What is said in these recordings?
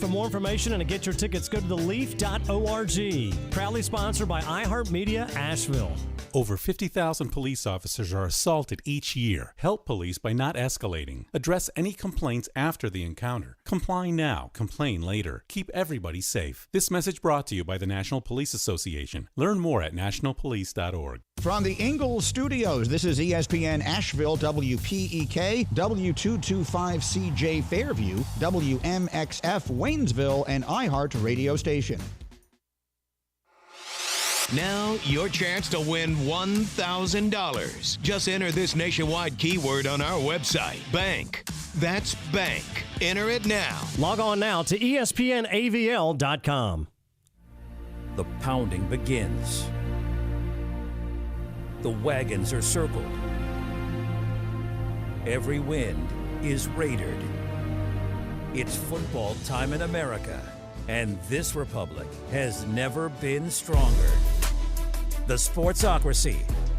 For more information and to get your tickets, go to theleaf.org. Proudly sponsored by iHeartMedia Asheville. Over 50,000 police officers are assaulted each year. Help police by not escalating. Address any complaints after the encounter. Comply now, complain later. Keep everybody safe. This message brought to you by the National Police Association. Learn more at nationalpolice.org. From the Ingalls Studios, this is ESPN Asheville, WPEK, W225CJ Fairview, WMXF Waynesville, and iHeart radio station. Now, your chance to win $1,000. Just enter this nationwide keyword on our website, bank. That's bank. Enter it now. Log on now to ESPNAVL.com. The pounding begins. The wagons are circled. Every wind is raidered. It's football time in America, and this republic has never been stronger. The Sportsocracy,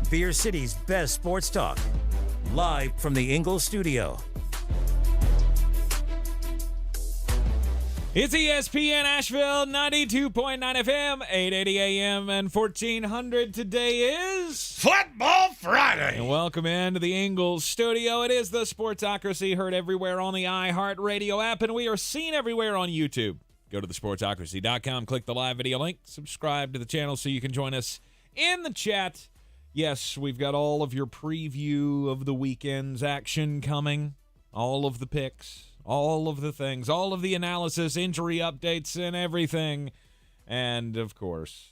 Beer City's best sports talk, live from the Ingalls studio. It's ESPN Asheville, 92.9 FM, 880 AM, and 1400. Today is Football Friday. And welcome into the Ingalls studio. It is the Sportsocracy, heard everywhere on the iHeart Radio app, and we are seen everywhere on YouTube. Go to thesportsocracy.com, click the live video link, subscribe to the channel so you can join us in the chat. Yes, we've got all of your preview of the weekend's action coming, all of the picks, all of the things, all of the analysis, injury updates, and everything. And, of course,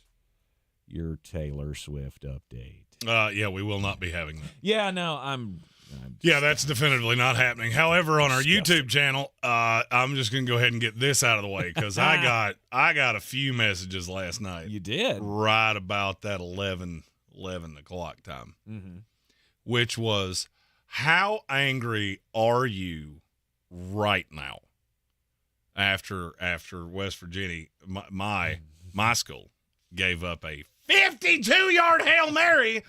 your Taylor Swift update. Yeah, we will not be having that. Yeah, no, Yeah, that's definitively not happening. However, on our YouTube channel, I'm just going to go ahead and get this out of the way because I got a few messages last night. You did? Right about that 11 o'clock time, which was, how angry are you right now after West Virginia, my school, gave up a 52-yard Hail Mary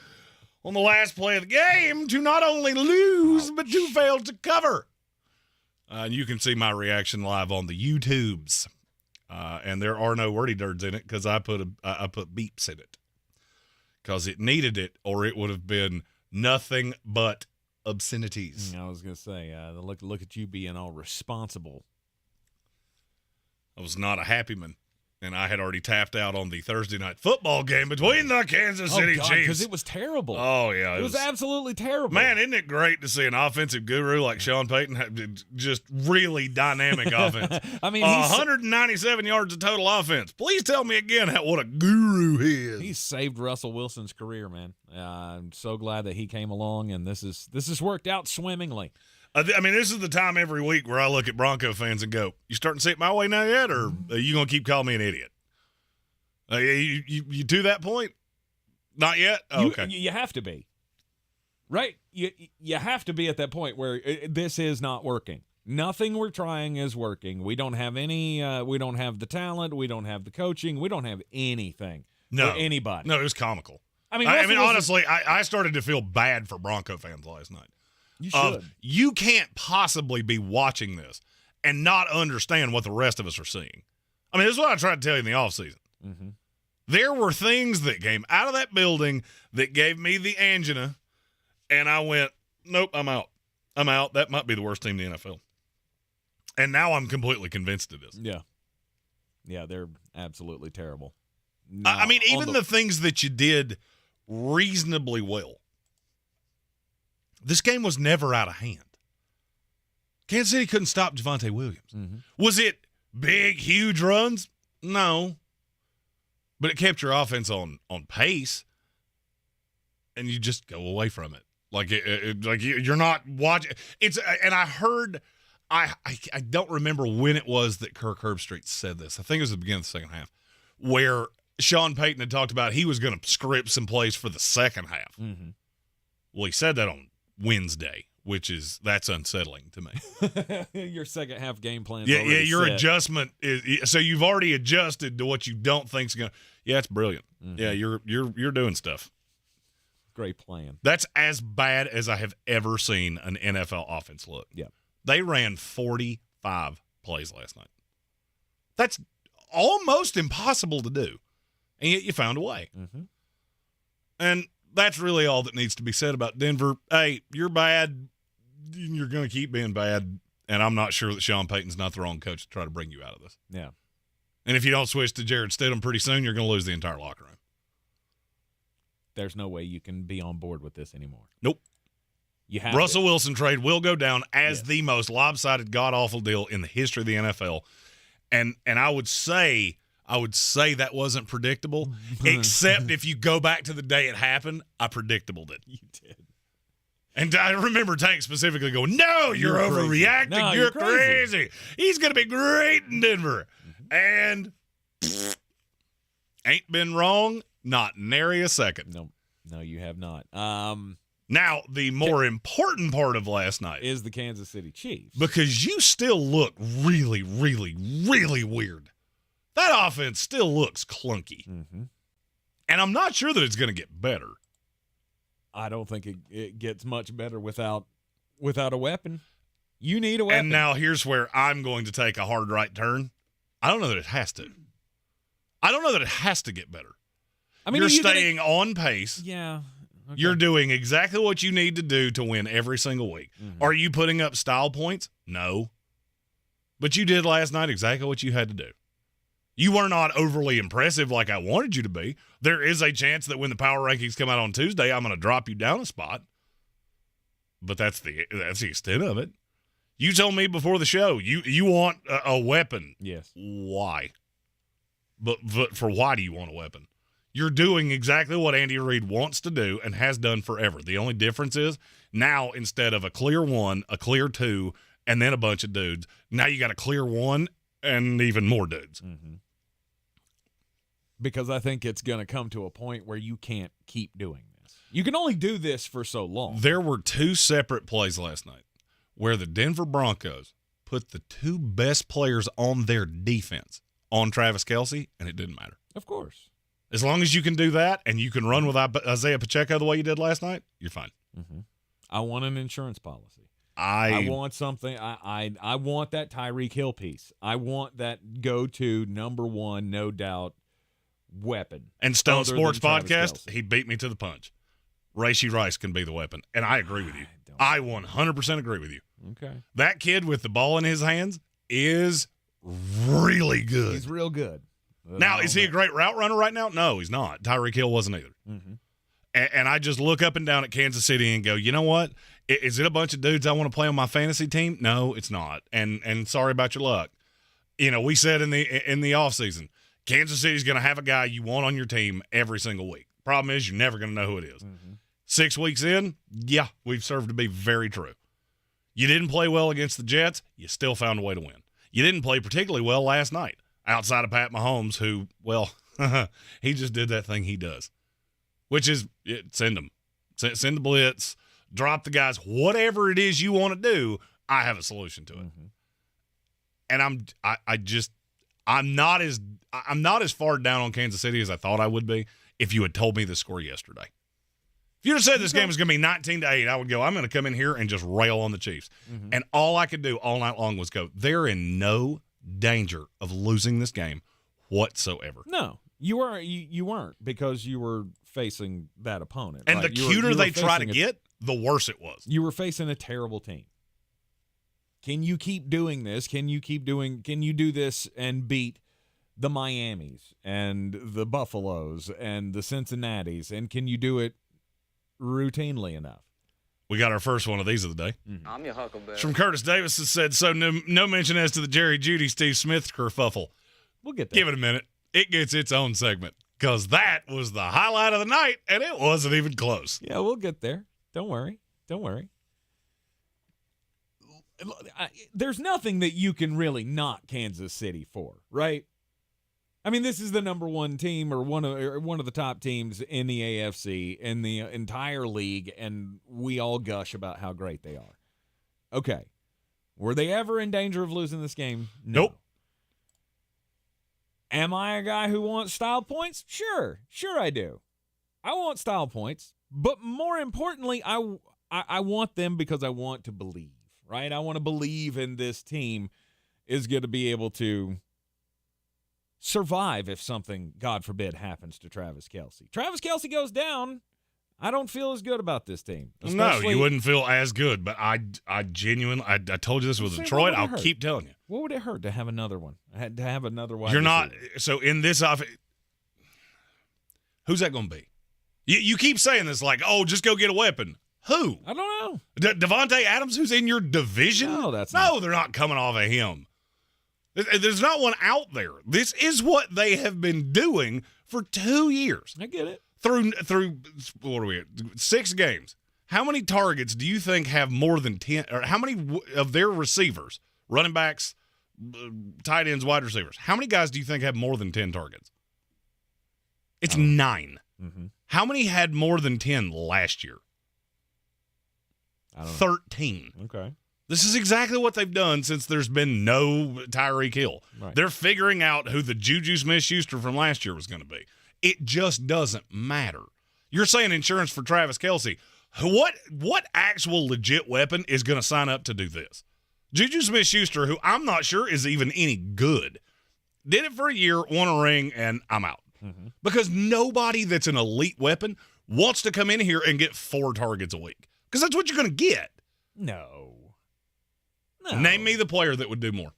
on the last play of the game to not only lose, but to fail to cover. And you can see my reaction live on the YouTubes. And there are no wordy dirds in it because I put beeps in it. Because it needed it, or it would have been nothing but obscenities. I was going to say, look at you being all responsible. I was not a happy man. And I had already tapped out on the Thursday night football game between the Kansas City Chiefs. Because it was terrible. Oh, yeah. It was absolutely terrible. Man, isn't it great to see an offensive guru like Sean Payton have just really dynamic offense? I mean, 197 yards of total offense. Please tell me again what a guru he is. He saved Russell Wilson's career, man. I'm so glad that he came along, and this has worked out swimmingly. I mean, this is the time every week where I look at Bronco fans and go, you starting to see it my way now yet, or are you going to keep calling me an idiot? You to that point? Not yet? Oh, okay. You have to be. Right? You have to be at that point where this is not working. Nothing we're trying is working. We don't have any we don't have the talent, we don't have the coaching, we don't have anything for anybody. No, it was comical. I mean, honestly, I started to feel bad for Bronco fans last night. You should. You can't possibly be watching this and not understand what the rest of us are seeing. I mean, this is what I tried to tell you in the offseason. Mm-hmm. There were things that came out of that building that gave me the angina, and I went, nope, I'm out. I'm out. That might be the worst team in the NFL. And now I'm completely convinced it is. Yeah. Yeah, they're absolutely terrible. Now, I mean, even the things that you did reasonably well. This game was never out of hand. Kansas City couldn't stop Javonte Williams. Mm-hmm. Was it big, huge runs? No. But it kept your offense on pace, and you just go away from it. Like you're not watching. And I heard, I don't remember when it was that Kirk Herbstreit said this. I think it was the beginning of the second half, where Sean Payton had talked about he was going to script some plays for the second half. Mm-hmm. Well, he said that on Wednesday, that's unsettling to me. Your second half game plan. Yeah, your set. adjustment is so you've already adjusted to what you don't think's going to. Yeah, it's brilliant. Mm-hmm. Yeah, you're doing stuff. Great plan. That's as bad as I have ever seen an NFL offense look. Yeah. They ran 45 plays last night. That's almost impossible to do, and yet you found a way. Mm-hmm. And that's really all that needs to be said about Denver. Hey, you're bad. You're going to keep being bad, and I'm not sure that Sean Payton's not the wrong coach to try to bring you out of this. Yeah. And if you don't switch to Jared Stidham pretty soon, you're going to lose the entire locker room. There's no way you can be on board with this anymore. Nope. You have Russell Wilson trade will go down as Yes. the most lopsided, god-awful deal in the history of the NFL. And I would say that wasn't predictable, except if you go back to the day it happened, I predictable it. You did. And I remember Tank specifically going, no, you're crazy. overreacting. No, you're you're crazy. crazy. He's going to be great in Denver. And ain't been wrong, not nary a second. No, you have not. Now, the more important part of last night Is the Kansas City Chiefs. because you still look really, really, really weird. That offense still looks clunky. Mm-hmm. And I'm not sure that it's going to get better. I don't think it gets much better without a weapon. You need a weapon. And now here's where I'm going to take a hard right turn. I don't know that it has to. I don't know that it has to get better. I mean, you're are you staying on pace. Yeah. Okay. You're doing exactly what you need to do to win every single week. Mm-hmm. Are you putting up style points? No. But you did last night exactly what you had to do. You were not overly impressive like I wanted you to be. There is a chance that when the power rankings come out on Tuesday, I'm going to drop you down a spot. But that's the extent of it. You told me before the show you want a weapon. Yes. Why? But for why do you want a weapon? You're doing exactly what Andy Reid wants to do and has done forever. The only difference is now instead of a clear 1, a clear 2, and then a bunch of dudes, now you got a clear 1 and even more dudes. Mm-hmm. Because I think it's going to come to a point where you can't keep doing this. You can only do this for so long. There were 2 separate plays last night where the Denver Broncos put the 2 best players on their defense on Travis Kelce, and it didn't matter. Of course. As long as you can do that and you can run with Isaiah Pacheco the way you did last night, you're fine. Mm-hmm. I want an insurance policy. I want something. I want that Tyreek Hill piece. I want that go-to number 1, no doubt, weapon. And Stone other Sports than Travis Podcast, Kelce. he beat me to the punch. Rashee Rice can be the weapon. And I agree with you. I 100% agree with you. Okay. That kid with the ball in his hands is really good. He's real good. Now, is he a great route runner right now? No, he's not. Tyreek Hill wasn't either. Mm-hmm. And I just look up and down at Kansas City and go, you know what? Is it a bunch of dudes I want to play on my fantasy team? No, it's not. And sorry about your luck. You know, we said in the offseason, Kansas City's going to have a guy you want on your team every single week. Problem is, you're never going to know who it is. Mm-hmm. 6 weeks in, yeah, we've served to be very true. You didn't play well against the Jets. You still found a way to win. You didn't play particularly well last night, outside of Pat Mahomes, who, well, he just did that thing he does, which is send him. Send the blitz, drop the guys, whatever it is you want to do, I have a solution to it. Mm-hmm. And I'm not as far down on Kansas City as I thought I would be if you had told me the score yesterday. If you'd have said this game was going to be 19-8, I would go, I'm going to come in here and just rail on the Chiefs. Mm-hmm. And all I could do all night long was go, they're in no danger of losing this game whatsoever. No, you weren't because you were facing that opponent. And right? the You were cuter they try to facing get, the worse it was. You were facing a terrible team. Can you keep doing this? Can you do this and beat the Miamis and the Buffaloes and the Cincinnatis? And can you do it routinely enough? We got our first one of these of the day. Mm-hmm. I'm your huckleberry. It's from Curtis Davis that said, so no mention as to the Jerry Jeudy Steve Smith kerfuffle. We'll get there. Give it a minute. It gets its own segment because that was the highlight of the night, and it wasn't even close. Yeah, we'll get there. Don't worry. There's nothing that you can really knock Kansas City for, right? I mean, this is the number 1 team or one of the top teams in the AFC in the entire league, and we all gush about how great they are. Okay. Were they ever in danger of losing this game? No. Nope. Am I a guy who wants style points? Sure I do. I want style points, but more importantly, I want them because I want to believe, right? I want to believe in this team is going to be able to survive if something, God forbid, happens to Travis Kelce. Travis Kelce goes down, I don't feel as good about this team. No, you wouldn't feel as good, but I genuinely, I told you this with Detroit. I'll keep telling you. What would it hurt to have another one? I had to have another wide You're receiver. not. So in this offense, who's that going to be? You keep saying this like, oh, just go get a weapon. Who? I don't know. Devontae Adams, who's in your division? No, they're not coming off of him. There's not one out there. This is what they have been doing for 2 years. I get it. Through what are we at? 6 games. How many targets do you think have more than 10? Or how many of their receivers, running backs, tight ends, wide receivers, how many guys do you think have more than 10 targets? It's 9. Mm-hmm. How many had more than 10 last year? I don't know. 13. Okay. This is exactly what they've done since there's been no Tyreek Hill. Right. They're figuring out who the Juju Smith-Schuster from last year was going to be. It just doesn't matter. You're saying insurance for Travis Kelce. What actual legit weapon is going to sign up to do this? Juju Smith-Schuster, who I'm not sure is even any good, did it for a year, won a ring, and I'm out. Mm-hmm. Because nobody that's an elite weapon wants to come in here and get 4 targets a week. Because that's what you're going to get. No. Name me the player that would do more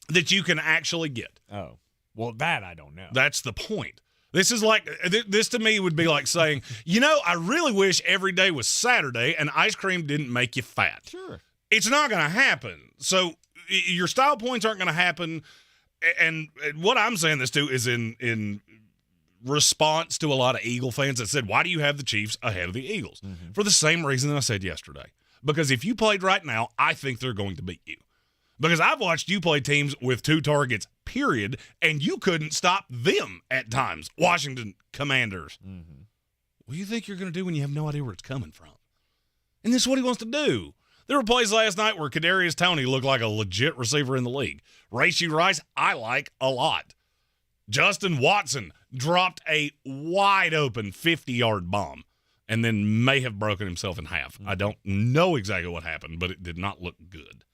that you can actually get. Oh. Well, that I don't know. That's the point. This is like, this to me would be like saying, I really wish every day was Saturday and ice cream didn't make you fat. Sure. It's not going to happen. So your style points aren't going to happen. And what I'm saying this to is in response to a lot of Eagle fans that said, why do you have the Chiefs ahead of the Eagles? Mm-hmm. For the same reason that I said yesterday. Because if you played right now, I think they're going to beat you. Because I've watched you play teams with 2 targets, period, and you couldn't stop them at times. Washington Commanders. Mm-hmm. What do you think you're going to do when you have no idea where it's coming from? And this is what he wants to do. There were plays last night where Kadarius Toney looked like a legit receiver in the league. Rashee Rice, I like a lot. Justin Watson dropped a wide-open 50-yard bomb and then may have broken himself in half. I don't know exactly what happened, but it did not look good.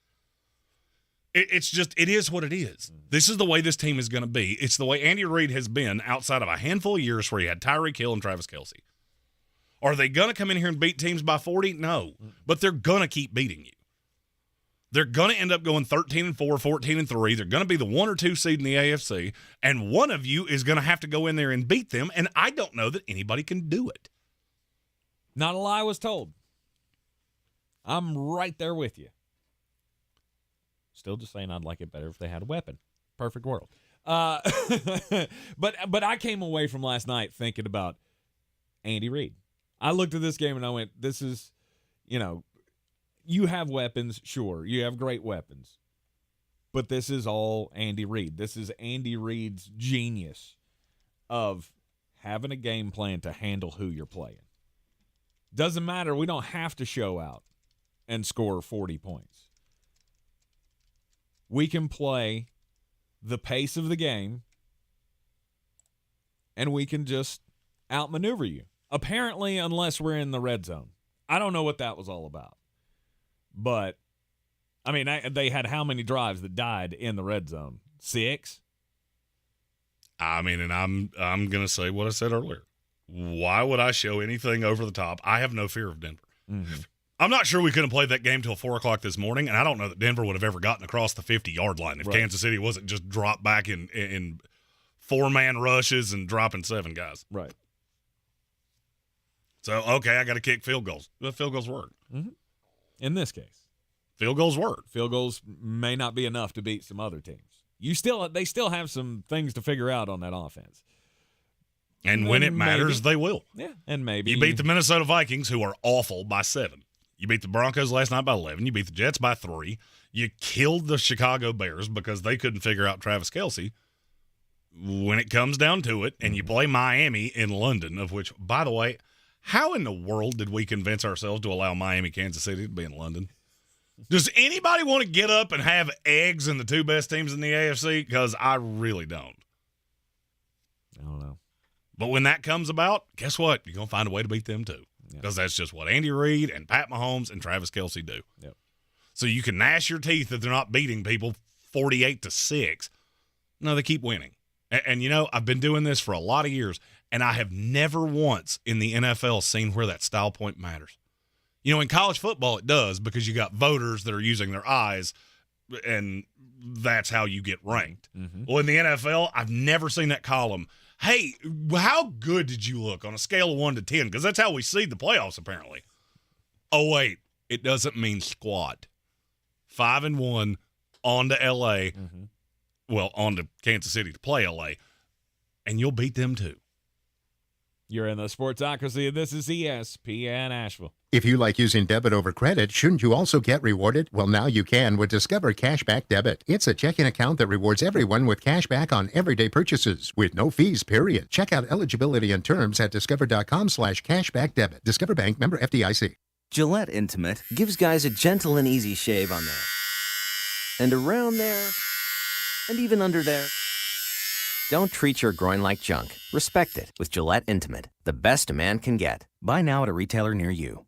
It is what it is. This is the way this team is going to be. It's the way Andy Reid has been outside of a handful of years where he had Tyreek Hill and Travis Kelce. Are they going to come in here and beat teams by 40? No. But they're going to keep beating you. They're going to end up going 13-4, 14-3. They're going to be the 1 or 2 seed in the AFC, and one of you is going to have to go in there and beat them, and I don't know that anybody can do it. Not a lie was told. I'm right there with you. Still just saying I'd like it better if they had a weapon. Perfect world. But I came away from last night thinking about Andy Reid. I looked at this game and I went, this is, you have weapons, sure. You have great weapons. But this is all Andy Reid. This is Andy Reid's genius of having a game plan to handle who you're playing. Doesn't matter. We don't have to show out and score 40 points. We can play the pace of the game, and we can just outmaneuver you. Apparently, unless we're in the red zone. I don't know what that was all about. But, I mean, they had how many drives that died in the red zone? 6? I mean, and I'm going to say what I said earlier. Why would I show anything over the top? I have no fear of Denver. Mm-hmm. I'm not sure we could have played that game till 4 o'clock this morning, and I don't know that Denver would have ever gotten across the 50-yard line if Kansas City wasn't just dropped back in 4-man rushes and dropping 7 guys. Right. So, okay, I got to kick field goals. The field goals work. Mm-hmm. In this case. Field goals work. Field goals may not be enough to beat some other teams. They still have some things to figure out on that offense. And when it matters, they will. Yeah, and maybe. You beat the Minnesota Vikings, who are awful, by 7. You beat the Broncos last night by 11. You beat the Jets by 3. You killed the Chicago Bears because they couldn't figure out Travis Kelce. When it comes down to it, and you play Miami in London, of which, by the way, how in the world did we convince ourselves to allow Miami, Kansas City to be in London? Does anybody want to get up and have eggs in the 2 best teams in the AFC? Because I really don't. I don't know. But when that comes about, guess what? You're going to find a way to beat them too. Because that's just what Andy Reid and Pat Mahomes and Travis Kelce do. Yep. So you can gnash your teeth that they're not beating people 48-6. No, they keep winning. And I've been doing this for a lot of years, and I have never once in the NFL seen where that style point matters. In college football, it does because you got voters that are using their eyes, and that's how you get ranked. Mm-hmm. Well, in the NFL, I've never seen that column. Hey, how good did you look on a scale of 1 to 10? Because that's how we seed the playoffs, apparently. Oh, wait, it doesn't mean squat. 5-1 on to L.A., well, on to Kansas City to play L.A., and you'll beat them too. You're in the Sportsocracy, and this is ESPN Asheville. If you like using debit over credit, shouldn't you also get rewarded? Well, now you can with Discover Cashback Debit. It's a checking account that rewards everyone with cash back on everyday purchases with no fees, period. Check out eligibility and terms at discover.com/cashbackdebit. Discover Bank, member FDIC. Gillette Intimate gives guys a gentle and easy shave on there. And around there. And even under there. Don't treat your groin like junk. Respect it with Gillette Intimate, the best a man can get. Buy now at a retailer near you.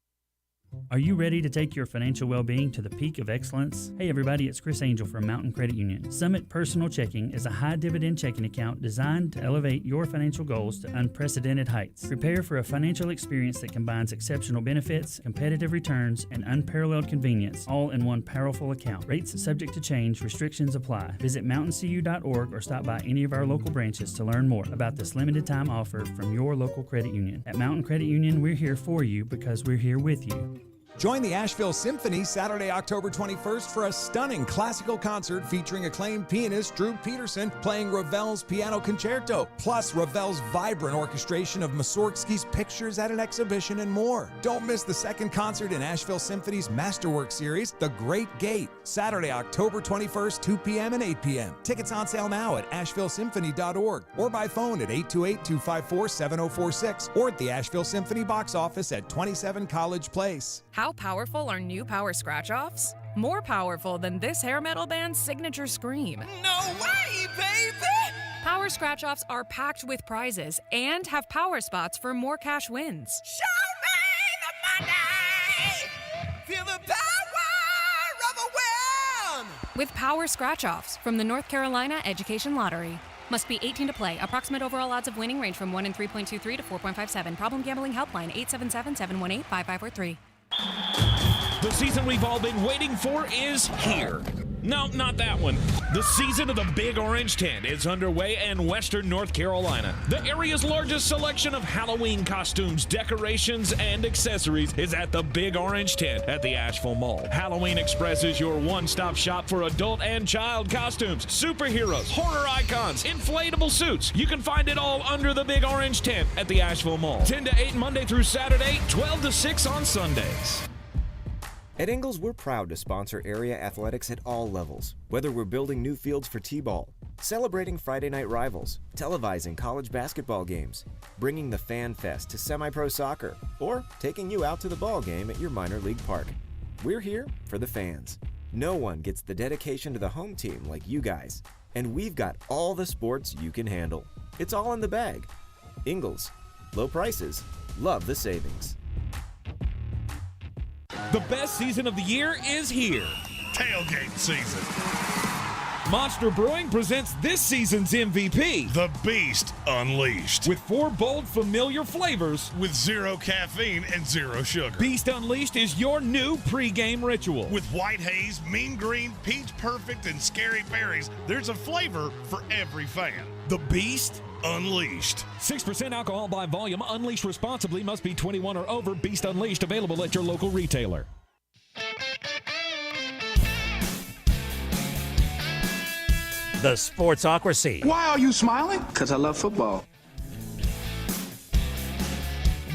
Are you ready to take your financial well-being to the peak of excellence? Hey everybody, it's Chris Angel from Mountain Credit Union. Summit Personal Checking is a high-dividend checking account designed to elevate your financial goals to unprecedented heights. Prepare for a financial experience that combines exceptional benefits, competitive returns, and unparalleled convenience, all in one powerful account. Rates subject to change, restrictions apply. Visit mountaincu.org or stop by any of our local branches to learn more about this limited-time offer from your local credit union. At Mountain Credit Union, we're here for you because we're here with you. Join the Asheville Symphony Saturday, October 21st for a stunning classical concert featuring acclaimed pianist Drew Peterson playing Ravel's Piano Concerto, plus Ravel's vibrant orchestration of Mussorgsky's Pictures at an Exhibition and more. Don't miss the second concert in Asheville Symphony's Masterwork series, The Great Gate, Saturday, October 21st, 2 p.m. and 8 p.m. Tickets on sale now at AshevilleSymphony.org or by phone at 828-254-7046 or at the Asheville Symphony box office at 27 College Place. How powerful are new Power Scratch-Offs? More powerful than this hair metal band's signature scream. No way, baby! Power Scratch-Offs are packed with prizes and have power spots for more cash wins. Show me the money! Feel the power of a win! With Power Scratch-Offs from the North Carolina Education Lottery. Must be 18 to play. Approximate overall odds of winning range from 1 in 3.23 to 4.57. Problem gambling helpline 877-718-5543. The season we've all been waiting for is here. No, not that one. The season of the Big Orange Tent is underway in Western North Carolina. The area's largest selection of Halloween costumes, decorations, and accessories is at the Big Orange Tent at the Asheville Mall. Halloween Express is your one-stop shop for adult and child costumes, superheroes, horror icons, inflatable suits. You can find it all under the Big Orange Tent at the Asheville Mall. 10 to 8 Monday through Saturday, 12 to 6 on Sundays. At Ingles, we're proud to sponsor area athletics at all levels. Whether we're building new fields for T-ball, celebrating Friday night rivals, televising college basketball games, bringing the Fan Fest to semi-pro soccer, or taking you out to the ball game at your minor league park. We're here for the fans. No one gets the dedication to the home team like you guys. And we've got all the sports you can handle. It's all in the bag. Ingles. Low prices. Love the savings. The best season of the year is here. Tailgate season. Monster Brewing presents this season's MVP. The Beast Unleashed. With 4 bold, familiar flavors. With 0 caffeine and 0 sugar. Beast Unleashed is your new pregame ritual. With white haze, mean green, peach perfect, and scary berries, there's a flavor for every fan. The Beast Unleashed. 6% alcohol by volume. Unleashed responsibly. Must be 21 or over. Beast Unleashed available at your local retailer. The Sportsocracy. Why are you smiling? Because I love football.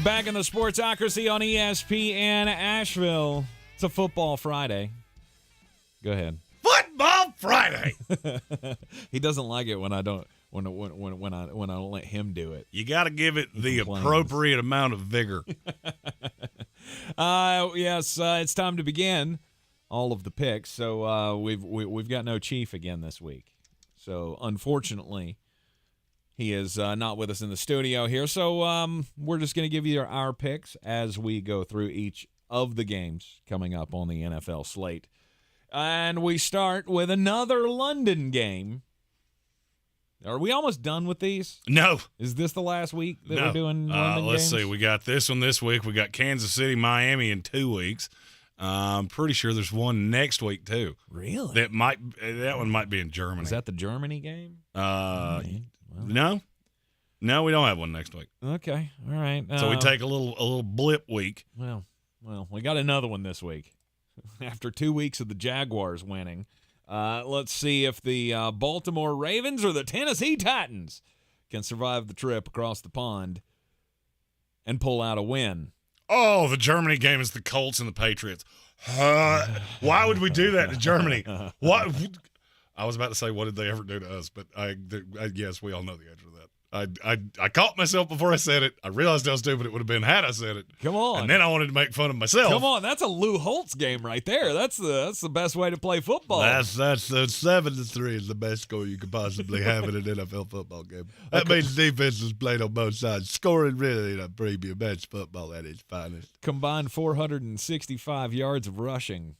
Back in the Sportsocracy on ESPN Asheville. It's a football Friday. Go ahead. Football Friday. He doesn't like it when I don't when I don't let him do it. You got to give it the appropriate amount of vigor. Yes, it's time to begin all of the picks. So we've got no Chief again this week. So unfortunately, he is not with us in the studio here. So we're just going to give you our picks as we go through each of the games coming up on the NFL slate. And we start with another London game. Are we almost done with these? No. Is this the last week that No. we're doing London Let's games? see. We got this one this week. We got Kansas City, Miami in 2 weeks. I'm pretty sure there's one next week too. Really? That one might be in Germany. Is that the Germany game? No, we don't have one next week. Okay, all right. So we take a little blip week. Well, we got another one this week. After 2 weeks of the Jaguars winning, let's see if the Baltimore Ravens or the Tennessee Titans can survive the trip across the pond and pull out a win. Oh, the Germany game is the Colts and the Patriots. Why would we do that to Germany? What? I was about to say, what did they ever do to us? But I guess we all know the answer to that. I caught myself before I said it. I realized how stupid it would have been had I said it. Come on. And then I wanted to make fun of myself. Come on, that's a Lou Holtz game right there. That's the best way to play football. That's 7-3 is the best score you could possibly have in an NFL football game. That means defense is played on both sides. Scoring really in a premium match football at its finest. Combined 465 yards of rushing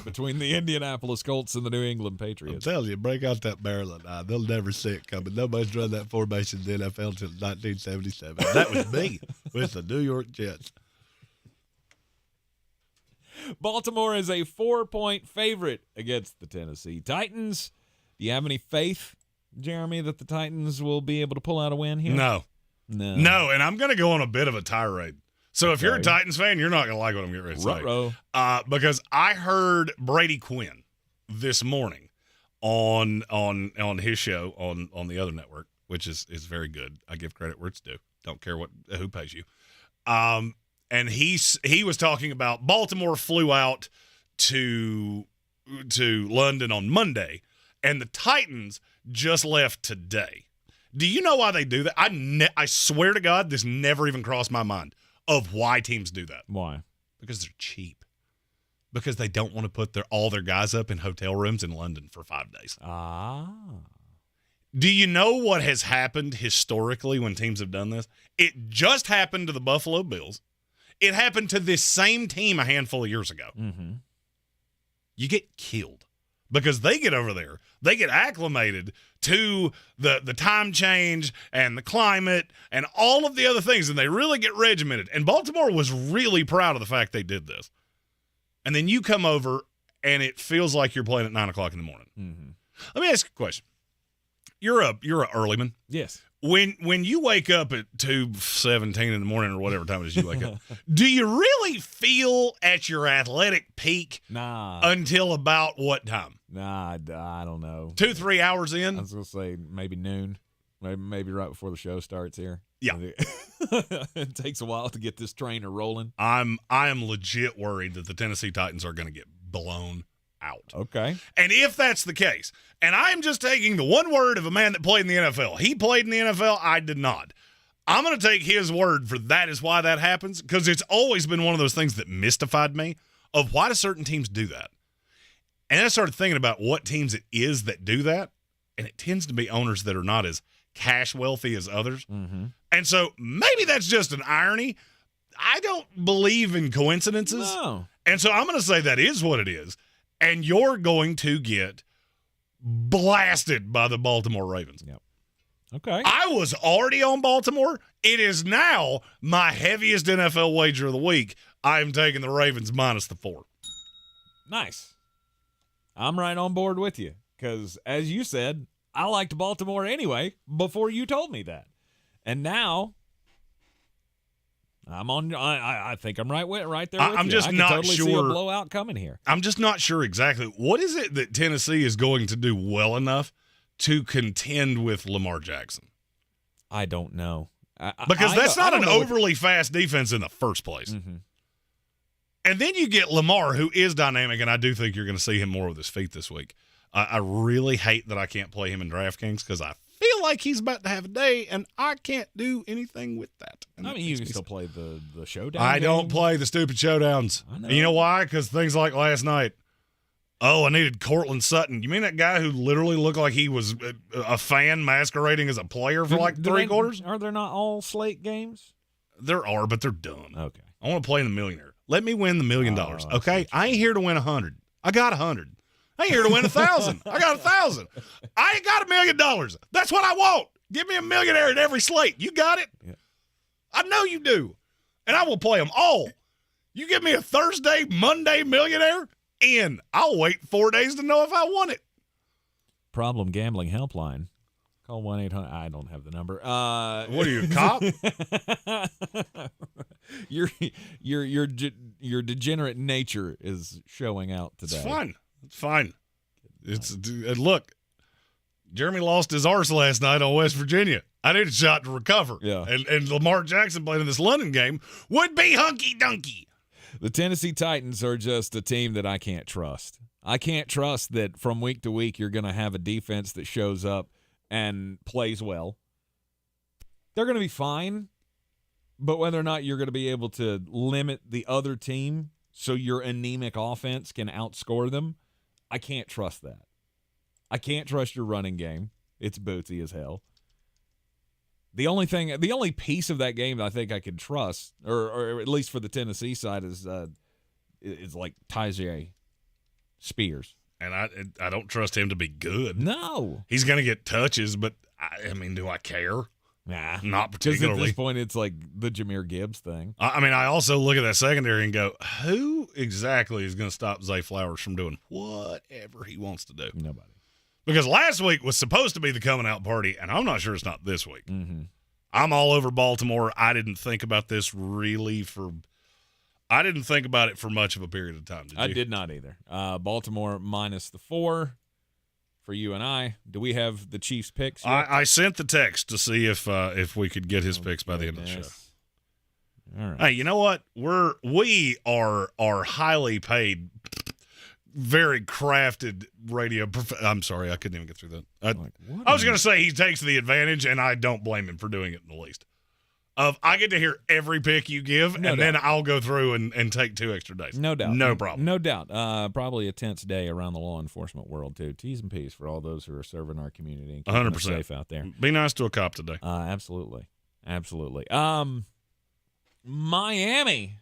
between the Indianapolis Colts and the New England Patriots. I'm telling you, break out that Maryland eye. They'll never see it coming. Nobody's run that formation in the NFL until 1977. That was me with the New York Jets. Baltimore is a 4-point favorite against the Tennessee Titans. Do you have any faith, Jeremy, that the Titans will be able to pull out a win here? No, and I'm going to go on a bit of a tirade. So if you're a Titans fan, you're not going to like what I'm getting ready to say. Ruh-roh. Because I heard Brady Quinn this morning on his show on the other network, which is very good. I give credit where it's due. Don't care who pays you. And he was talking about Baltimore flew out to London on Monday, and the Titans just left today. Do you know why they do that? I swear to God, this never even crossed my mind of why teams do that. Why? Because they're cheap. Because they don't want to put all their guys up in hotel rooms in London for 5 days. Do you know what has happened historically when teams have done this? It just happened to the Buffalo Bills. It happened to this same team a handful of years ago. Mm-hmm. You get killed because they get over there. They get acclimated to the time change and the climate and all of the other things, and they really get regimented. And Baltimore was really proud of the fact they did this. And then you come over, and it feels like you're playing at 9 o'clock in the morning. Mm-hmm. Let me ask you a question. You're a earlyman. Yes. When you wake up at 2:17 in the morning or whatever time it is you wake up, do you really feel at your athletic peak until about what time? Nah, I don't know. 2-3 hours in? I was going to say maybe noon. Maybe right before the show starts here. Yeah. It takes a while to get this trainer rolling. I am legit worried that the Tennessee Titans are going to get blown out. Okay. And if that's the case, and I am just taking the one word of a man that played in the NFL. He played in the NFL. I did not. I'm going to take his word for that is why that happens, because it's always been one of those things that mystified me of why do certain teams do that. And I started thinking about what teams it is that do that, and it tends to be owners that are not as cash wealthy as others. Mm-hmm. And so maybe that's just an irony. I don't believe in coincidences. No. And so I'm going to say that is what it is. And you're going to get blasted by the Baltimore Ravens. Yep. Okay. I was already on Baltimore. It is now my heaviest NFL wager of the week. I'm taking the Ravens minus the 4. Nice. I'm right on board with you because, as you said, I liked Baltimore anyway before you told me that. And now I'm on. I think I'm right there with I'm you. just I can not totally sure. See a blowout coming here. I'm just not sure exactly. What is it that Tennessee is going to do well enough to contend with Lamar Jackson? I don't know. Because that's not an overly fast defense in the first place. Mm-hmm. And then you get Lamar, who is dynamic, and I do think you're going to see him more with his feet this week. I really hate that I can't play him in DraftKings because I feel like he's about to have a day, and I can't do anything with that. And I mean, you can still play the showdown. I don't play the stupid showdowns. I know. And you know why? Because things like last night. Oh, I needed Cortland Sutton. You mean that guy who literally looked like he was a fan masquerading as a player for like three quarters? Are there not all slate games? There are, but they're dumb. Okay. I want to play in the millionaire. Let me win the $1 million. Okay? I ain't here to win 100. I got 100. I ain't here to win 1,000. I got 1,000. I ain't got $1 million. That's what I want. Give me a millionaire at every slate. You got it? Yeah. I know you do. And I will play them all. You give me a Thursday, Monday millionaire, and I'll wait 4 days to know if I want it. Problem Gambling Helpline. Call 1-800. I don't have the number. What are you, a cop? Your degenerate nature is showing out today. It's fine. It's fine. Look, Jeremy lost his arse last night on West Virginia. I need a shot to recover. Yeah. And Lamar Jackson playing in this London game would be hunky-dunky. The Tennessee Titans are just a team that I can't trust. I can't trust that from week to week you're going to have a defense that shows up and plays well. They're going to be fine, but whether or not you're going to be able to limit the other team so your anemic offense can outscore them, I can't trust that. I can't trust your running game. It's bootsy as hell. The only piece of that game that I think I could trust, or at least for the Tennessee side, is like Tyjae Spears. And I don't trust him to be good. No. He's going to get touches, but, I mean, do I care? Nah. Not Because particularly. at this point, it's like the Jahmyr Gibbs thing. I mean, I also look at that secondary and go, who exactly is going to stop Zay Flowers from doing whatever he wants to do? Nobody. Because last week was supposed to be the coming out party, and I'm not sure it's not this week. Mm-hmm. I'm all over Baltimore. I didn't think about this I didn't think about it for much of a period of time. Did you? I did not either. Baltimore minus the 4 for you and I. Do we have the Chiefs picks yet? I sent the text to see if we could get his picks by the end of the show. All right. Hey, you know what? We are highly paid, very crafted radio. I'm sorry, I couldn't even get through that. I was going to say he takes the advantage, and I don't blame him for doing it in the least. I get to hear every pick you give, then I'll go through and take 2 extra days. No doubt. No problem. No doubt. Probably a tense day around the law enforcement world, too. T's and P's for all those who are serving our community and keeping 100% us safe out there. Be nice to a cop today. Absolutely. Absolutely. Miami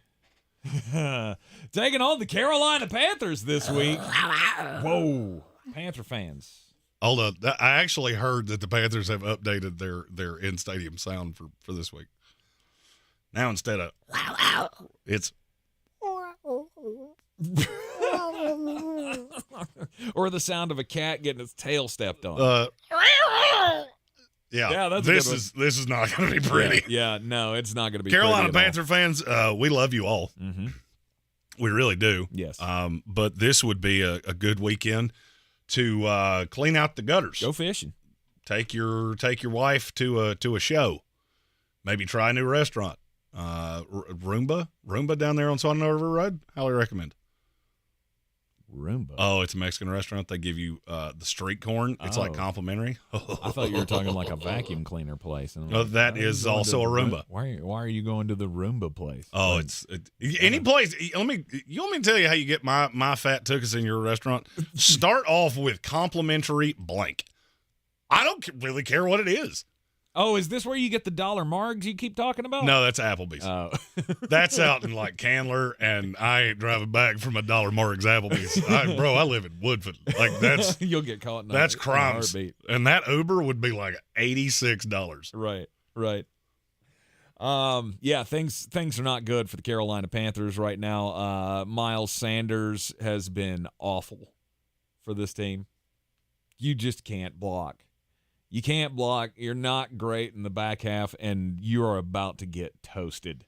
taking on the Carolina Panthers this week. Whoa. Panther fans. Hold on. I actually heard that the Panthers have updated their in-stadium sound for this week. Now instead of it's or the sound of a cat getting its tail stepped on. Yeah, that's this is not going to be pretty. Yeah, no, it's not going to be Carolina pretty at Panther fans, we love you all. Mm-hmm. We really do. Yes. But this would be a good weekend to clean out the gutters. Go fishing. Take your wife to a show. Maybe try a new restaurant. Roomba down there on Swan River Road. Highly recommend. Roomba. Oh, it's a Mexican restaurant. They give you the street corn. It's like complimentary. I thought you were talking like a vacuum cleaner place. And like, that is also a Roomba. Why are you going to the Roomba place? Oh, it's any place. You want me to tell you how you get my fat tuchus in your restaurant? Start off with complimentary blank. I don't really care what it is. Oh, is this where you get the dollar margs you keep talking about? No, that's Applebee's. Oh. That's out in like Candler, and I ain't driving back from a dollar margs Applebee's. I live in Woodford. Like that's you'll get caught. That's crimes, and that Uber would be like $86. Right. Yeah, things are not good for the Carolina Panthers right now. Miles Sanders has been awful for this team. You just can't block. You can't block. You're not great in the back half, and you are about to get toasted.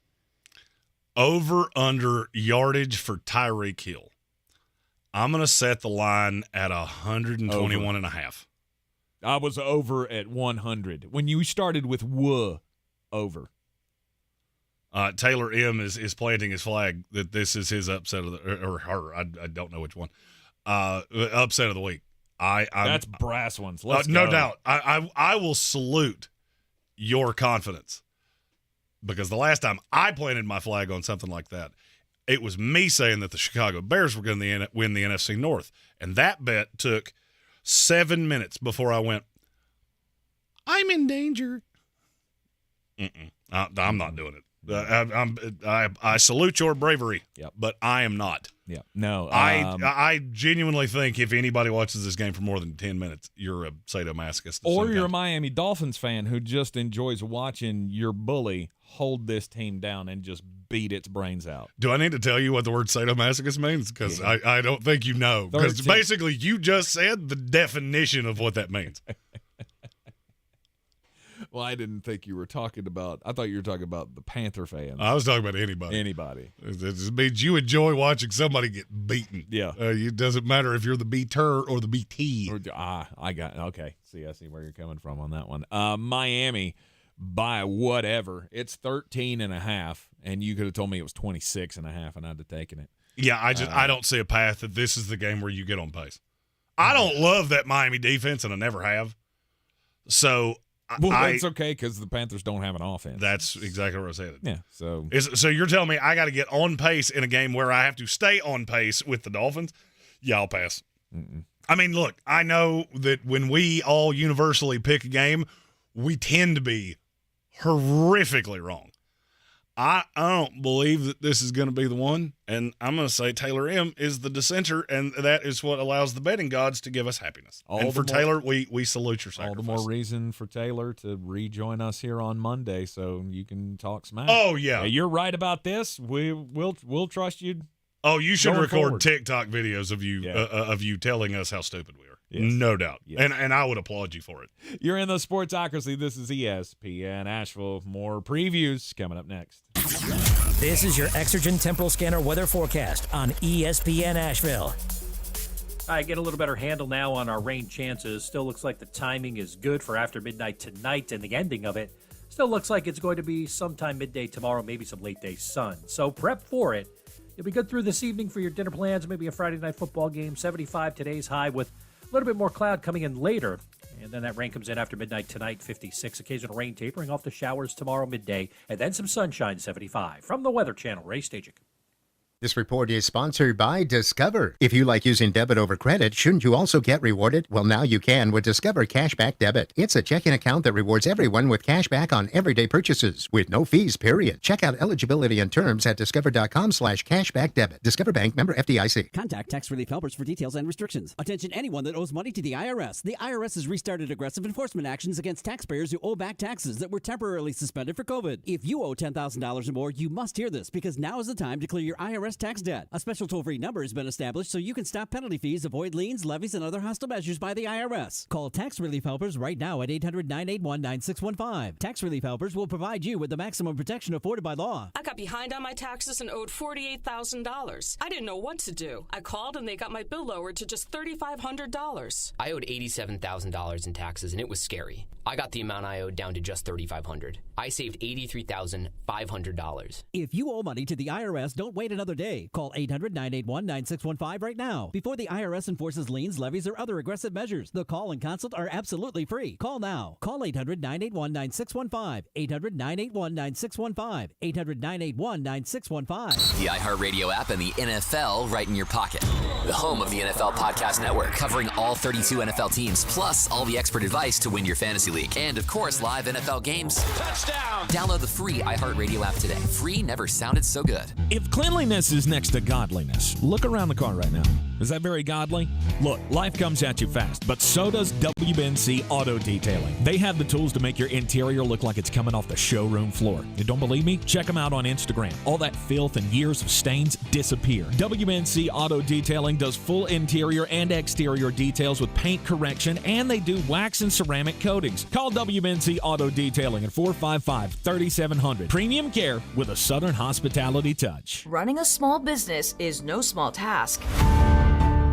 Over under yardage for Tyreek Hill. I'm going to set the line at 121.5. I was over at 100. When you started with over. Taylor M is planting his flag that this is his upset of the or her. I don't know which one. Upset of the week. That's brass ones. Let's no go. doubt. I will salute your confidence, because the last time I planted my flag on something like that, it was me saying that the Chicago Bears were going to win the NFC North, and that bet took 7 minutes before I went, I'm in danger. I'm not doing it. I salute your bravery, but I am not. Yeah, no. I genuinely think if anybody watches this game for more than 10 minutes, you're a sadomasochist. Or you're a Miami Dolphins fan who just enjoys watching your bully hold this team down and just beat its brains out. Do I need to tell you what the word sadomasochist means? Because I don't think you know. Because basically you just said the definition of what that means. Well, I didn't think you were talking about – I thought you were talking about the Panther fans. I was talking about anybody. Anybody. It means you enjoy watching somebody get beaten. Yeah. It doesn't matter if you're the beater or the BT. I got – okay. I see where you're coming from on that one. Miami, by whatever, it's 13.5, and you could have told me it was 26.5, and I'd have taken it. Yeah, I don't see a path that this is the game where you get on pace. I don't love that Miami defense, and I never have. So – well, it's okay because the Panthers don't have an offense. That's exactly what I said. Yeah. So you're telling me I got to get on pace in a game where I have to stay on pace with the Dolphins? Yeah, I'll pass. Mm-mm. I mean, look, I know that when we all universally pick a game, we tend to be horrifically wrong. I don't believe that this is going to be the one, and I'm going to say Taylor M is the dissenter, and that is what allows the betting gods to give us happiness. Taylor, we salute your sacrifice. All the more reason for Taylor to rejoin us here on Monday so you can talk smack. Oh, yeah. You're right about this. We'll trust you. Oh, you should record forward. TikTok videos of you telling us how stupid we are. Yes. No doubt. Yes. And I would applaud you for it. You're in the Sportsocracy. This is ESPN Asheville. More previews coming up next. This is your Exergen Temporal Scanner weather forecast on ESPN Asheville. I get a little better handle now on our rain chances. Still looks like the timing is good for after midnight tonight, and the ending of it still looks like it's going to be sometime midday tomorrow, maybe some late day sun. So prep for it. You'll be good through this evening for your dinner plans, maybe a Friday night football game. 75 today's high with a little bit more cloud coming in later. And then that rain comes in after midnight tonight, 56. Occasional rain tapering off to showers tomorrow midday. And then some sunshine, 75. From the Weather Channel, Ray Stajic. This report is sponsored by Discover. If you like using debit over credit, shouldn't you also get rewarded? Well, now you can with Discover Cashback Debit. It's a checking account that rewards everyone with cash back on everyday purchases with no fees, period. Check out eligibility and terms at discover.com/cashbackdebit. Discover Bank, member FDIC. Contact Tax Relief Helpers for details and restrictions. Attention anyone that owes money to the IRS. The IRS has restarted aggressive enforcement actions against taxpayers who owe back taxes that were temporarily suspended for COVID. If you owe $10,000 or more, you must hear this because now is the time to clear your IRS tax debt. A special toll-free number has been established so you can stop penalty fees, avoid liens, levies, and other hostile measures by the IRS. Call Tax Relief Helpers right now at 800-981-9615. Tax Relief Helpers will provide you with the maximum protection afforded by law. I got behind on my taxes and owed $48,000. I didn't know what to do. I called and they got my bill lowered to just $3,500. I owed $87,000 in taxes and it was scary. I got the amount I owed down to just $3,500. I saved $83,500. If you owe money to the IRS, don't wait another day. Call 800-981-9615 right now before the IRS enforces liens, levies, or other aggressive measures. The call and consult are absolutely free. Call now. Call 800-981-9615. 800-981-9615. 800-981-9615. The iHeartRadio app and the NFL right in your pocket. The home of the NFL Podcast Network, covering all 32 NFL teams, plus all the expert advice to win your fantasy league. And, of course, live NFL games. Touchdown! Download the free iHeartRadio app today. Free never sounded so good. If cleanliness is next to godliness, look around the car right now. Is that very godly? Look, life comes at you fast, but so does WNC Auto Detailing. They have the tools to make your interior look like it's coming off the showroom floor. You don't believe me? Check them out on Instagram. All that filth and years of stains disappear. WNC Auto Detailing does full interior and exterior details with paint correction, and they do wax and ceramic coatings. Call WNC Auto Detailing at 455-3700. Premium care with a Southern hospitality touch. Running a small business is no small task.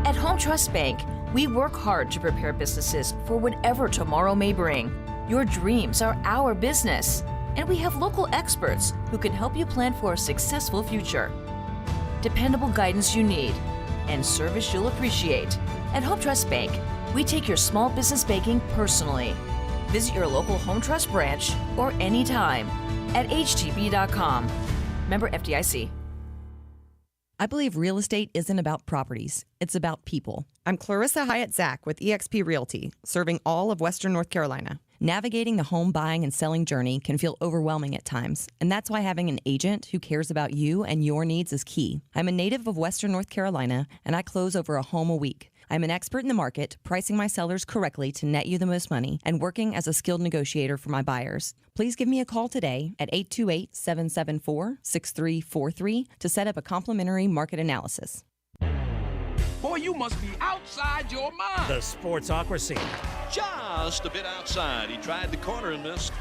At Home Trust Bank, we work hard to prepare businesses for whatever tomorrow may bring. Your dreams are our business, and we have local experts who can help you plan for a successful future. Dependable guidance you need and service you'll appreciate. At Home Trust Bank, we take your small business banking personally. Visit your local Home Trust branch or anytime at htb.com. Member FDIC. I believe real estate isn't about properties. It's about people. I'm Clarissa Hyatt Zack with eXp Realty, serving all of Western North Carolina. Navigating the home buying and selling journey can feel overwhelming at times, and that's why having an agent who cares about you and your needs is key. I'm a native of Western North Carolina, and I close over a home a week. I'm an expert in the market, pricing my sellers correctly to net you the most money, and working as a skilled negotiator for my buyers. Please give me a call today at 828-774-6343 to set up a complimentary market analysis. Boy, you must be outside your mind. The Sportsocracy. Just a bit outside. He tried the corner and missed.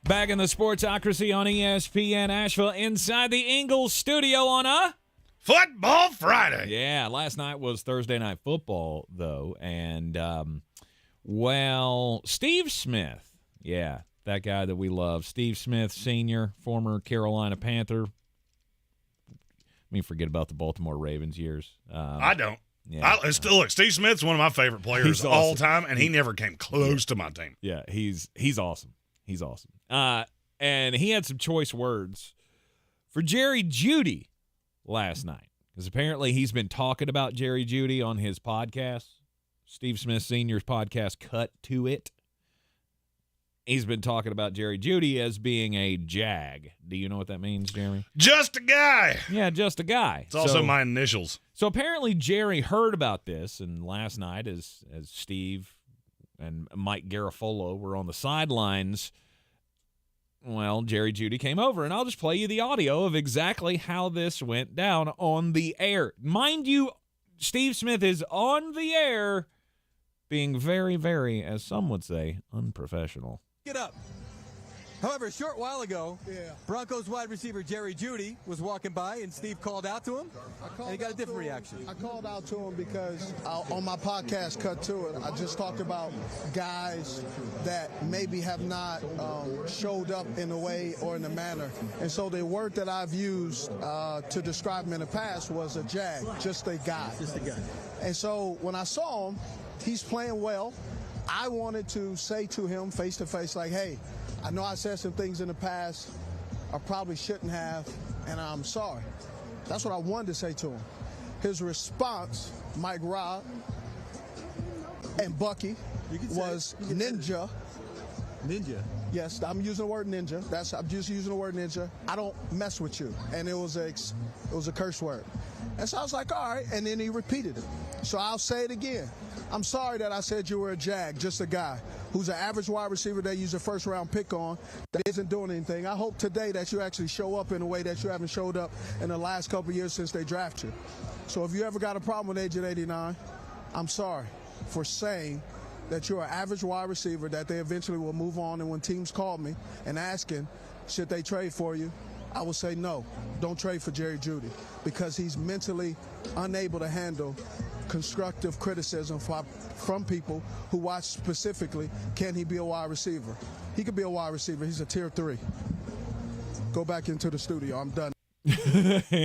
Back in the Sportsocracy on ESPN Asheville, inside the Ingles studio on a Football Friday. Yeah, last night was Thursday Night Football, though, and, Steve Smith, yeah, that guy that we love, Steve Smith Sr., former Carolina Panther. I mean, forget about the Baltimore Ravens years. I don't. Yeah. Look, Steve Smith's one of my favorite players of all time, and he never came close to my team. Yeah, he's awesome. He's awesome. And he had some choice words for Jerry Jeudy last night, because apparently he's been talking about Jerry Jeudy on his podcast, Steve Smith Sr.'s podcast, Cut to It. He's been talking about Jerry Jeudy as being a jag. Do you know what that means, Jeremy? Just a guy. Yeah, just a guy. It's also my initials. So apparently Jerry heard about this, and last night as Steve and Mike Garafolo were on the sidelines, well, Jerry Jeudy came over, and I'll just play you the audio of exactly how this went down on the air. Mind you, Steve Smith is on the air being very, very, as some would say, unprofessional. Get up. However, a short while ago, Broncos wide receiver Jerry Jeudy was walking by, and Steve called out to him, and he got a different reaction. I called out to him because on my podcast, Cut to It, I just talked about guys that maybe have not showed up in a way or in a manner. And so the word that I've used to describe him in the past was a jag, just a guy. Just a guy. And so when I saw him, he's playing well. I wanted to say to him face to face, like, hey, I know I said some things in the past I probably shouldn't have, and I'm sorry. That's what I wanted to say to him. His response, Mike Robb and Bucky, was ninja. Ninja? Yes, I'm using the word ninja. I'm just using the word ninja. I don't mess with you. And it was a curse word. And so I was like, all right. And then he repeated it. So I'll say it again. I'm sorry that I said you were a jag, just a guy who's an average wide receiver they use a first-round pick on that isn't doing anything. I hope today that you actually show up in a way that you haven't showed up in the last couple of years since they drafted you. So if you ever got a problem with Agent 89, I'm sorry for saying that you're an average wide receiver that they eventually will move on. And when teams call me and asking, should they trade for you, I will say no, don't trade for Jerry Jeudy, because he's mentally unable to handle constructive criticism from people who watch specifically, can he be a wide receiver? He could be a wide receiver. He's a tier 3. Go back into the studio. I'm done.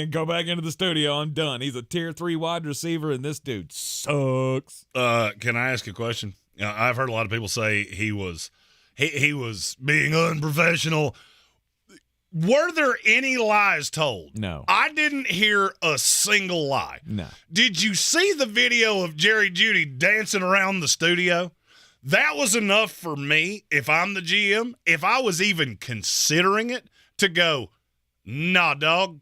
Go back into the studio. I'm done. He's a tier 3 wide receiver, and this dude sucks. Can I ask a question? I've heard a lot of people say he was being unprofessional. Were there any lies told? No. I didn't hear a single lie. No. Did you see the video of Jerry Jeudy dancing around the studio? That was enough for me, if I'm the GM, if I was even considering it, to go, nah, dog,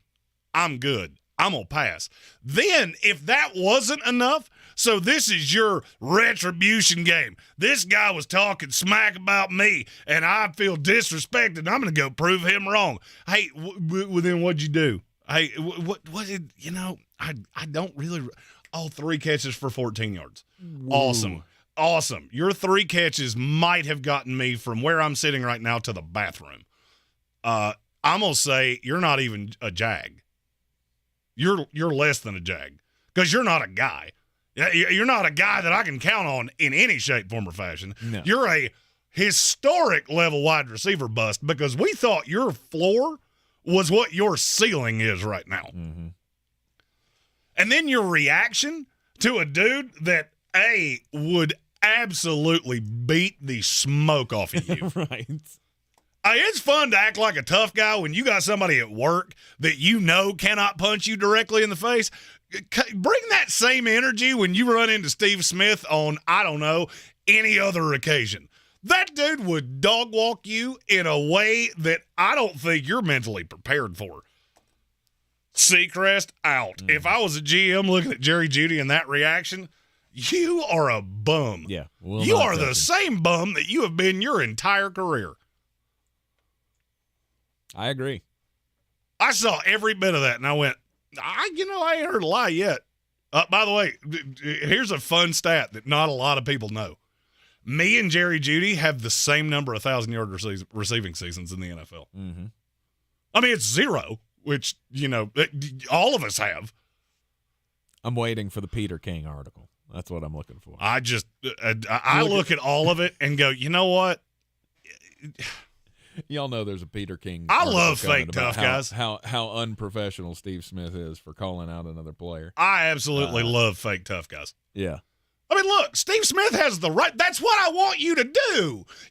I'm good. I'm going to pass. Then, if that wasn't enough, so this is your retribution game. This guy was talking smack about me, and I feel disrespected. I'm going to go prove him wrong. Hey, then what'd you do? Hey, what did, I don't really – all 3 catches for 14 yards. Ooh. Awesome. Your 3 catches might have gotten me from where I'm sitting right now to the bathroom. I'm going to say you're not even a jag. You're less than a jag because you're not a guy. You're not a guy that I can count on in any shape, form, or fashion. No. You're a historic level wide receiver bust because we thought your floor was what your ceiling is right now. Mm-hmm. And then your reaction to a dude that, A, would absolutely beat the smoke off of you. Right. It's fun to act like a tough guy when you got somebody at work that you know cannot punch you directly in the face. Bring that same energy when you run into Steve Smith on, I don't know, any other occasion. That dude would dog walk you in a way that I don't think you're mentally prepared for. Seacrest out. If I was a GM looking at Jerry Jeudy and that reaction, you are a bum. Yeah. You are the same bum that you have been your entire career. I agree. I saw every bit of that, and I went, I ain't heard a lie yet. By the way, here's a fun stat that not a lot of people know. Me and Jerry Jeudy have the same number of 1,000-yard receiving seasons in the NFL. Mm-hmm. I mean, it's 0, which, all of us have. I'm waiting for the Peter King article. That's what I'm looking for. I look at all of it and go, you know what? Y'all know there's a Peter King. I love fake tough guys. How unprofessional Steve Smith is for calling out another player. I absolutely love fake tough guys. Yeah. I mean, look, Steve Smith has the right. That's what I want you to do.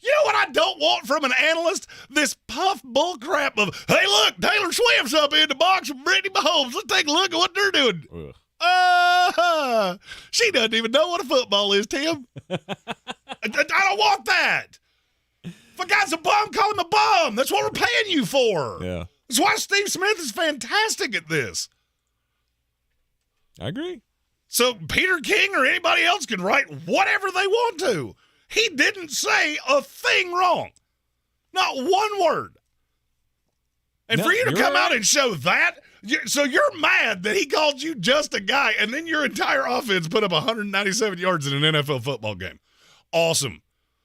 You know what I don't want from an analyst? This puff bullcrap of, hey, look, Taylor Swift's up in the box with Brittany Mahomes. Let's take a look at what they're doing. She doesn't even know what a football is, Tim. I don't want that. If a guy's a bum, call him a bum. That's what we're paying you for. Yeah. That's why Steve Smith is fantastic at this. I agree. So Peter King or anybody else can write whatever they want to. He didn't say a thing wrong. Not one word. And for you to come out and show that, so you're mad that he called you just a guy, and then your entire offense put up 197 yards in an NFL football game. Awesome.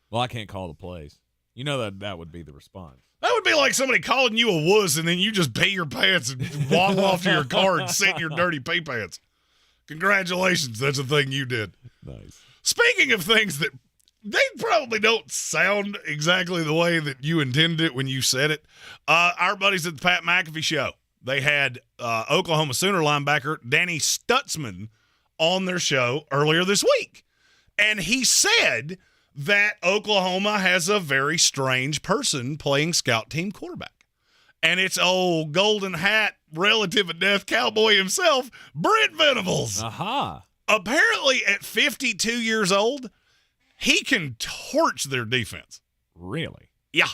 Well, I can't call the plays. You know that would be the response. That would be like somebody calling you a wuss, and then you just pee your pants and waddle off to your car and sit in your dirty pee pants. Congratulations, that's a thing you did. Nice. Speaking of things that they probably don't sound exactly the way that you intended it when you said it, our buddies at the Pat McAfee Show, they had Oklahoma Sooner linebacker Danny Stutzman on their show earlier this week. And he said that Oklahoma has a very strange person playing scout team quarterback. And it's old golden hat, relative of death cowboy himself, Brent Venables. Aha. Apparently, at 52 years old, he can torch their defense. Really? Yeah.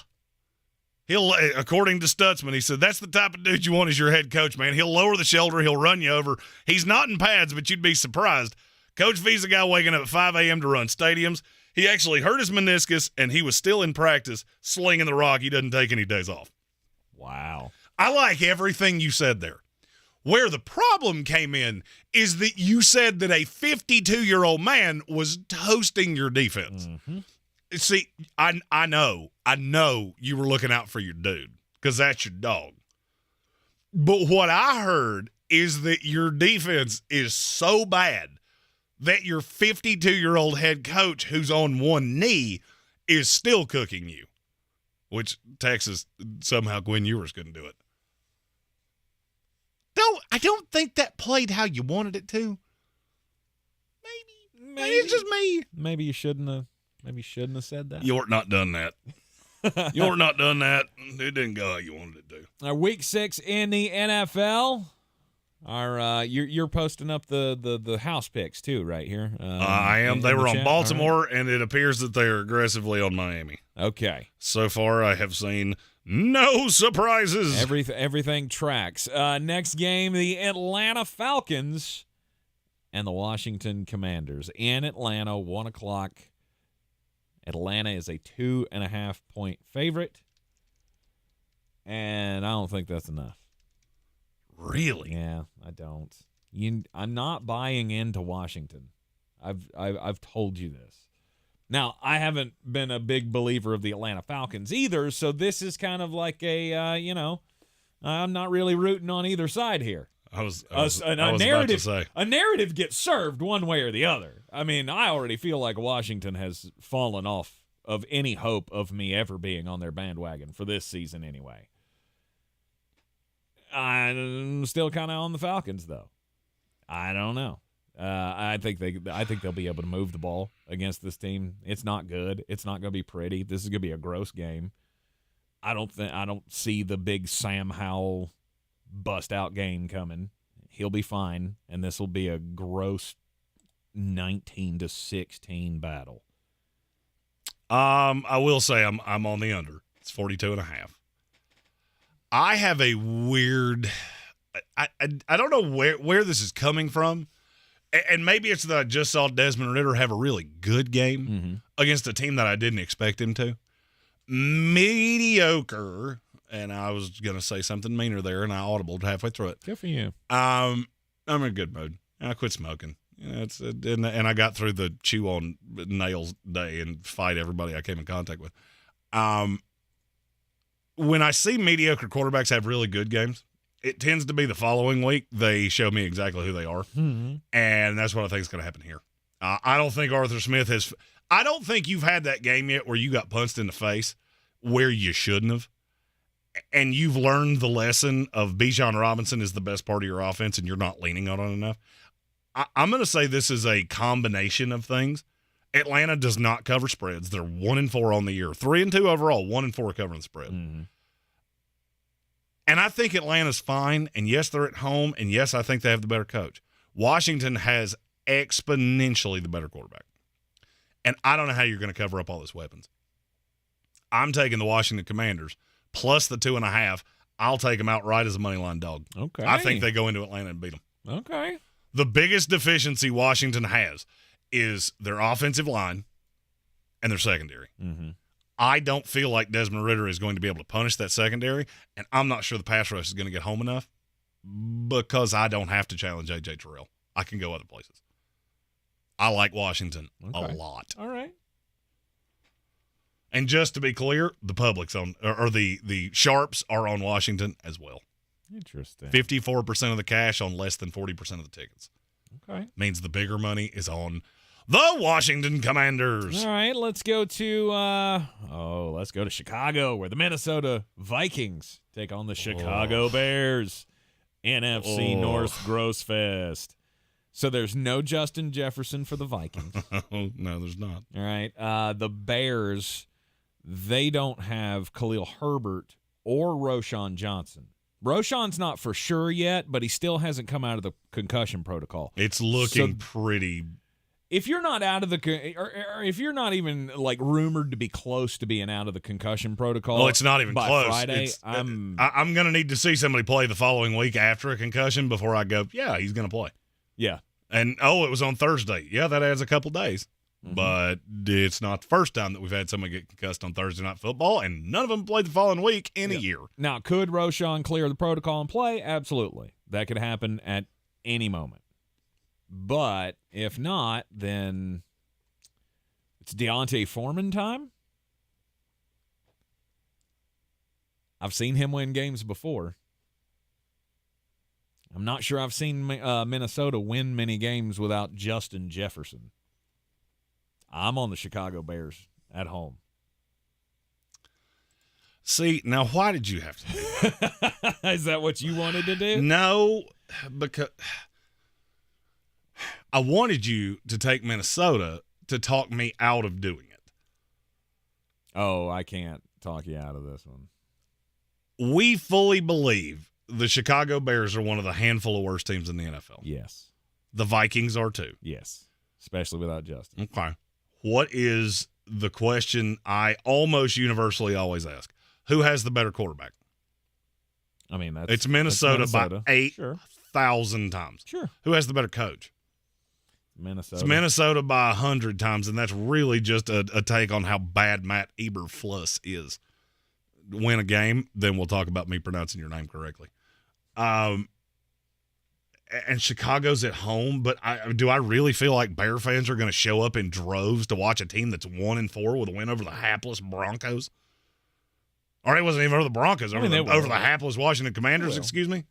He'll, according to Stutzman, he said, that's the type of dude you want as your head coach, man. He'll lower the shoulder. He'll run you over. He's not in pads, but you'd be surprised. Coach V's a guy waking up at 5 a.m. to run stadiums. He actually hurt his meniscus, and he was still in practice slinging the rock. He doesn't take any days off. Wow. I like everything you said there. Where the problem came in is that you said that a 52-year-old man was toasting your defense. Mm-hmm. See, I know you were looking out for your dude because that's your dog. But what I heard is that your defense is so bad that your 52-year-old head coach who's on one knee is still cooking you. Which Texas, somehow Gwen Ewers couldn't do it. I don't think that played how you wanted it to. Maybe it's just me. Maybe you shouldn't have said that. You're not done that. You're not done that. It didn't go how you wanted it to. Week 6 in the NFL. You're posting up the house picks too, right here. I am. They were on Baltimore, right. And it appears that they are aggressively on Miami. Okay. So far, I have seen no surprises. Everything tracks. Next game, the Atlanta Falcons and the Washington Commanders in Atlanta, 1:00. Atlanta is a 2.5-point favorite, and I don't think that's enough. Really? Yeah, I don't. I'm not buying into Washington. I've told you this. Now, I haven't been a big believer of the Atlanta Falcons either, so this is kind of like a, I'm not really rooting on either side here. I was about to say. A narrative gets served one way or the other. I mean, I already feel like Washington has fallen off of any hope of me ever being on their bandwagon for this season anyway. I'm still kind of on the Falcons, though. I don't know. I think they'll be able to move the ball against this team. It's not good. It's not going to be pretty. This is going to be a gross game. I don't see the big Sam Howell bust out game coming. He'll be fine, and this will be a gross 19-16 battle. I will say I'm on the under. It's 42.5. I have a weird. I don't know where this is coming from, and maybe it's that I just saw Desmond Ridder have a really good game against a team that I didn't expect him to. Mediocre, and I was going to say something meaner there, and I audibled halfway through it. Good for you. I'm in a good mood. I quit smoking. And I got through the chew on nails day and fight everybody I came in contact with. When I see mediocre quarterbacks have really good games, it tends to be the following week they show me exactly who they are. Mm-hmm. And that's what I think is going to happen here. I don't think Arthur Smith has – I don't think you've had that game yet where you got punched in the face where you shouldn't have. And you've learned the lesson of Bijan Robinson is the best part of your offense and you're not leaning on it enough. I'm going to say this is a combination of things. Atlanta does not cover spreads. They're 1-4 on the year. 3-2 overall, 1-4 covering the spread. Mm-hmm. And I think Atlanta's fine. And yes, they're at home. And yes, I think they have the better coach. Washington has exponentially the better quarterback. And I don't know how you're going to cover up all those weapons. I'm taking the Washington Commanders plus the 2.5. I'll take them outright as a money line dog. Okay. I think they go into Atlanta and beat them. Okay. The biggest deficiency Washington has is their offensive line and their secondary. Mm-hmm. I don't feel like Desmond Ridder is going to be able to punish that secondary, and I'm not sure the pass rush is going to get home enough because I don't have to challenge A.J. Terrell. I can go other places. I like Washington a lot. All right. And just to be clear, the public's on, or the sharps are on Washington as well. Interesting. 54% of the cash on less than 40% of the tickets. Okay. Means the bigger money is on the Washington Commanders. All right, let's go to Chicago, where the Minnesota Vikings take on the Chicago Bears. NFC North Gross Fest. So there's no Justin Jefferson for the Vikings. No, there's not. All right. The Bears, they don't have Khalil Herbert or Roschon Johnson. Roshan's not for sure yet, but he still hasn't come out of the concussion protocol. It's looking pretty. If you're not out of the, or if you're not even like rumored to be close to being out of the concussion protocol, well, it's not even by close. Friday, I'm going to need to see somebody play the following week after a concussion before I go, yeah, he's going to play. Yeah. And, it was on Thursday. Yeah, that adds a couple days. Mm-hmm. But it's not the first time that we've had somebody get concussed on Thursday Night Football, and none of them played the following week in a year. Now, could Roschon clear the protocol and play? Absolutely. That could happen at any moment. But if not, then it's Deontay Foreman time. I've seen him win games before. I'm not sure I've seen Minnesota win many games without Justin Jefferson. I'm on the Chicago Bears at home. See, now why did you have to do that? Is that what you wanted to do? No, because I wanted you to take Minnesota to talk me out of doing it. Oh, I can't talk you out of this one. We fully believe the Chicago Bears are one of the handful of worst teams in the NFL. Yes. The Vikings are too. Yes, especially without Justin. Okay. What is the question I almost universally always ask? Who has the better quarterback? I mean, it's Minnesota by 8,000 times. Sure. Who has the better coach? Minnesota. It's Minnesota by 100 times, and that's really just a take on how bad Matt Eberflus is. Win a game, then we'll talk about me pronouncing your name correctly. And Chicago's at home, but do I really feel like Bear fans are going to show up in droves to watch a team that's 1-4 with a win over the hapless Broncos? Or it wasn't even over the Broncos, over the hapless Washington Commanders, excuse me,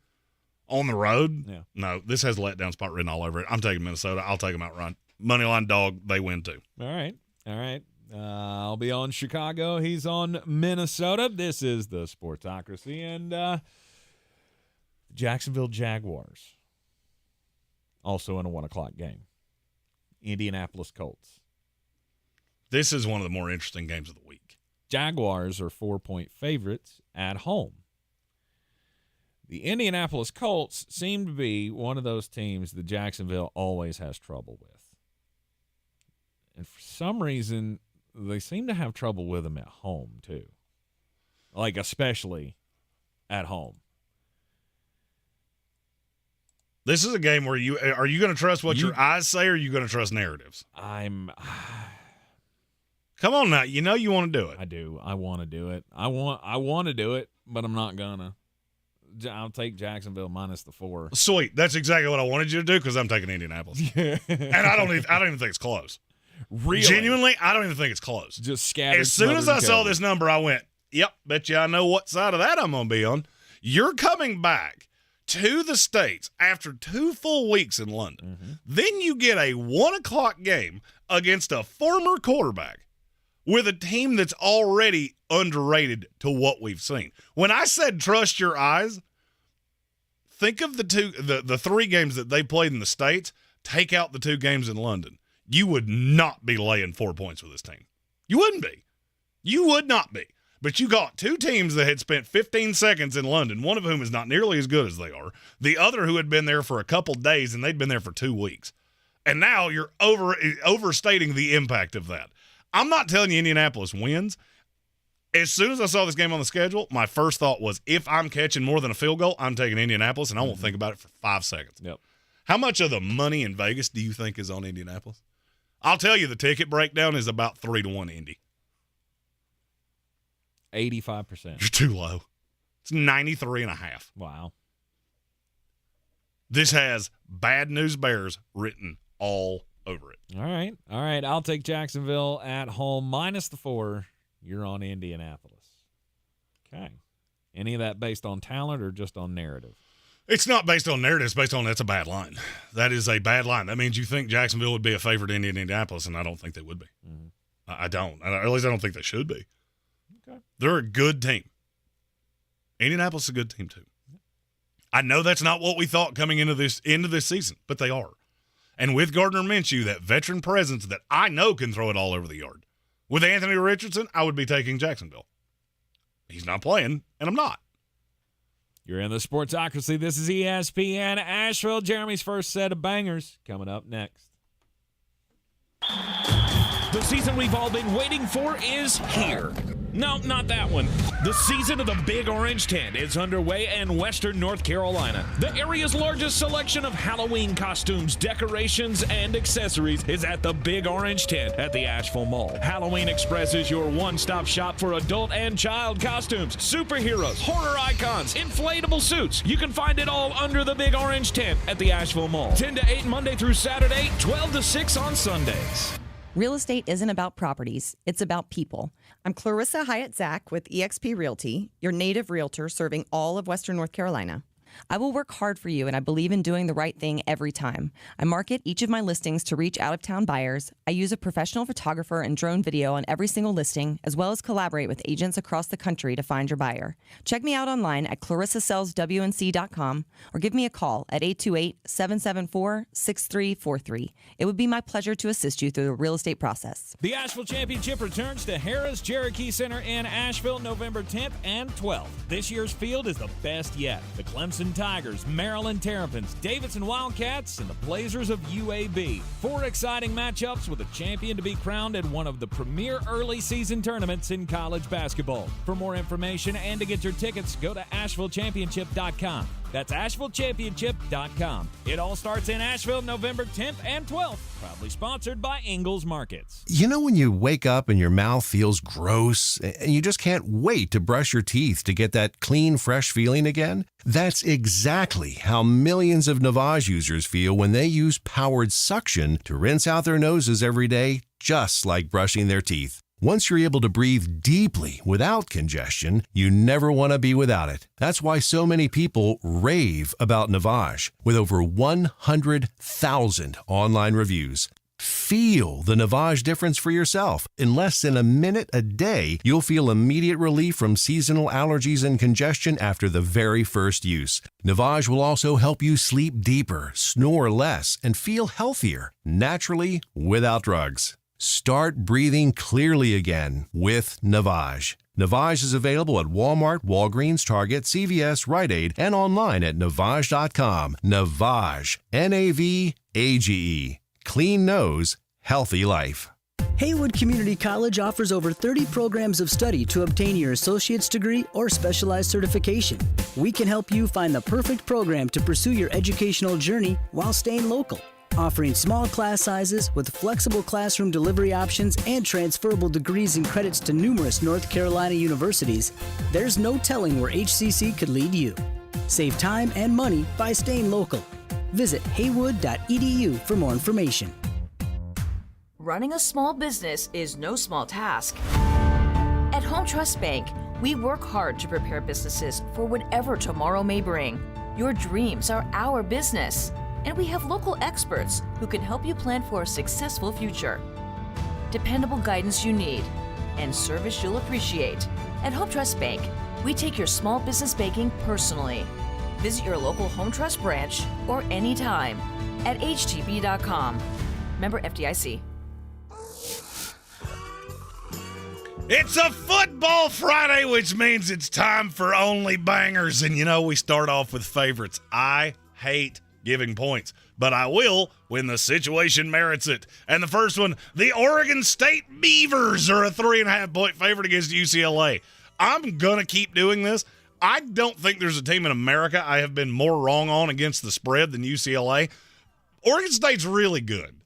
on the road? Yeah. No, this has a letdown spot written all over it. I'm taking Minnesota. I'll take them outright. Moneyline dog, they win too. All right. I'll be on Chicago. He's on Minnesota. This is the Sportsocracy. And Jacksonville Jaguars, also in a 1 o'clock game. Indianapolis Colts. This is one of the more interesting games of the week. Jaguars are 4-point favorites at home. The Indianapolis Colts seem to be one of those teams that Jacksonville always has trouble with. And for some reason, they seem to have trouble with him at home too. Like especially at home. This is a game where are you going to trust what your eyes say, or are you going to trust narratives? Come on now, you know you want to do it. I do. I want to do it. I want to do it, but I'm not gonna. I'll take Jacksonville minus the 4. Sweet. That's exactly what I wanted you to do because I'm taking Indianapolis. And I don't even think it's close. Really? Genuinely, I don't even think it's close. Just scattered. As soon as I saw this number, I went, yep, bet you I know what side of that I'm going to be on. You're coming back to the States after 2 full weeks in London. Mm-hmm. Then you get a 1 o'clock game against a former quarterback with a team that's already underrated to what we've seen. When I said trust your eyes, think of the 3 games that they played in the States, take out the 2 games in London. You would not be laying 4 points with this team. You wouldn't be. You would not be. But you got 2 teams that had spent 15 seconds in London, one of whom is not nearly as good as they are, the other who had been there for a couple days, and they'd been there for 2 weeks. And now you're overstating the impact of that. I'm not telling you Indianapolis wins. As soon as I saw this game on the schedule, my first thought was, if I'm catching more than a field goal, I'm taking Indianapolis, and I won't think about it for 5 seconds. Yep. How much of the money in Vegas do you think is on Indianapolis? I'll tell you, the ticket breakdown is about 3-1 Indy. 85%. You're too low. It's 93.5. Wow. This has Bad News Bears written all over it. All right. I'll take Jacksonville at home minus the 4. You're on Indianapolis. Okay. Any of that based on talent or just on narrative? It's not based on narrative. It's based on that's a bad line. That is a bad line. That means you think Jacksonville would be a favorite in Indianapolis, and I don't think they would be. Mm-hmm. I don't. At least I don't think they should be. Okay. They're a good team. Indianapolis is a good team, too. I know that's not what we thought coming into this season, but they are. And with Gardner Minshew, that veteran presence that I know can throw it all over the yard. With Anthony Richardson, I would be taking Jacksonville. He's not playing, and I'm not. You're in the Sportsocracy. This is ESPN Asheville. Jeremy's first set of bangers coming up next. The season we've all been waiting for is here. No, not that one. The season of the Big Orange Tent is underway in Western North Carolina. The area's largest selection of Halloween costumes, decorations, and accessories is at the Big Orange Tent at the Asheville Mall. Halloween Express is your one-stop shop for adult and child costumes, superheroes, horror icons, inflatable suits. You can find it all under the Big Orange Tent at the Asheville Mall. 10 to 8 Monday through Saturday, 12 to 6 on Sundays. Real estate isn't about properties, it's about people. I'm Clarissa Hyatt-Zack with eXp Realty, your native realtor serving all of Western North Carolina. I will work hard for you, and I believe in doing the right thing every time. I market each of my listings to reach out-of-town buyers. I use a professional photographer and drone video on every single listing, as well as collaborate with agents across the country to find your buyer. Check me out online at clarissasellswnc.com or give me a call at 828-774-6343. It would be my pleasure to assist you through the real estate process. The Asheville Championship returns to Harrah's Cherokee Center in Asheville November 10th and 12th. This year's field is the best yet. The Clemson Tigers, Maryland Terrapins, Davidson Wildcats, and the Blazers of UAB. 4 exciting matchups with a champion to be crowned at one of the premier early season tournaments in college basketball. For more information and to get your tickets, go to AshevilleChampionship.com. That's AshevilleChampionship.com. It all starts in Asheville November 10th and 12th. Proudly sponsored by Ingalls Markets. You know when you wake up and your mouth feels gross and you just can't wait to brush your teeth to get that clean, fresh feeling again? That's exactly how millions of Navage users feel when they use powered suction to rinse out their noses every day, just like brushing their teeth. Once you're able to breathe deeply without congestion, you never want to be without it. That's why so many people rave about Navage, with over 100,000 online reviews. Feel the Navage difference for yourself. In less than a minute a day, you'll feel immediate relief from seasonal allergies and congestion after the very first use. Navage will also help you sleep deeper, snore less, and feel healthier, naturally, without drugs. Start breathing clearly again with Navage. Navage is available at Walmart, Walgreens, Target, CVS, Rite Aid, and online at Navage.com. Navage. Navage. Clean nose, healthy life. Haywood Community College offers over 30 programs of study to obtain your associate's degree or specialized certification. We can help you find the perfect program to pursue your educational journey while staying local. Offering small class sizes with flexible classroom delivery options and transferable degrees and credits to numerous North Carolina universities, there's no telling where HCC could lead you. Save time and money by staying local. Visit haywood.edu for more information. Running a small business is no small task. At Home Trust Bank, we work hard to prepare businesses for whatever tomorrow may bring. Your dreams are our business, and we have local experts who can help you plan for a successful future. Dependable guidance you need, and service you'll appreciate. At Home Trust Bank, we take your small business banking personally. Visit your local Home Trust branch or anytime at htb.com. Member FDIC. It's a football Friday, which means it's time for Only Bangers. And you know, we start off with favorites. I hate giving points, but I will when the situation merits it. And the first one, the Oregon State Beavers are a 3.5-point favorite against UCLA. I'm going to keep doing this. I don't think there's a team in America I have been more wrong on against the spread than UCLA. Oregon State's really good.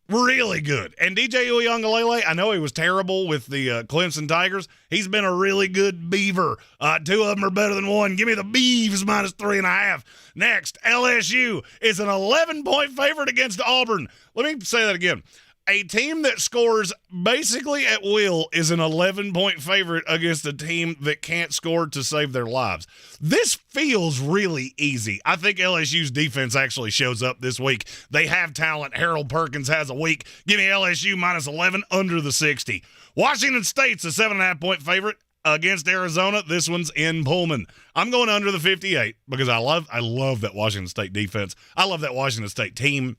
Really good. And DJ Uiagalelei, I know he was terrible with the Clemson Tigers. He's been a really good Beaver. Two of them are better than one. Give me the Beavs minus 3.5. Next, LSU is an 11-point favorite against Auburn. Let me say that again. A team that scores basically at will is an 11-point favorite against a team that can't score to save their lives. This feels really easy. I think LSU's defense actually shows up this week. They have talent. Harold Perkins has a week. Give me LSU minus 11 under the 60. Washington State's a 7.5-point favorite against Arizona. This one's in Pullman. I'm going under the 58 because I love that Washington State defense. I love that Washington State team.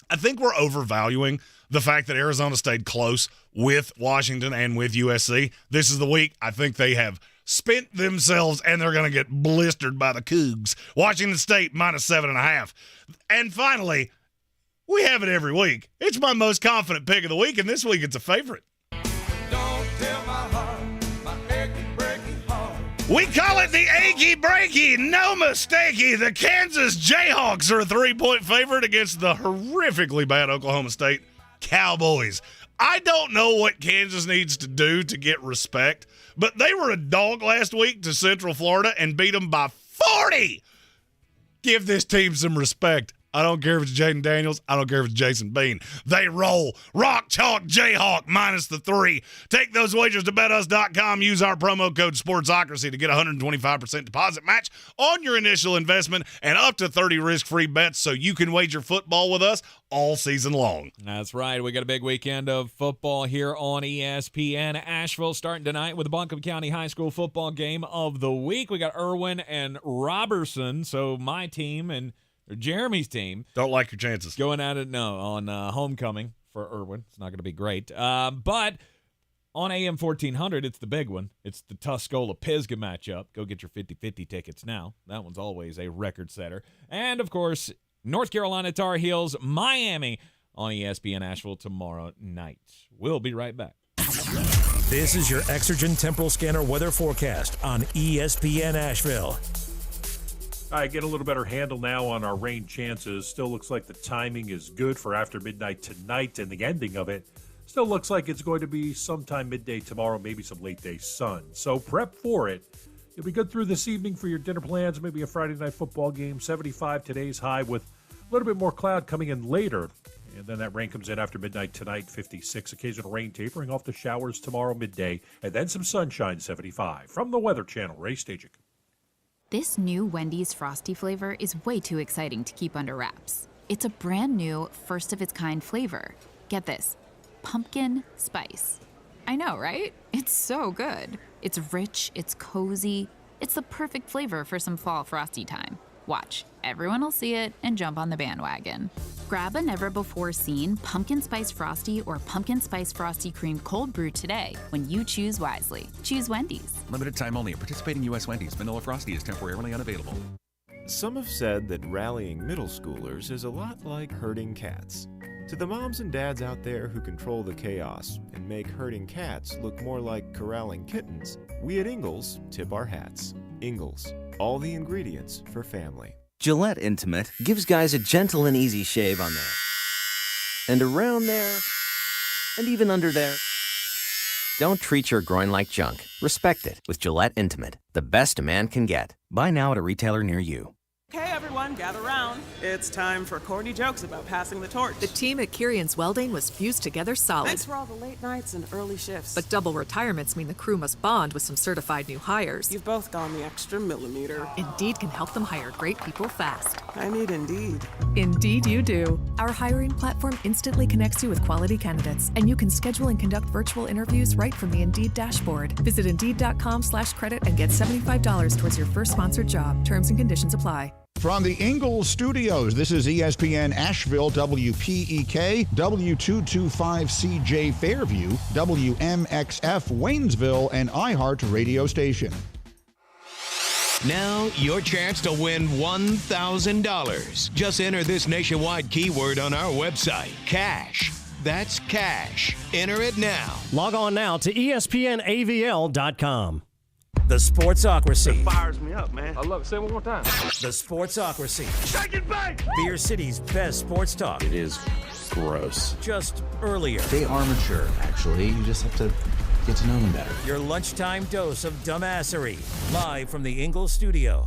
I think we're overvaluing the fact that Arizona stayed close with Washington and with USC. This is the week I think they have spent themselves and they're going to get blistered by the Cougs. Washington State minus 7.5. And finally, we have it every week. It's my most confident pick of the week, and this week it's a favorite. Don't tell my heart, my achy, breaky heart. We call it the achy breaky, no mistakey. The Kansas Jayhawks are a 3-point favorite against the horrifically bad Oklahoma State Cowboys. I don't know what Kansas needs to do to get respect, but they were a dog last week to Central Florida and beat them by 40. Give this team some respect. I don't care if it's Jaden Daniels. I don't care if it's Jason Bean. They roll. Rock, chalk, Jayhawk minus the 3. Take those wagers to betus.com. Use our promo code Sportsocracy to get a 125% deposit match on your initial investment and up to 30 risk-free bets so you can wager football with us all season long. That's right. We got a big weekend of football here on ESPN. Asheville starting tonight with the Buncombe County High School football game of the week. We got Irwin and Robertson, so my team and Jeremy's team. Don't like your chances. Going at it, on homecoming for Irwin. It's not going to be great. But on AM 1400, it's the big one. It's the Tuscola-Pisgah matchup. Go get your 50-50 tickets now. That one's always a record setter. And, of course, North Carolina Tar Heels, Miami on ESPN Asheville tomorrow night. We'll be right back. This is your Exergen Temporal Scanner weather forecast on ESPN Asheville. I get a little better handle now on our rain chances. Still looks like the timing is good for after midnight tonight, and the ending of it still looks like it's going to be sometime midday tomorrow, maybe some late day sun. So prep for it. You'll be good through this evening for your dinner plans, maybe a Friday night football game. 75 today's high with a little bit more cloud coming in later. And then that rain comes in after midnight tonight, 56. Occasional rain tapering off the showers tomorrow midday, and then some sunshine, 75. From the Weather Channel, Ray Stajic. This new Wendy's Frosty flavor is way too exciting to keep under wraps. It's a brand new, first-of-its-kind flavor. Get this, pumpkin spice. I know, right? It's so good. It's rich, it's cozy. It's the perfect flavor for some fall Frosty time. Watch, everyone will see it and jump on the bandwagon. Grab a never-before-seen Pumpkin Spice Frosty or Pumpkin Spice Frosty Cream Cold Brew today when you choose wisely. Choose Wendy's. Limited time only. Participating U.S. Wendy's. Vanilla Frosty is temporarily unavailable. Some have said that rallying middle schoolers is a lot like herding cats. To the moms and dads out there who control the chaos and make herding cats look more like corralling kittens, we at Ingles tip our hats. Ingles, all the ingredients for family. Gillette Intimate gives guys a gentle and easy shave on there. And around there, and even under there. Don't treat your groin like junk. Respect it with Gillette Intimate, the best a man can get. Buy now at a retailer near you. Okay, everyone, gather round. It's time for corny jokes about passing the torch. The team at Kirian's Welding was fused together solid. Thanks for all the late nights and early shifts. But double retirements mean the crew must bond with some certified new hires. You've both gone the extra millimeter. Indeed can help them hire great people fast. I need Indeed. Indeed you do. Our hiring platform instantly connects you with quality candidates, and you can schedule and conduct virtual interviews right from the Indeed dashboard. Visit Indeed.com/credit and get $75 towards your first sponsored job. Terms and conditions apply. From the Ingalls Studios, this is ESPN Asheville, WPEK, W225CJ Fairview, WMXF Waynesville, and iHeart Radio Station. Now, your chance to win $1,000. Just enter this nationwide keyword on our website, cash. That's cash. Enter it now. Log on now to ESPNAVL.com. The Sportsocracy. It fires me up, man. I love it. Say it one more time. The Sportsocracy. Shake it back! Beer City's best sports talk. It is gross. Just earlier. They are mature, actually. You just have to get to know them better. Your lunchtime dose of dumbassery. Live from the Ingalls studio.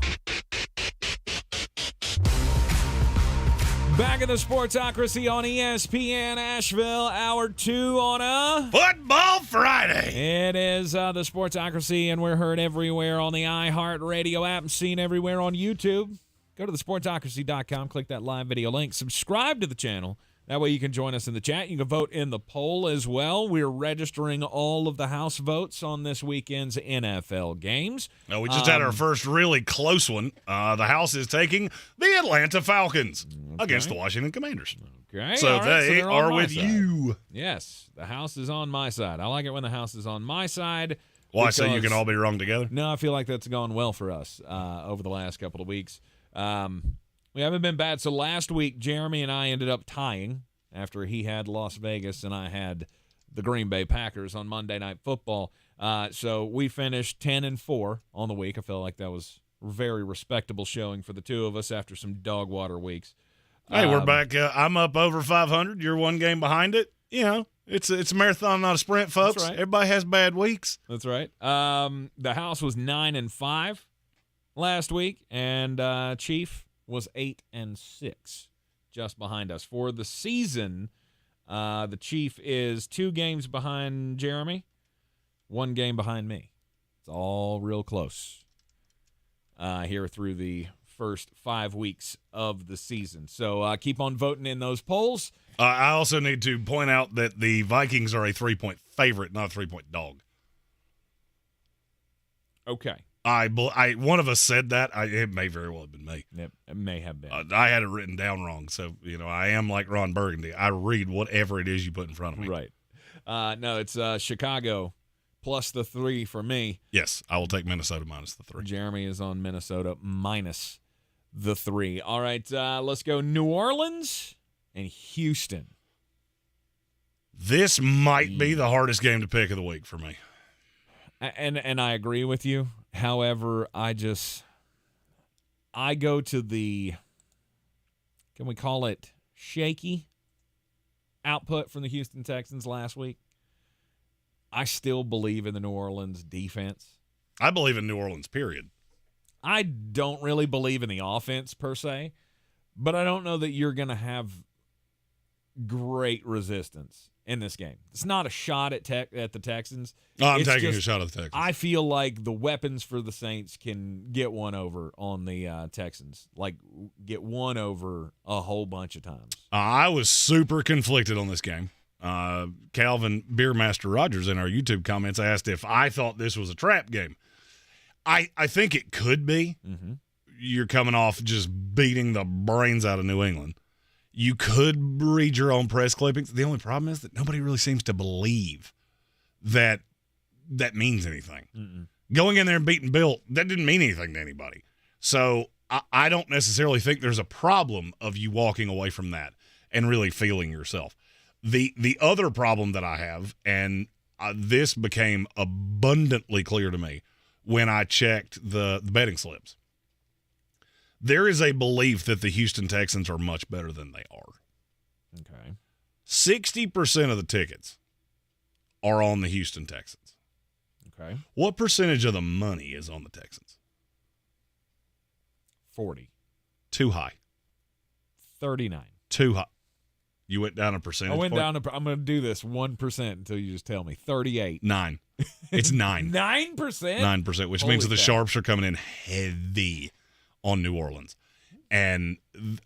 Back in the Sportsocracy on ESPN Asheville, Hour 2 on a Football Friday. It is the Sportsocracy, and we're heard everywhere on the iHeart Radio app and seen everywhere on YouTube. Go to thesportsocracy.com, click that live video link, subscribe to the channel. That way you can join us in the chat. You can vote in the poll as well. We're registering all of the house votes on this weekend's NFL games. No, we just had our first really close one. The house is taking the Atlanta Falcons against the Washington Commanders. Okay. So they they're are on my with side. you. Yes, the house is on my side. I like it when the house is on my side. Why, so you can all be wrong together? No, I feel like that's gone well for us over the last couple of weeks. We haven't been bad. So last week, Jeremy and I ended up tying after he had Las Vegas and I had the Green Bay Packers on Monday Night Football. So we finished 10-4 on the week. I felt like that was a very respectable showing for the two of us after some dog water weeks. Hey, we're back. I'm up over 500. You're one game behind it. You know, it's a marathon, not a sprint, folks. That's right. Everybody has bad weeks. That's right. The house was 9-5 last week, and Chief was 8-6, just behind us. For the season, the Chief is 2 games behind Jeremy, 1 game behind me. It's all real close here through the first 5 weeks of the season. So keep on voting in those polls. I also need to point out that the Vikings are a 3-point favorite, not a 3-point dog. Okay. One of us said that. It may very well have been me. It may have been. I had it written down wrong, so I am like Ron Burgundy. I read whatever it is you put in front of me. Right. No, it's Chicago plus the 3 for me. Yes, I will take Minnesota minus the 3. Jeremy is on Minnesota minus the 3. All right, let's go New Orleans and Houston. This might be the hardest game to pick of the week for me. And I agree with you. However, I go to the, can we call it shaky output from the Houston Texans last week. I still believe in the New Orleans defense. I believe in New Orleans, period. I don't really believe in the offense per se, but I don't know that you're going to have great resistance in this game. It's not a shot at the Texans. No, I'm taking a shot at the Texans. I feel like the weapons for the Saints can get one over on the Texans, like get one over a whole bunch of times. I was super conflicted on this game. Calvin Beermaster Rogers in our YouTube comments asked if I thought this was a trap game. I think it could be. Mm-hmm. You're coming off just beating the brains out of New England. You could read your own press clippings. The only problem is that nobody really seems to believe that means anything. Mm-mm. Going in there and beating Bill, that didn't mean anything to anybody. So I don't necessarily think there's a problem of you walking away from that. and really feeling yourself. The other problem that I have, and this became abundantly clear to me when I checked the betting slips. There is a belief that the Houston Texans are much better than they are. Okay. 60% of the tickets are on the Houston Texans. Okay. What percentage of the money is on the Texans? 40. Too high. 39. Too high. You went down a percentage I went point? down. I'm going to do this 1% until you just tell me. 38. 9. It's 9. 9%? 9%, which means that the Sharps are coming in heavy on New Orleans. And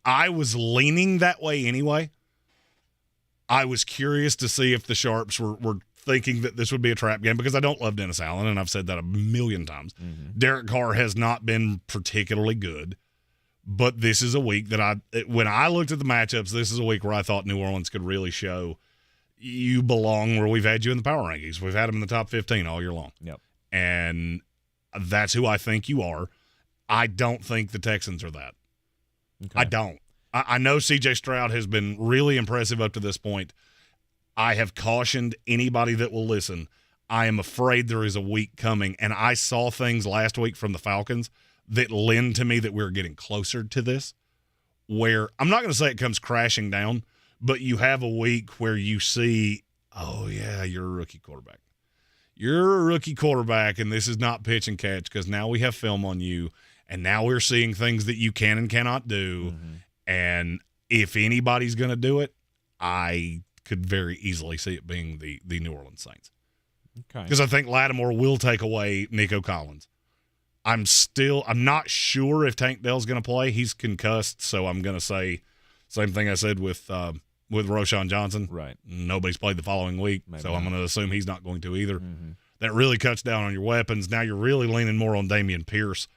I was leaning that way anyway. I was curious to see if the Sharps were thinking that this would be a trap game because I don't love Dennis Allen, and I've said that a million times. Mm-hmm. Derek Carr has not been particularly good, but this is a week that when I looked at the matchups, this is a week where I thought New Orleans could really show you belong where we've had you in the power rankings. We've had them in the top 15 all year long. Yep. And that's who I think you are. I don't think the Texans are that. Okay. I don't. I know C.J. Stroud has been really impressive up to this point. I have cautioned anybody that will listen. I am afraid there is a week coming, and I saw things last week from the Falcons that lend to me that we're getting closer to this, where I'm not going to say it comes crashing down, but you have a week where you see, oh, yeah, you're a rookie quarterback. You're a rookie quarterback, and this is not pitch and catch because now we have film on you, and now we're seeing things that you can and cannot do. Mm-hmm. And if anybody's going to do it, I could very easily see it being the New Orleans Saints. Okay. Because I think Lattimore will take away Nico Collins. I'm not sure if Tank Dell's going to play. He's concussed, so I'm going to say same thing I said with Roschon Johnson. Right. Nobody's played the following week, Maybe so not. I'm going to assume he's not going to either. Mm-hmm. That really cuts down on your weapons. Now you're really leaning more on Dameon Pierce,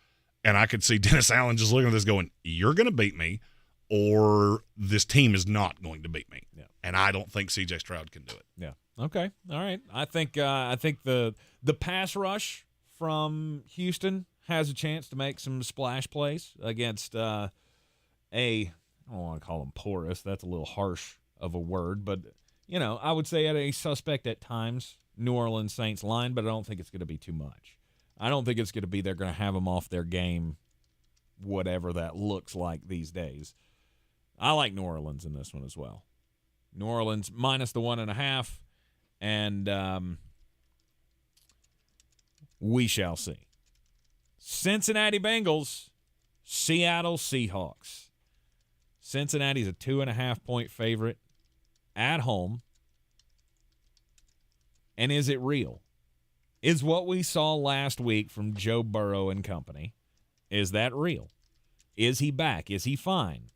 and I could see Dennis Allen just looking at this going, you're going to beat me, or this team is not going to beat me. Yeah. And I don't think C.J. Stroud can do it. Yeah. Okay. All right. I think the pass rush from Houston has a chance to make some splash plays against I don't want to call them porous. That's a little harsh of a word, but I would say at a suspect at times New Orleans Saints line, but I don't think it's going to be too much. I don't think it's going to be they're going to have them off their game, whatever that looks like these days. I like New Orleans in this one as well. New Orleans minus the 1.5, and we shall see. Cincinnati Bengals, Seattle Seahawks. Cincinnati's a 2.5-point favorite at home. And is it real? Is what we saw last week from Joe Burrow and company, is that real? Is he back? Is he fine?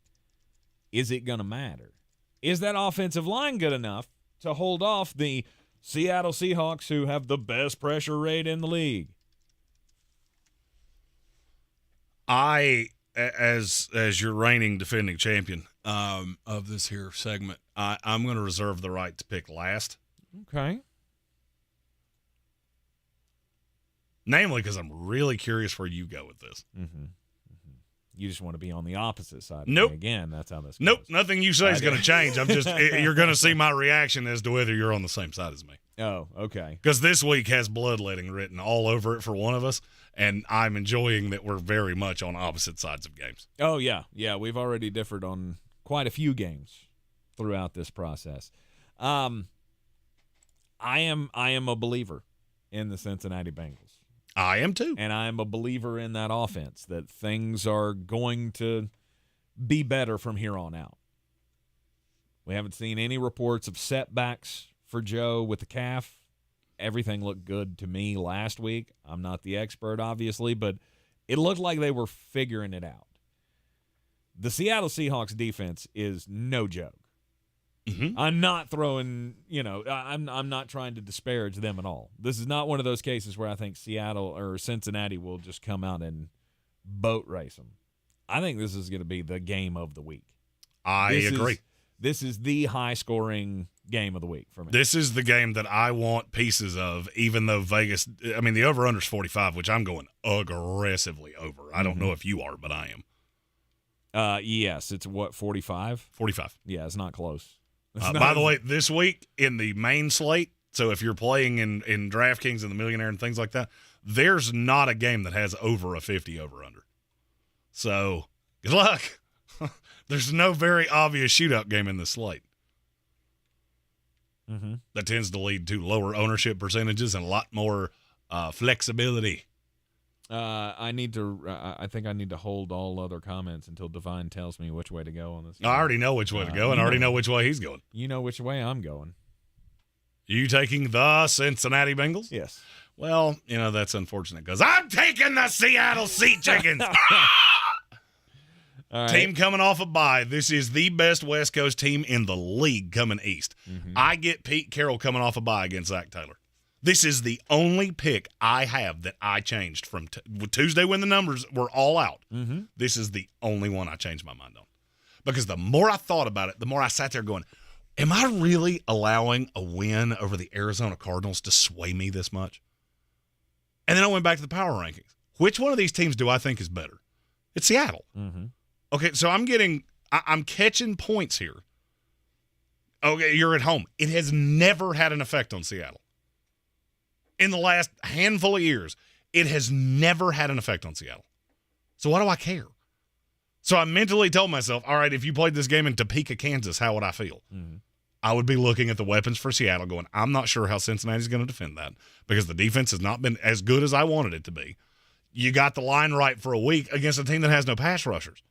Is it going to matter? Is that offensive line good enough to hold off the Seattle Seahawks, who have the best pressure rate in the league? As your reigning defending champion of this here segment, I'm going to reserve the right to pick last. Okay. Namely, because I'm really curious where you go with this. Mm-hmm. You just want to be on the opposite side. Nope. Again, that's how this goes. Nope. Nothing you say is going to change. You're going to see my reaction as to whether you're on the same side as me. Oh, okay. Because this week has bloodletting written all over it for one of us, and I'm enjoying that we're very much on opposite sides of games. Oh, yeah. Yeah, we've already differed on quite a few games throughout this process. I am a believer in the Cincinnati Bengals. I am too. And I'm a believer in that offense, that things are going to be better from here on out. We haven't seen any reports of setbacks for Joe with the calf. Everything looked good to me last week. I'm not the expert, obviously, but it looked like they were figuring it out. The Seattle Seahawks defense is no joke. Mm-hmm. I'm not throwing, I'm not trying to disparage them at all. This is not one of those cases where I think Seattle or Cincinnati will just come out and boat race them. I think this is going to be the game of the week. I agree. This is the high-scoring game of the week for me. This is the game that I want pieces of, even though Vegas, the over-under is 45, which I'm going aggressively over. I don't know if you are, but I am. Yes, it's what, 45? 45. Yeah, it's not close. By the way, this week in the main slate, so if you're playing in DraftKings and the Millionaire and things like that, there's not a game that has over a 50 over-under. So, good luck. There's no very obvious shootout game in the slate. Mm-hmm. That tends to lead to lower ownership percentages and a lot more flexibility. I think I need to hold all other comments until Divine tells me which way to go on this. I already know which way to go, and I already know which way he's going. You know which way I'm going. You taking the Cincinnati Bengals? Yes. Well, that's unfortunate because I'm taking the Seattle Sea Chickens. All right. Team coming off a bye. This is the best West Coast team in the league coming east. Mm-hmm. I get Pete Carroll coming off a bye against Zack Taylor. This is the only pick I have that I changed from Tuesday when the numbers were all out. Mm-hmm. This is the only one I changed my mind on. Because the more I thought about it, the more I sat there going, am I really allowing a win over the Arizona Cardinals to sway me this much? And then I went back to the power rankings. Which one of these teams do I think is better? It's Seattle. Mm-hmm. Okay, so I'm catching points here. Okay, you're at home. It has never had an effect on Seattle. In the last handful of years, it has never had an effect on Seattle. So why do I care? So I mentally told myself, all right, if you played this game in Topeka, Kansas, how would I feel? Mm-hmm. I would be looking at the weapons for Seattle going, I'm not sure how Cincinnati's going to defend that because the defense has not been as good as I wanted it to be. You got the line right for a week against a team that has no pass rushers.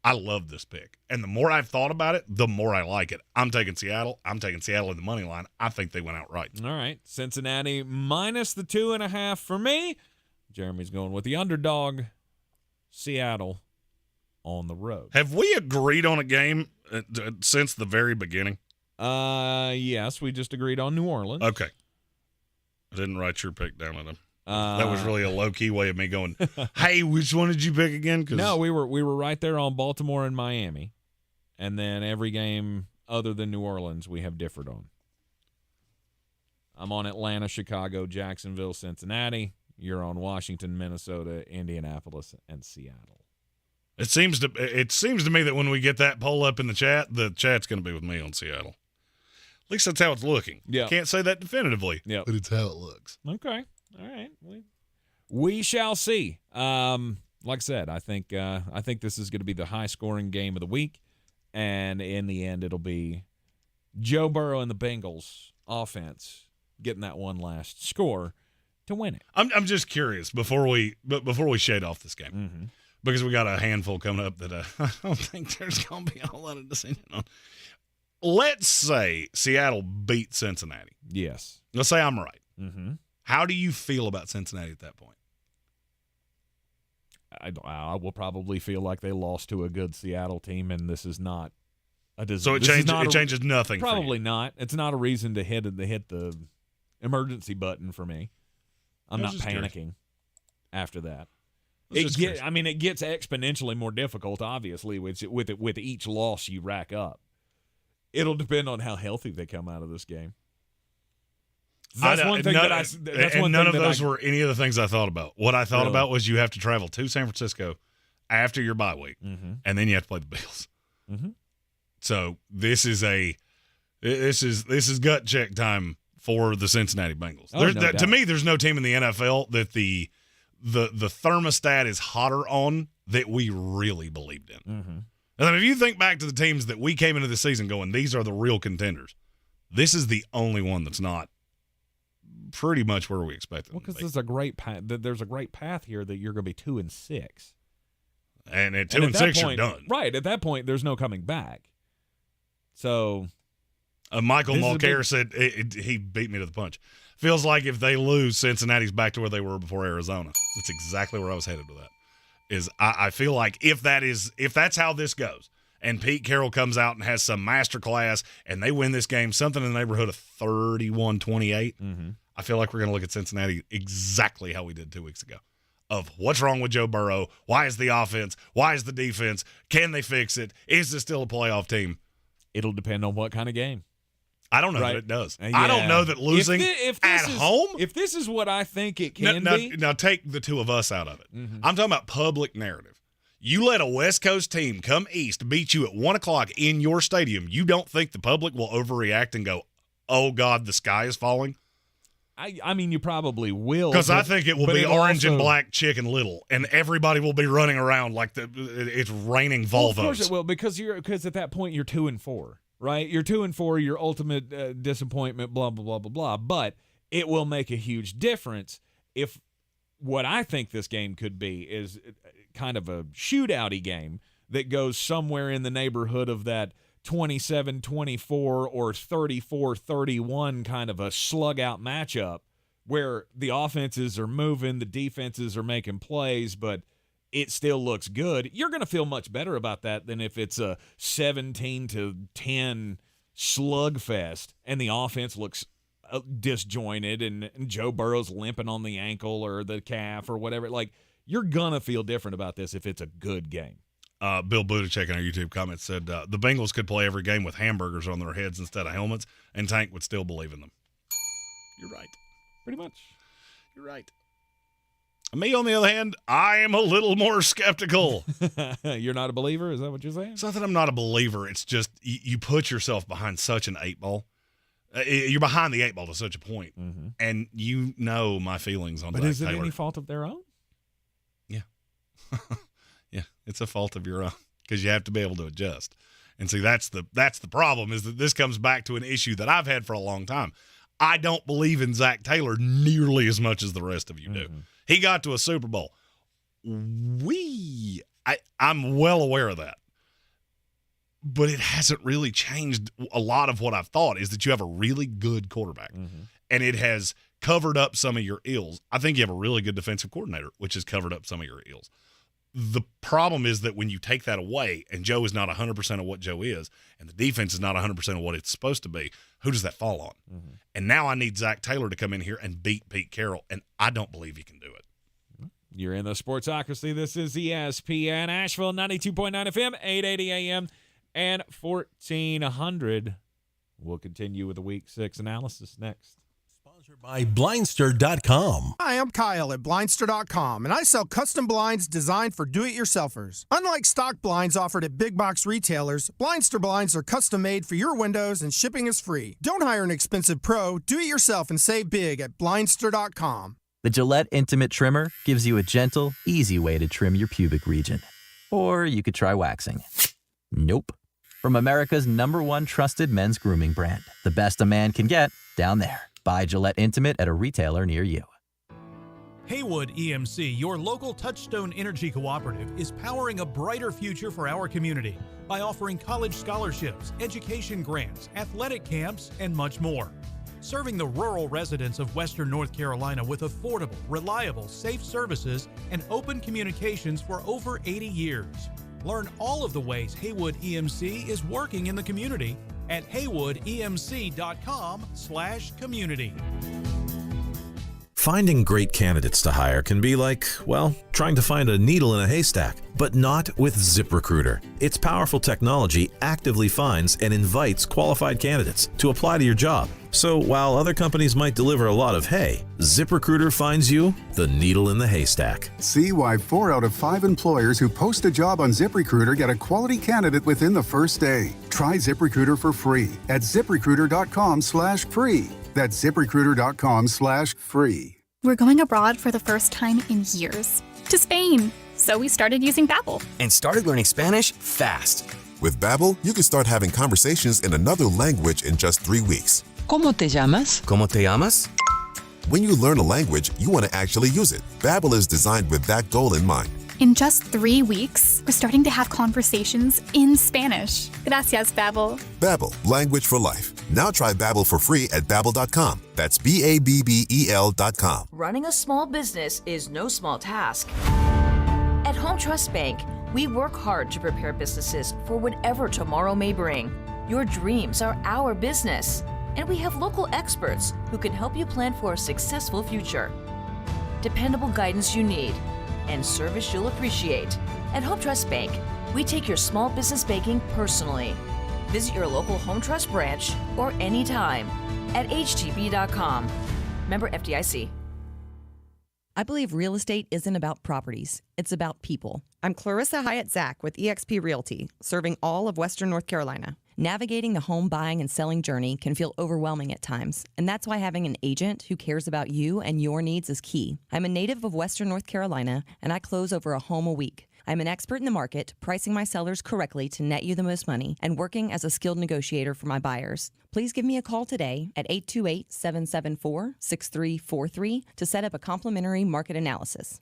I love this pick. And the more I've thought about it, the more I like it. I'm taking Seattle. I'm taking Seattle in the money line. I think they went out right. All right. Cincinnati minus the 2.5 for me. Jeremy's going with the underdog. Seattle on the road. Have we agreed on a game since the very beginning? Yes, we just agreed on New Orleans. Okay. I didn't write your pick down at them. That was really a low-key way of me going, hey, which one did you pick again? No, we were right there on Baltimore and Miami. And then every game other than New Orleans we have differed on. I'm on Atlanta, Chicago, Jacksonville, Cincinnati. You're on Washington, Minnesota, Indianapolis, and Seattle. It seems to me that when we get that poll up in the chat's going to be with me on Seattle. At least that's how it's looking. Yeah. Can't say that definitively, yeah, but it's how it looks. Okay. All right. We shall see. Like I said, I think this is going to be the high-scoring game of the week, and in the end, it'll be Joe Burrow and the Bengals offense getting that one last score to win it. I'm just curious before we shade off this game because we got a handful coming up that I don't think there's going to be a whole lot of decision on. Let's say Seattle beat Cincinnati. Yes. Let's say I'm right. Mm-hmm. How do you feel about Cincinnati at that point? I will probably feel like they lost to a good Seattle team, and this is not a So it changes nothing. Probably not. It's not a reason to hit the emergency button for me. I'm not panicking after that. It gets exponentially more difficult, obviously, with each loss you rack up. It'll depend on how healthy they come out of this game. That's one thing none of those were any of the things I thought about. What I thought about was you have to travel to San Francisco after your bye week, and then you have to play the Bills. Mm-hmm. So this is gut check time for the Cincinnati Bengals. To me, there's no team in the NFL that the thermostat is hotter on that we really believed in. Mm-hmm. And then if you think back to the teams that we came into the season going, these are the real contenders. This is the only one that's not pretty much where we expected. Well, because there's a great path here that you're going to be 2-6, and at 2-6 you're done. Right at that point, there's no coming back. So, Michael Mulcair said he beat me to the punch. Feels like if they lose, Cincinnati's back to where they were before Arizona. That's exactly where I was headed with that. I feel like if that's how this goes, and Pete Carroll comes out and has some masterclass, and they win this game, something in the neighborhood of 31-28, I feel like we're going to look at Cincinnati exactly how we did 2 weeks ago. Of what's wrong with Joe Burrow? Why is the offense? Why is the defense? Can they fix it? Is this still a playoff team? It'll depend on what kind of game. I don't know that it does. I don't know that losing at home. If this is what I think it can be. Now take the two of us out of it. I'm talking about public narrative. You let a West Coast team come east, beat you at 1 o'clock in your stadium. You don't think the public will overreact and go, "Oh God, the sky is falling"? I mean, you probably will. Because I think it will be orange and also, black, Chicken Little, and everybody will be running around like it's raining Volvos. Well, of course it will, because at that point you're 2-4, right? You're 2-4, your ultimate disappointment, blah blah blah blah blah. But it will make a huge difference if what I think this game could be is kind of a shootout-y game that goes somewhere in the neighborhood of that 27-24 or 34-31 kind of a slug-out matchup where the offenses are moving, the defenses are making plays, but it still looks good. You're going to feel much better about that than if it's a 17-10 slugfest and the offense looks disjointed and Joe Burrow's limping on the ankle or the calf or whatever. Like, you're going to feel different about this if it's a good game. Bill Buttigieg in our YouTube comments said the Bengals could play every game with hamburgers on their heads instead of helmets, and Tank would still believe in them. You're right. Pretty much. You're right. Me, on the other hand, I am a little more skeptical. You're not a believer? Is that what you're saying? It's not that I'm not a believer. It's just you put yourself behind such an 8-ball. You're behind the 8-ball to such a point, and you know my feelings on that. But is it any fault of their own? Yeah. Yeah, it's a fault of your own because you have to be able to adjust. And see, that's the problem, is that this comes back to an issue that I've had for a long time. I don't believe in Zack Taylor nearly as much as the rest of you do. He got to a Super Bowl. I'm well aware of that. But it hasn't really changed a lot of what I've thought, is that you have a really good quarterback. And it has covered up some of your ills. I think you have a really good defensive coordinator, which has covered up some of your ills. The problem is that when you take that away and Joe is not 100% of what Joe is and the defense is not 100% of what it's supposed to be, who does that fall on? And now I need Zack Taylor to come in here and beat Pete Carroll, and I don't believe he can do it. You're in the Sportsocracy. This is ESPN Asheville, 92.9 FM, 880 AM, and 1400. We'll continue with the Week 6 analysis next. By Blindster.com. Hi, I'm Kyle at Blindster.com, and I sell custom blinds designed for do-it-yourselfers. Unlike stock blinds offered at big box retailers, Blindster blinds are custom made for your windows, and shipping is free. Don't hire an expensive pro. Do it yourself and save big at Blindster.com. The Gillette Intimate Trimmer gives you a gentle, easy way to trim your pubic region. Or you could try waxing. Nope. From America's #1 trusted men's grooming brand, the best a man can get down there. Buy Gillette Intimate at a retailer near you. Haywood EMC, your local Touchstone Energy Cooperative, is powering a brighter future for our community by offering college scholarships, education grants, athletic camps, and much more. Serving the rural residents of Western North Carolina with affordable, reliable, safe services and open communications for over 80 years. Learn all of the ways Haywood EMC is working in the community at haywoodemc.com/community. Finding great candidates to hire can be like, well, trying to find a needle in a haystack, but not with ZipRecruiter. Its powerful technology actively finds and invites qualified candidates to apply to your job. So while other companies might deliver a lot of hay, ZipRecruiter finds you the needle in the haystack. See why 4 out of 5 employers who post a job on ZipRecruiter get a quality candidate within the first day. Try ZipRecruiter for free at ZipRecruiter.com/free. That's ZipRecruiter.com/free. We're going abroad for the first time in years. To Spain. So we started using Babbel. And started learning Spanish fast. With Babbel, you can start having conversations in another language in just 3 weeks. ¿Cómo te llamas? ¿Cómo te llamas? When you learn a language, you want to actually use it. Babbel is designed with that goal in mind. In just 3 weeks, we're starting to have conversations in Spanish. Gracias, Babbel. Babbel, language for life. Now try Babbel for free at Babbel.com. That's BABBEL.com. Running a small business is no small task. At Home Trust Bank, we work hard to prepare businesses for whatever tomorrow may bring. Your dreams are our business, and we have local experts who can help you plan for a successful future. Dependable guidance you need, and service you'll appreciate. At Home Trust Bank, we take your small business banking personally. Visit your local Home Trust branch or anytime at htb.com. Member FDIC. I believe real estate isn't about properties. It's about people. I'm Clarissa Hyatt Zack with eXp Realty, serving all of Western North Carolina. Navigating the home buying and selling journey can feel overwhelming at times, and that's why having an agent who cares about you and your needs is key. I'm a native of Western North Carolina, and I close over a home a week. I'm an expert in the market, pricing my sellers correctly to net you the most money, and working as a skilled negotiator for my buyers. Please give me a call today at 828-774-6343 to set up a complimentary market analysis.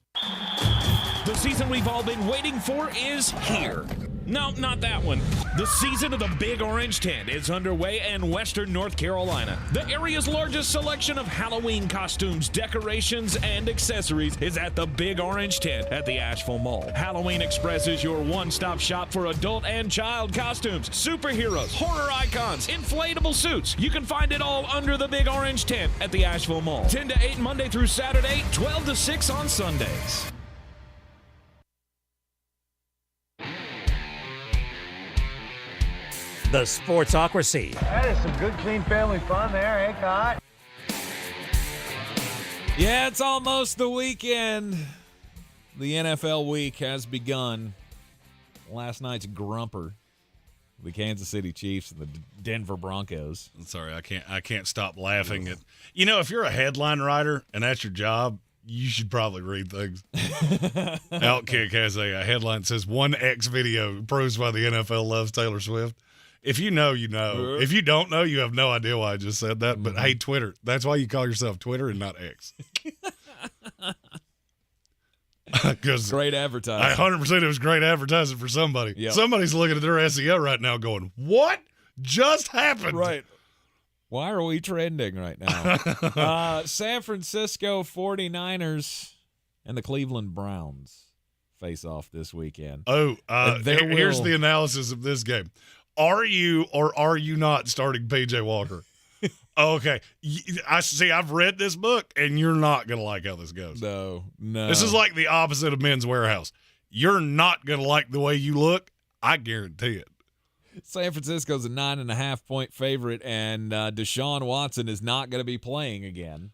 The season we've all been waiting for is here. No, not that one. The season of the Big Orange Tent is underway in Western North Carolina. The area's largest selection of Halloween costumes, decorations, and accessories is at the Big Orange Tent at the Asheville Mall. Halloween Express is your one-stop shop for adult and child costumes, superheroes, horror icons, inflatable suits. You can find it all under the Big Orange Tent at the Asheville Mall. 10 to 8 Monday through Saturday, 12 to 6 on Sundays. The Sportsocracy. That is some good, clean family fun there, eh, Cott? Yeah, it's almost the weekend. The NFL week has begun. Last night's grumper, the Kansas City Chiefs and the Denver Broncos. I'm sorry, I can't stop laughing at. You know, if you're a headline writer and that's your job, you should probably read things. Outkick has a headline that says, "One X video proves why the NFL loves Taylor Swift." If you know, you know. If you don't know, you have no idea why I just said that. But hey, Twitter. That's why you call yourself Twitter and not X. Great advertising. 100% it was great advertising for somebody. Yep. Somebody's looking at their SEO right now going, what just happened? Right. Why are we trending right now? San Francisco 49ers and the Cleveland Browns face off this weekend. Here's the analysis of this game. Are you or are you not starting P.J. Walker? Okay. I see. I've read this book, and you're not going to like how this goes. No. This is like the opposite of Men's Warehouse. You're not going to like the way you look. I guarantee it. San Francisco's a 9.5-point favorite, and Deshaun Watson is not going to be playing again.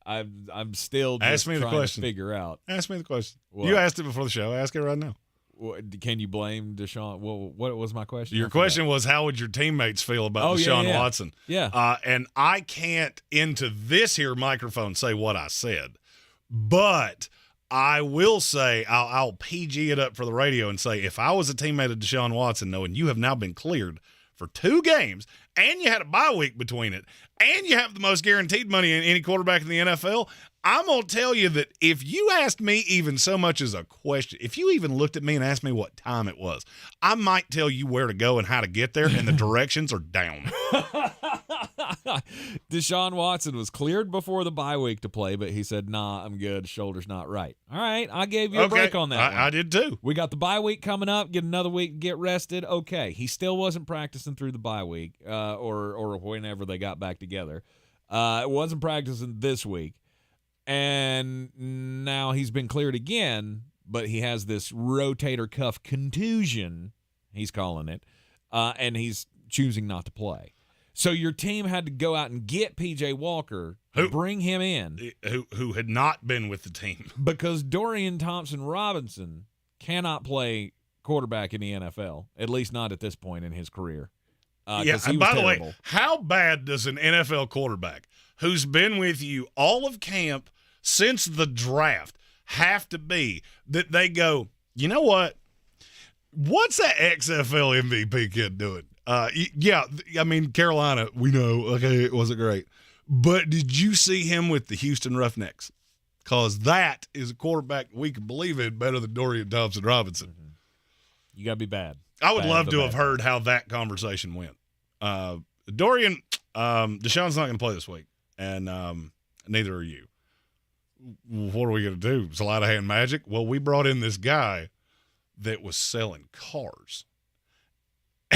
I'm still just trying to figure out. Ask me the question. What? You asked it before the show. Ask it right now. Can you blame Deshaun? Well, what was my question? Your question was, how would your teammates feel about Deshaun Watson? Yeah. And I can't, into this here microphone, say what I said. But I will say, I'll PG it up for the radio and say, if I was a teammate of Deshaun Watson, knowing you have now been cleared for 2 games, and you had a bye week between it, and you have the most guaranteed money in any quarterback in the NFL, I'm going to tell you that if you asked me even so much as a question, if you even looked at me and asked me what time it was, I might tell you where to go and how to get there, and the directions are down. Deshaun Watson was cleared before the bye week to play, but he said, nah, I'm good. Shoulder's not right. All right, I gave you a break on that one. I did too. We got the bye week coming up, get another week, get rested. Okay, he still wasn't practicing through the bye week or whenever they got back together. It wasn't practicing this week. And now he's been cleared again, but he has this rotator cuff contusion, he's calling it, and he's choosing not to play. So your team had to go out and get P.J. Walker, bring him in. Who had not been with the team. Because Dorian Thompson-Robinson cannot play quarterback in the NFL, at least not at this point in his career. And by the way, how bad does an NFL quarterback who's been with you all of camp since the draft have to be that they go, you know what? What's that XFL MVP kid doing? Yeah, I mean, Carolina, we know, okay, it wasn't great. But did you see him with the Houston Roughnecks? Because that is a quarterback we can believe in better than Dorian Thompson-Robinson. Mm-hmm. You got to be bad. I would love to have heard how that conversation went. Dorian, Deshaun's not going to play this week, and neither are you. What are we going to do? Sleight of hand magic? Well, we brought in this guy that was selling cars.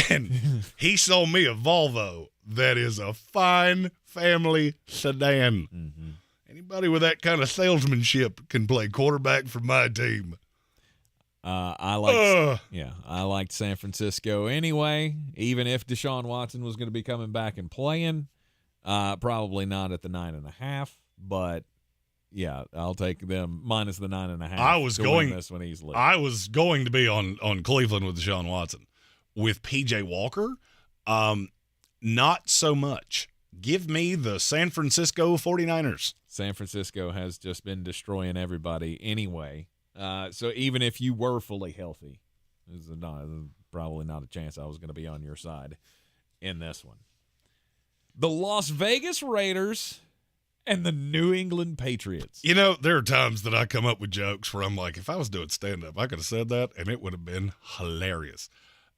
And he sold me a Volvo that is a fine family sedan. Mm-hmm. Anybody with that kind of salesmanship can play quarterback for my team. I liked San Francisco anyway, even if Deshaun Watson was going to be coming back and playing. Probably not at the 9.5, but Yeah, I'll take them minus the 9.5. I was going win this one easily. I was going to be on Cleveland with Deshaun Watson. With P.J. Walker, not so much. Give me the San Francisco 49ers. San Francisco has just been destroying everybody anyway. So even if you were fully healthy, there's probably not a chance I was going to be on your side in this one. The Las Vegas Raiders and the New England Patriots. You know, there are times that I come up with jokes where I'm like, if I was doing stand-up, I could have said that, and it would have been hilarious.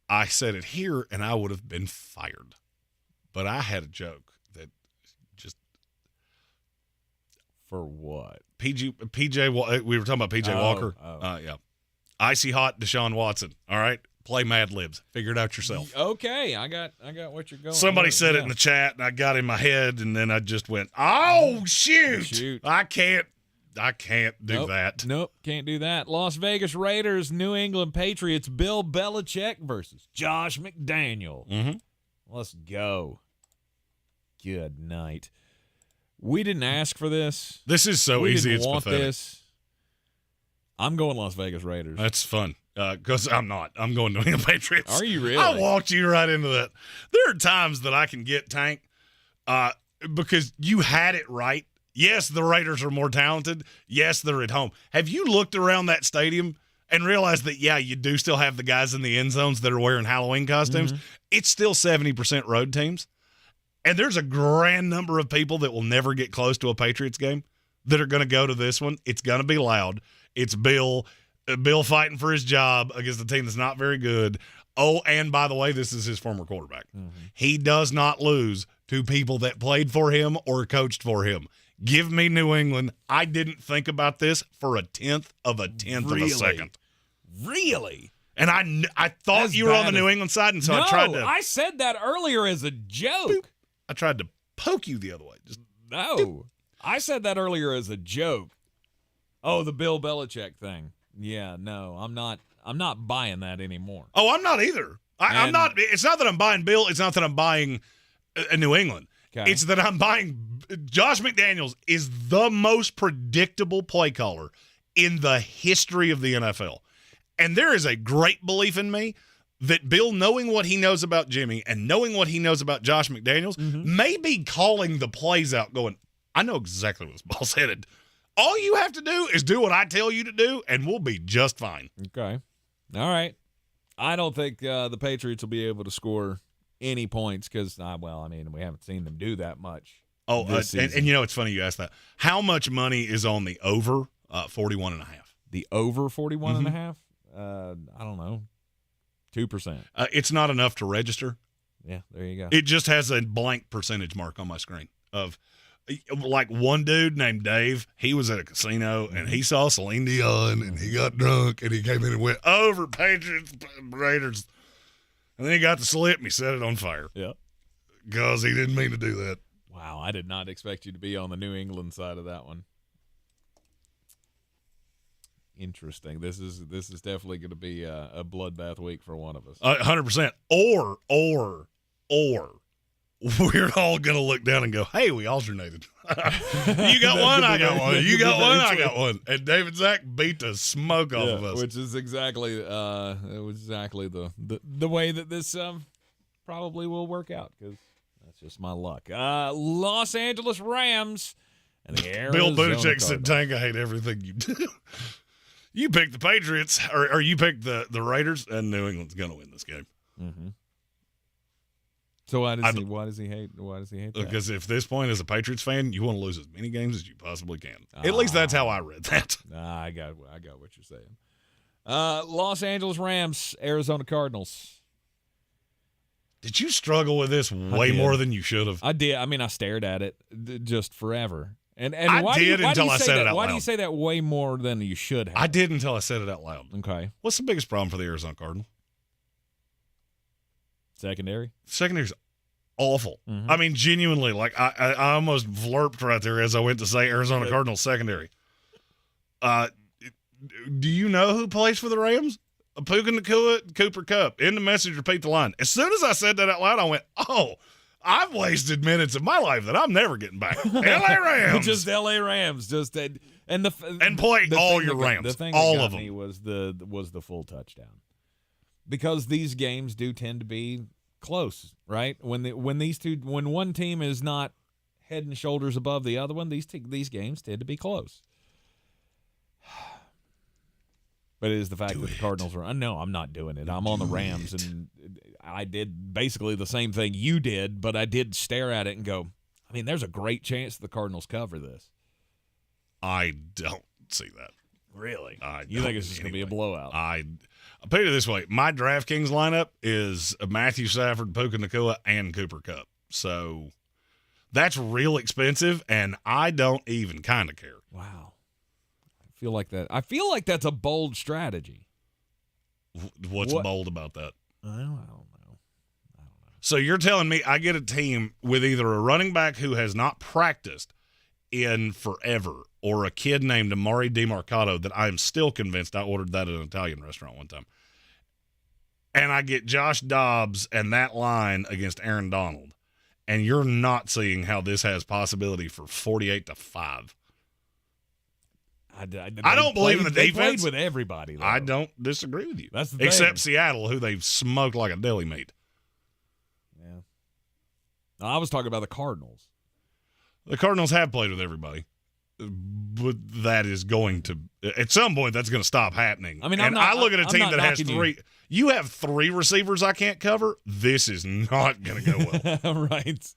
I said it here, and I would have been fired. But I had a joke that just... For what? PJ, we were talking about PJ Walker. Yeah. Icy hot Deshaun Watson. All right? Play Mad Libs. Figure it out yourself. Okay, I got what you're going. Somebody said it in the chat, and I got in my head, and then I just went, "Oh shoot! I can't do that." Nope, can't do that. Las Vegas Raiders, New England Patriots. Bill Belichick versus Josh McDaniel. Mm-hmm. Let's go. Good night. We didn't ask for this. This is so easy. It's pathetic. This. I'm going Las Vegas Raiders. That's fun. Because I'm not. I'm going New England Patriots. Are you really? I walked you right into that. There are times that I can get Tank because you had it right. Yes, the Raiders are more talented. Yes, they're at home. Have you looked around that stadium and realized that, yeah, you do still have the guys in the end zones that are wearing Halloween costumes? Mm-hmm. It's still 70% road teams. And there's a grand number of people that will never get close to a Patriots game that are going to go to this one. It's going to be loud. It's Bill fighting for his job against a team that's not very good. Oh, and by the way, this is his former quarterback. Mm-hmm. He does not lose to people that played for him or coached for him. Give me New England. I didn't think about this for a tenth of a second. Really? And I thought that's you were on the New England side, and so no, I tried to. I said that earlier as a joke. I tried to poke you the other way. No. I said that earlier as a joke. Oh, the Bill Belichick thing. Yeah, no, I'm not buying that anymore. Oh, I'm not either. I'm not. It's not that I'm buying Bill. It's not that I'm buying New England. Okay. It's that I'm buying Josh McDaniels is the most predictable play caller in the history of the NFL. And there is a great belief in me that Bill, knowing what he knows about Jimmy and knowing what he knows about Josh McDaniels, may be calling the plays out going, I know exactly where this ball's headed. All you have to do is do what I tell you to do, and we'll be just fine. Okay. All right. I don't think the Patriots will be able to score any points because, we haven't seen them do that much. Oh, and you know, it's funny you asked that. How much money is on the over 41.5? The over 41.5? I don't know. 2%. It's not enough to register. Yeah, there you go. It just has a blank percentage mark on my screen of – like one dude named Dave, he was at a casino and he saw Celine Dion and he got drunk and he came in and went over Patriots, Raiders. And then he got the slip and he set it on fire. Yeah. Because he didn't mean to do that. Wow, I did not expect you to be on the New England side of that one. Interesting. This is definitely going to be a bloodbath week for one of us. 100%. Or we're all going to look down and go, hey, we alternated. You got one, I got one. You got one, I got one. And David Zack beat the smoke off of us. Which is exactly the way that this probably will work out because that's just my luck. Los Angeles Rams and the Arizona Bill Belichick Cardinals. said, Tank, I hate everything you do. You picked the Patriots, or you picked the Raiders, and New England's going to win this game. Mm-hmm. So why does he hate that? Because if this point as a Patriots fan, you want to lose as many games as you possibly can. At least that's how I read that. I got what you're saying. Los Angeles Rams, Arizona Cardinals. Did you struggle with this way more than you should have? I did. I mean, I stared at it just forever. And I did until I said it out loud. Why do you say that way more than you should have? I did until I said it out loud. Okay. What's the biggest problem for the Arizona Cardinals? Secondary's awful. Mm-hmm. I mean, genuinely, like I almost flirped right there as I went to say Arizona Cardinals secondary. Do you know who plays for the Rams? Puka Nacua, Cooper Kupp. In the message, repeat the line. As soon as I said that out loud, I went, oh, I've wasted minutes of my life that I'm never getting back. LA Rams. Just LA Rams. And play all your Rams. The thing all that got of them. me was the full touchdown. Because these games do tend to be close, right? When one team is not head and shoulders above the other one, these games tend to be close. But it is the fact that the Cardinals are. No, I'm not doing it. I'm on the Rams, and I did basically the same thing you did, but I did stare at it and go, I mean, there's a great chance the Cardinals cover this. I don't see that. Really? You think it's just going to be a blowout? I'll put it this way. My DraftKings lineup is Matthew Stafford, Puka Nacua, and Cooper Kupp. So that's real expensive, and I don't even kind of care. Wow. I feel like that's a bold strategy. What's bold about that? I don't know. So you're telling me I get a team with either a running back who has not practiced in forever or a kid named Amari DiMarcato that I'm still convinced I ordered that at an Italian restaurant one time. And I get Josh Dobbs and that line against Aaron Donald. And you're not seeing how this has possibility for 48-5. I don't believe in the defense. They played with everybody, though. I don't disagree with you. That's the thing. Except Seattle, who they've smoked like a deli meat. Yeah. No, I was talking about the Cardinals. The Cardinals have played with everybody. But that is going to – at some point, that's going to stop happening. I mean, I look at a team that has three – you have three receivers I can't cover. This is not going to go well. Right.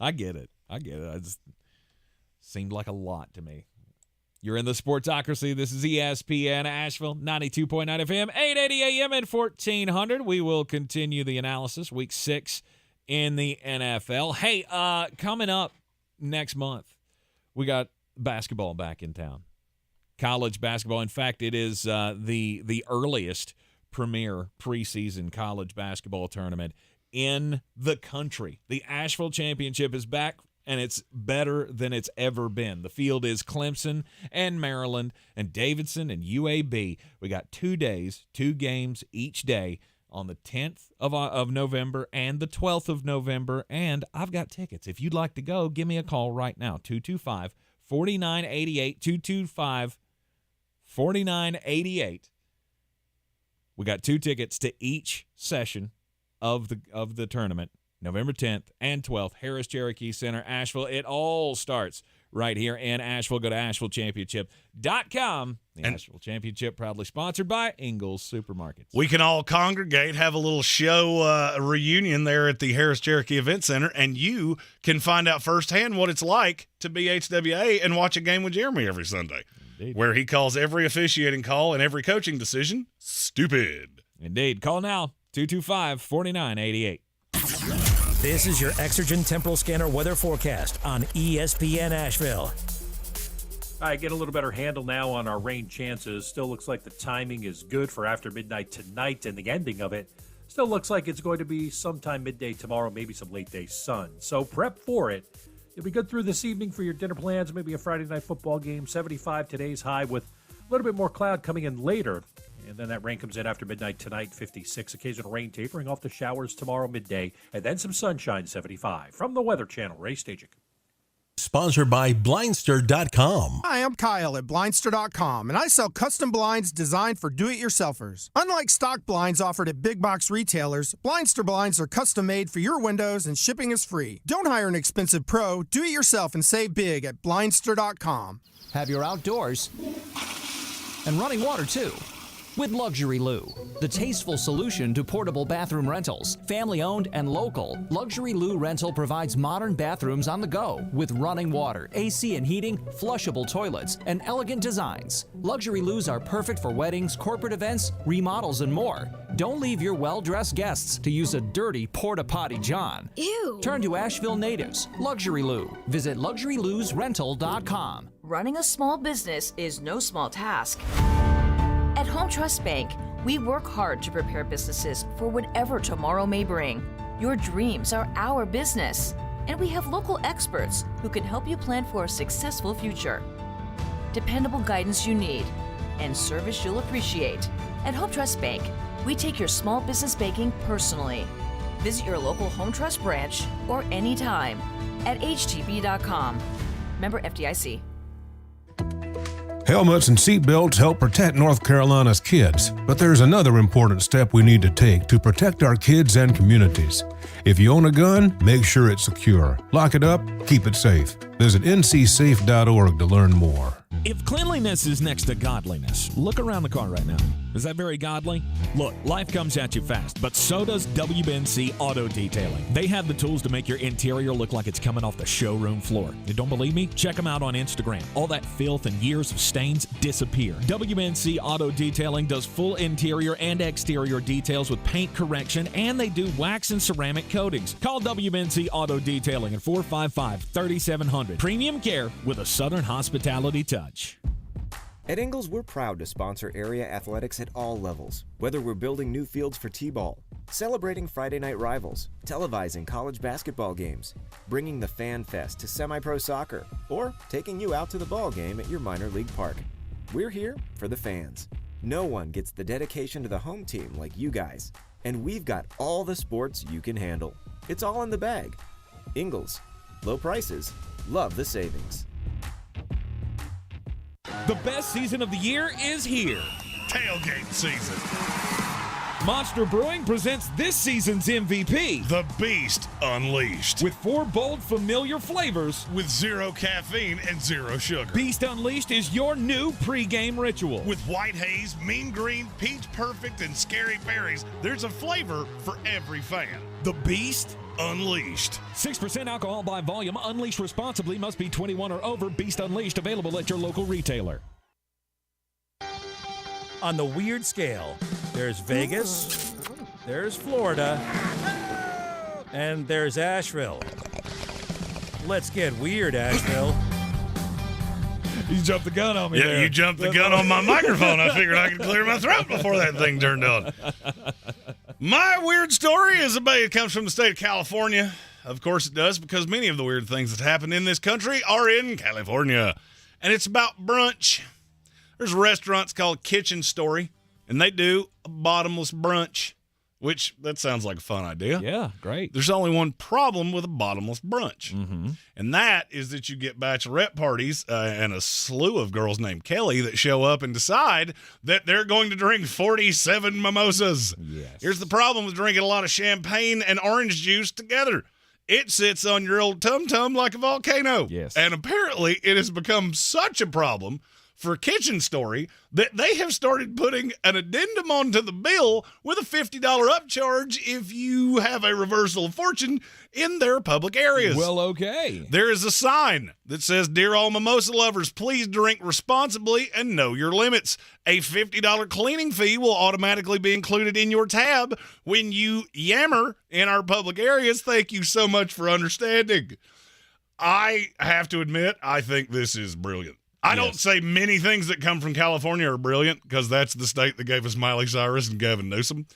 I get it. It just seemed like a lot to me. You're in the Sportsocracy. This is ESPN Asheville, 92.9 FM, 880 AM and 1400. We will continue the analysis. Week 6 in the NFL. Hey, coming up next month, we got basketball back in town. College basketball. In fact, it is the earliest premier preseason college basketball tournament in the country. The Asheville Championship is back, and it's better than it's ever been. The field is Clemson and Maryland and Davidson and UAB. We got 2 days, 2 games each day on the 10th of November and the 12th of November, and I've got tickets. If you'd like to go, give me a call right now, 225-4988, 225-4988. We got 2 tickets to each session of the tournament. November 10th and 12th, Harris Cherokee Center, Asheville. It all starts right here in Asheville. Go to AshevilleChampionship.com. The Asheville Championship proudly sponsored by Ingles Supermarkets. We can all congregate, have a little show reunion there at the Harris Cherokee Event Center, and you can find out firsthand what it's like to be HWA and watch a game with Jeremy every Sunday, Indeed. Where he calls every officiating call and every coaching decision stupid. Indeed. Call now, 225-4988. This is your Exergen Temporal Scanner weather forecast on ESPN Asheville. I get a little better handle now on our rain chances. Still looks like the timing is good for after midnight tonight, and the ending of it still looks like it's going to be sometime midday tomorrow, maybe some late day sun. So prep for it. You'll be good through this evening for your dinner plans, maybe a Friday night football game. 75 today's high with a little bit more cloud coming in later. And then that rain comes in after midnight tonight, 56. Occasional rain tapering off the showers tomorrow midday. And then some sunshine, 75. From the Weather Channel, Ray Stajic. Sponsored by Blindster.com. Hi, I'm Kyle at Blindster.com, and I sell custom blinds designed for do-it-yourselfers. Unlike stock blinds offered at big box retailers, Blindster blinds are custom made for your windows and shipping is free. Don't hire an expensive pro. Do it yourself and save big at Blindster.com. Have your outdoors and running water, too. With Luxury Lou, the tasteful solution to portable bathroom rentals. Family-owned and local, Luxury Lou Rental provides modern bathrooms on the go with running water, AC and heating, flushable toilets, and elegant designs. Luxury Lou's are perfect for weddings, corporate events, remodels, and more. Don't leave your well-dressed guests to use a dirty porta-potty John. Ew. Turn to Asheville natives. Luxury Lou. Visit LuxuryLousRental.com. Running a small business is no small task. At Home Trust Bank, we work hard to prepare businesses for whatever tomorrow may bring. Your dreams are our business, and we have local experts who can help you plan for a successful future. Dependable guidance you need, and service you'll appreciate. At Home Trust Bank, we take your small business banking personally. Visit your local Home Trust branch or anytime at htb.com. Member FDIC. Helmets and seatbelts help protect North Carolina's kids, but there's another important step we need to take to protect our kids and communities. If you own a gun, make sure it's secure. Lock it up, keep it safe. Visit ncsafe.org to learn more. If cleanliness is next to godliness, look around the car right now. Is that very godly? Look, life comes at you fast, but so does WBNC Auto Detailing. They have the tools to make your interior look like it's coming off the showroom floor. You don't believe me? Check them out on Instagram. All that filth and years of stains disappear. WBNC Auto Detailing does full interior and exterior details with paint correction, and they do wax and ceramic coatings. Call WBNC Auto Detailing at 455-3700. Premium care with a Southern hospitality touch. At Ingles, we're proud to sponsor area athletics at all levels. Whether we're building new fields for T-ball, celebrating Friday night rivals, televising college basketball games, bringing the Fan Fest to semi-pro soccer, or taking you out to the ball game at your minor league park. We're here for the fans. No one gets the dedication to the home team like you guys. And we've got all the sports you can handle. It's all in the bag. Ingles. Low prices. Love the savings. The best season of the year is here. Tailgate season. Monster Brewing presents this season's MVP. The Beast Unleashed. With 4 bold, familiar flavors. With 0 caffeine and 0 sugar. Beast Unleashed is your new pregame ritual. With white haze, mean green, peach perfect, and scary berries, there's a flavor for every fan. The Beast Unleashed. 6% alcohol by volume. Unleashed responsibly. Must be 21 or over. Beast Unleashed. Available at your local retailer. On the weird scale, there's Vegas, there's Florida, and there's Asheville. Let's get weird, Asheville. You jumped the gun on me. Yeah, there. You jumped the gun on my microphone. I figured I could clear my throat before that thing turned on. My weird story it comes from the state of California. Of course it does, because many of the weird things that happen in this country are in California. And it's about brunch. There's restaurants called Kitchen Story, and they do a bottomless brunch, which that sounds like a fun idea. Yeah, great. There's only one problem with a bottomless brunch, and that is that you get bachelorette parties and a slew of girls named Kelly that show up and decide that they're going to drink 47 mimosas. Yes. Here's the problem with drinking a lot of champagne and orange juice together. It sits on your old tum-tum like a volcano. Yes. And apparently it has become such a problem for Kitchen Story that they have started putting an addendum onto the bill with a $50 upcharge if you have a reversal of fortune in their public areas. Well, okay. There is a sign that says, "Dear all mimosa lovers, please drink responsibly and know your limits. A $50 cleaning fee will automatically be included in your tab when you yammer in our public areas. Thank you so much for understanding." I have to admit, I think this is brilliant. I don't say many things that come from California are brilliant, because that's the state that gave us Miley Cyrus and Gavin Newsom.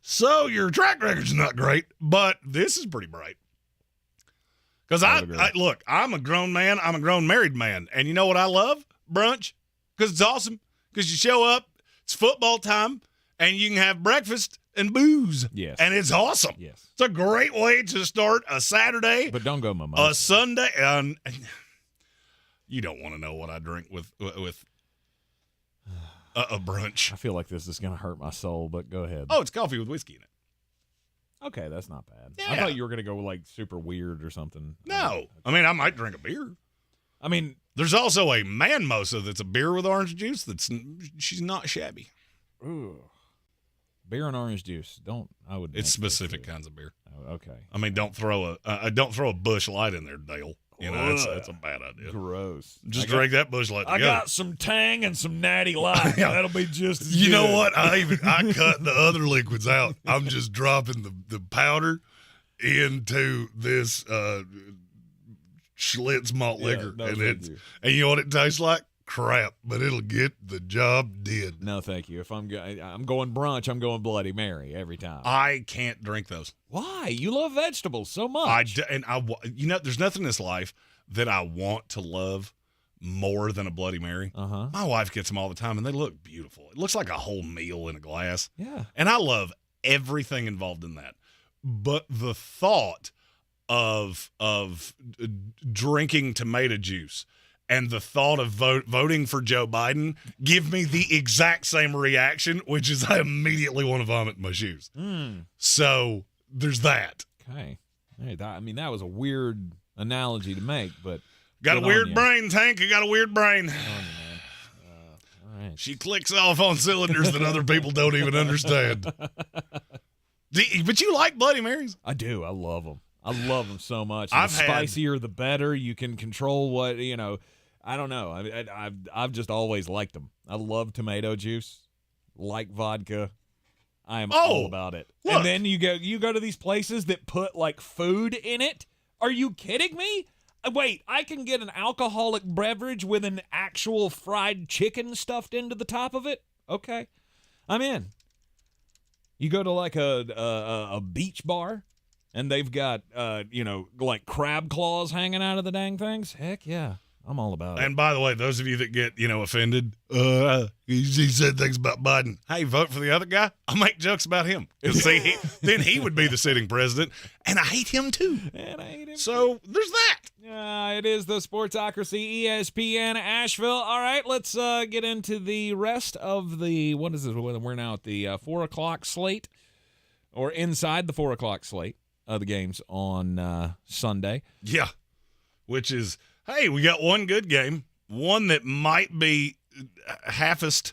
So your track record's not great, but this is pretty bright. Because look, I'm a grown man. I'm a grown married man. And you know what I love? Brunch. Because it's awesome. Because you show up, it's football time, and you can have breakfast and booze. Yes. And it's awesome. Yes. It's a great way to start a Saturday. But don't go mimosa. A Sunday. You don't want to know what I drink with a brunch. I feel like this is going to hurt my soul, but go ahead. Oh, it's coffee with whiskey in it. Okay, that's not bad. Yeah. I thought you were going to go like super weird or something. No. I mean, I might drink a beer. I mean, there's also a man-mosa that's a beer with orange juice she's not shabby. Ooh. Beer and orange juice. It's specific kinds of beer. Oh, okay. I mean, don't throw a Busch Light in there, Dale. You know, that's a bad idea. Gross. Just drink that Busch Light together. I got some Tang and some Natty Light. That'll be just as You good. know what? I cut the other liquids out. I'm just dropping the powder into this Schlitz malt liquor. And you know what it tastes like? Crap, but it'll get the job did. No, thank you. If I'm going brunch, I'm going Bloody Mary every time. I can't drink those. Why? You love vegetables so much. There's nothing in this life that I want to love more than a Bloody Mary. My wife gets them all the time, and they look beautiful. It looks like a whole meal in a glass. Yeah. And I love everything involved in that. but the thought of drinking tomato juice and the thought of voting for Joe Biden give me the exact same reaction, which is I immediately want to vomit in my shoes. So there's that. Okay. Hey, that was a weird analogy to make, but got a weird brain, Tank. You got a weird brain. All right. She clicks off on cylinders that other people don't even understand. But you like Bloody Marys? I do. I love them. I love them so much. The spicier, the better. You can control what, I don't know. I've just always liked them. I love tomato juice, like vodka. I am all about it. Look. And then you go to these places that put like food in it. Are you kidding me? Wait, I can get an alcoholic beverage with an actual fried chicken stuffed into the top of it? Okay. I'm in. You go to like a beach bar and they've got like crab claws hanging out of the dang things. Heck yeah. I'm all about it. And by the way, those of you that get, offended, he said things about Biden. Hey, vote for the other guy. I'll make jokes about him. See, then he would be the sitting president, and I hate him too. So there's that. It is the Sportsocracy, ESPN Asheville. All right, let's get into the rest of the, what is this? We're now at the 4 o'clock slate, or inside the 4 o'clock slate of the games on Sunday. Yeah, which is... Hey, we got one good game, one that might be halfest,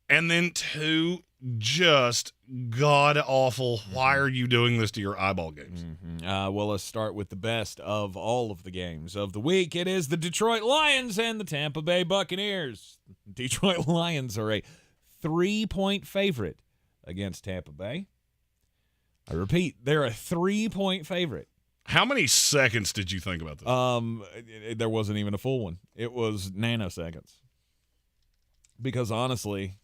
and then two just god-awful. Why are you doing this to your eyeball games? Well, let's start with the best of all of the games of the week. It is the Detroit Lions and the Tampa Bay Buccaneers. Detroit Lions are a 3-point favorite against Tampa Bay. I repeat, they're a 3-point favorite. How many seconds did you think about this? There wasn't even a full one. It was nanoseconds. Because honestly,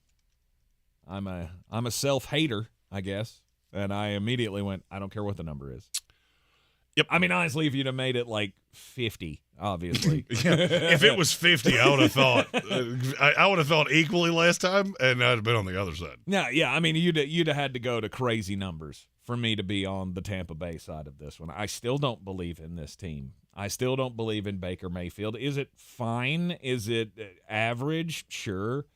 I'm a self-hater, I guess, and I immediately went, I don't care what the number is. Yep. I mean, honestly, if you'd have made it like 50, obviously. If it was 50, I would have thought I would have thought equally last time, and I'd have been on the other side. Yeah. I mean, you'd have had to go to crazy numbers for me to be on the Tampa Bay side of this one. I still don't believe in this team. I still don't believe in Baker Mayfield. Is it fine? Is it average? Sure.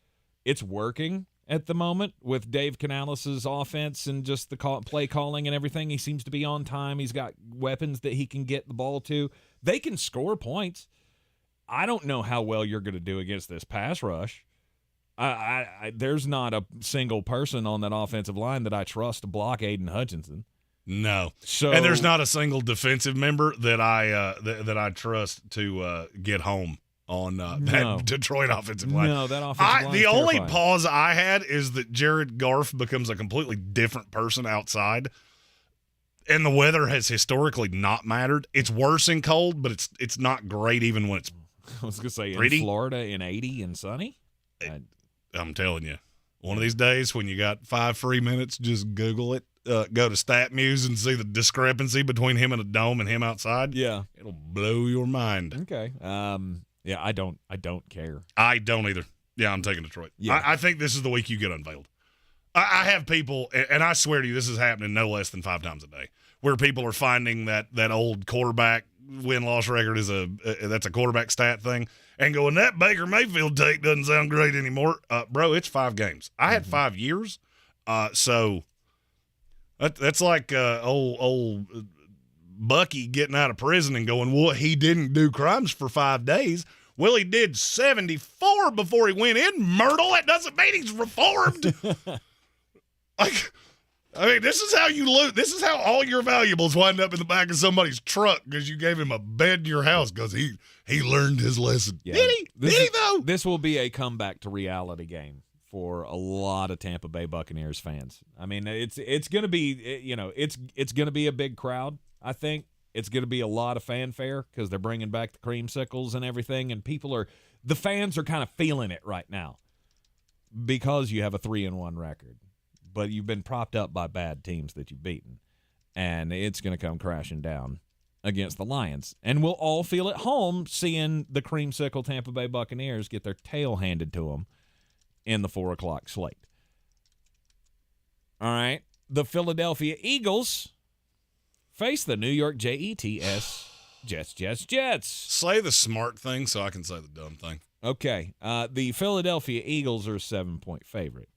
It's working at the moment with Dave Canales' offense and just the play calling and everything. He seems to be on time. He's got weapons that he can get the ball to. They can score points. I don't know how well you're going to do against this pass rush. There's not a single person on that offensive line that I trust to block Aiden Hutchinson. No. And there's not a single defensive member that I trust to get home on that Detroit offensive line. No, that offensive line. The only pause I had is that Jared Goff becomes a completely different person outside. And the weather has historically not mattered. It's worse in cold, but it's not great even when it's I was going to say pretty. In Florida in 80 and sunny. I'm telling you, one of these days when you got 5 free minutes, just Google it. Go to StatMuse and see the discrepancy between him in a dome and him outside. Yeah, it'll blow your mind. Okay. Yeah, I don't care. I don't either. Yeah, I'm taking Detroit. Yeah. I think this is the week you get unveiled. I have people, and I swear to you, this is happening no less than 5 times a day, where people are finding that old quarterback win-loss record is that's a quarterback stat thing, and going, that Baker Mayfield take doesn't sound great anymore. Bro, it's 5 games. I had 5 years, so that's like old Bucky getting out of prison and going, well, he didn't do crimes for 5 days. Well, he did 74 before he went in. Myrtle, that doesn't mean he's reformed. This is how you lose. This is how all your valuables wind up in the back of somebody's truck because you gave him a bed in your house because he learned his lesson. Yeah. Did he? Did he, though? This will be a comeback to reality game for a lot of Tampa Bay Buccaneers fans. I mean, it's going to be, it's going to be a big crowd, I think. It's going to be a lot of fanfare because they're bringing back the creamsicles and everything, and the fans are kind of feeling it right now because you have a 3-1 record. But you've been propped up by bad teams that you've beaten, and it's going to come crashing down against the Lions. And we'll all feel at home seeing the creamsicle Tampa Bay Buccaneers get their tail handed to them in the 4 o'clock slate. All right, the Philadelphia Eagles face the New York Jets. Jets. Say the smart thing so I can say the dumb thing. Okay. The Philadelphia Eagles are a 7-point favorite.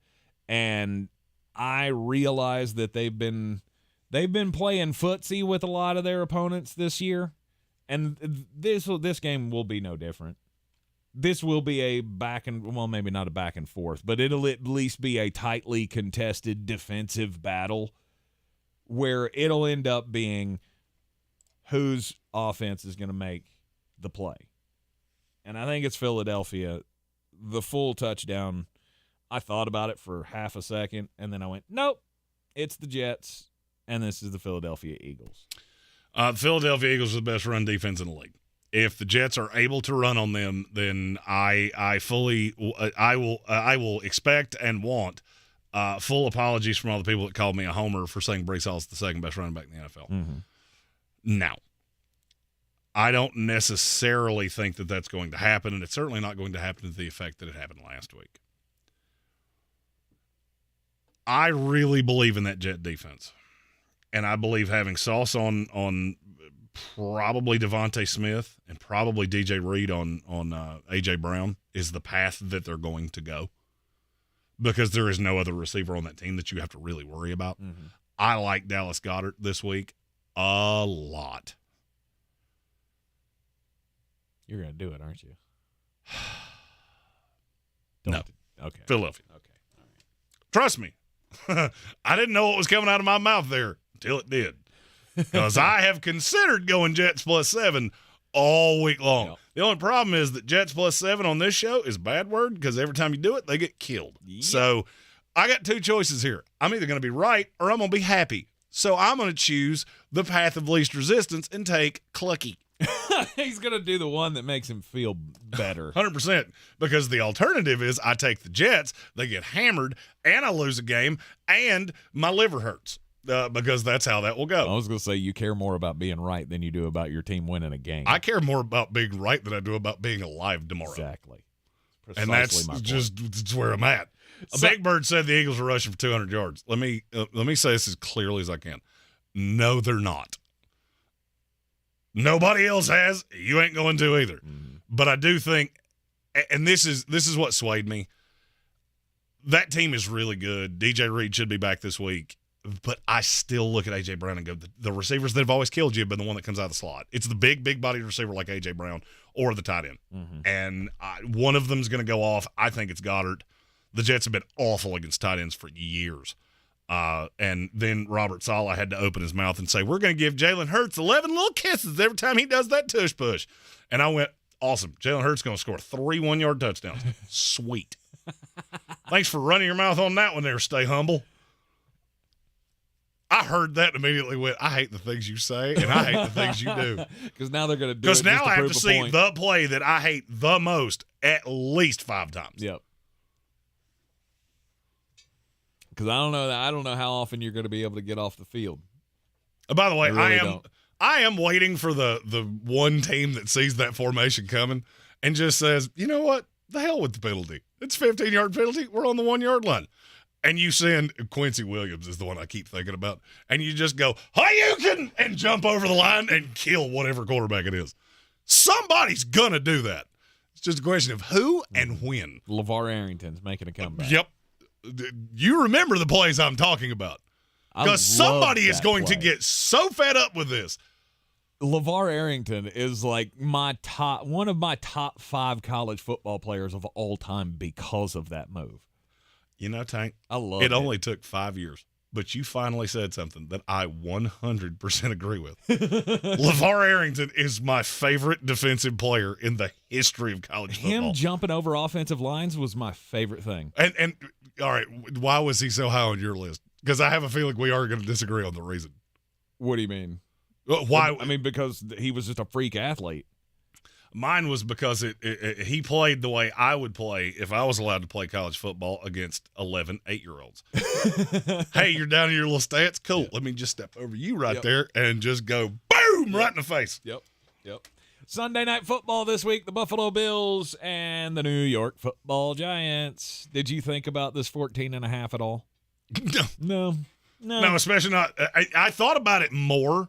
And I realize that they've been playing footsie with a lot of their opponents this year. And this game will be no different. This will be a maybe not a back and forth, but it'll at least be a tightly contested defensive battle where it'll end up being whose offense is going to make the play. And I think it's Philadelphia. The full touchdown, I thought about it for half a second, and then I went, nope, it's the Jets, and this is the Philadelphia Eagles. The Philadelphia Eagles are the best run defense in the league. If the Jets are able to run on them, then I will expect and want full apologies from all the people that called me a homer for saying Breece Hall is the second best running back in the NFL. Mm-hmm. Now, I don't necessarily think that that's going to happen, and it's certainly not going to happen to the effect that it happened last week. I really believe in that Jet defense, and I believe having Sauce on probably Devontae Smith and probably DJ Reed on A.J. Brown is the path that they're going to go, because there is no other receiver on that team that you have to really worry about. Mm-hmm. I like Dallas Goedert this week a lot. You're going to do it, aren't you? No. Okay. Philadelphia. Okay. All right. Trust me. I didn't know what was coming out of my mouth there until it did. Because I have considered going Jets +7 all week long. Yep. The only problem is that Jets +7 on this show is a bad word, because every time you do it, they get killed. Yep. So I got two choices here. I'm either going to be right or I'm going to be happy. So I'm going to choose the path of least resistance and take Clucky. He's going to do the one that makes him feel better. 100%. Because the alternative is I take the Jets, they get hammered, and I lose a game, and my liver hurts. Because that's how that will go. I was going to say, you care more about being right than you do about your team winning a game. I care more about being right than I do about being alive tomorrow. Exactly. And that's just where I'm at. Big Bird said the Eagles are rushing for 200 yards. Let me say this as clearly as I can. No, they're not. Nobody else has. You ain't going to either. Mm-hmm. But I do think, and this is what swayed me, that team is really good. DJ Reed should be back this week. But I still look at A.J. Brown and go, the receivers that have always killed you have been the one that comes out of the slot. It's the big-bodied receiver like A.J. Brown or the tight end. Mm-hmm. And one of them is going to go off. I think it's Goddard. The Jets have been awful against tight ends for years. And then Robert Saleh had to open his mouth and say, we're going to give Jalen Hurts 11 little kisses every time he does that tush push. And I went, awesome. Jalen Hurts is going to score 3 one-yard touchdowns. Sweet. Thanks for running your mouth on that one there, Stay Humble. I heard that and immediately went, I hate the things you say, and I hate the things you do. Because now they're going to do it. Because now I have to see point. the play that I hate the most at least 5 times. Yep. Because I don't know how often you're going to be able to get off the field. By the way, really I am waiting for the one team that sees that formation coming and just says, you know what? The hell with the penalty. It's a 15-yard penalty. We're on the 1-yard line. And you send Quincy Williams is the one I keep thinking about. And you just go, Hayukin, and jump over the line and kill whatever quarterback it is. Somebody's going to do that. It's just a question of who and when. LeVar Arrington's making a comeback. Yep. You remember the plays I'm talking about. Because somebody is going to get so fed up with this. LeVar Arrington is like one of my top 5 college football players of all time because of that move. You know, Tank, I love it. It only took 5 years, but you finally said something that I 100% agree with. LeVar Arrington is my favorite defensive player in the history of college football. Him jumping over offensive lines was my favorite thing. And all right, why was he so high on your list? Because I have a feeling we are going to disagree on the reason. What do you mean? Why? I mean, because he was just a freak athlete. Mine was because he played the way I would play if I was allowed to play college football against 11 8-year-olds. Hey, you're down in your little stats? Cool. Yep. Let me just step over you right there and just go boom right in the face. Yep. Sunday Night Football this week, the Buffalo Bills and the New York Football Giants. Did you think about this 14.5 at all? No, No, especially not. I thought about it more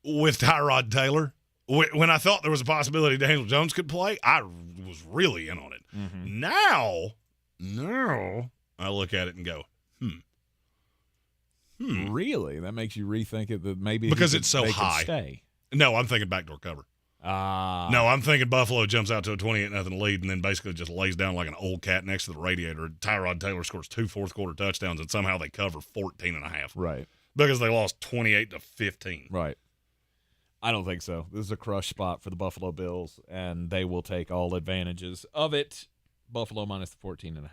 with Tyrod Taylor. When I thought there was a possibility Daniel Jones could play, I was really in on it. Mm-hmm. Now I look at it and go, Really? That makes you rethink it that maybe because it's so they high. could stay. No, I'm thinking backdoor cover. No, I'm thinking Buffalo jumps out to a 28-0 lead and then basically just lays down like an old cat next to the radiator. Tyrod Taylor scores 2 fourth-quarter touchdowns, and somehow they cover 14.5. Right. Because they lost 28-15. Right. I don't think so. This is a crush spot for the Buffalo Bills, and they will take all advantages of it. Buffalo minus the 14.5.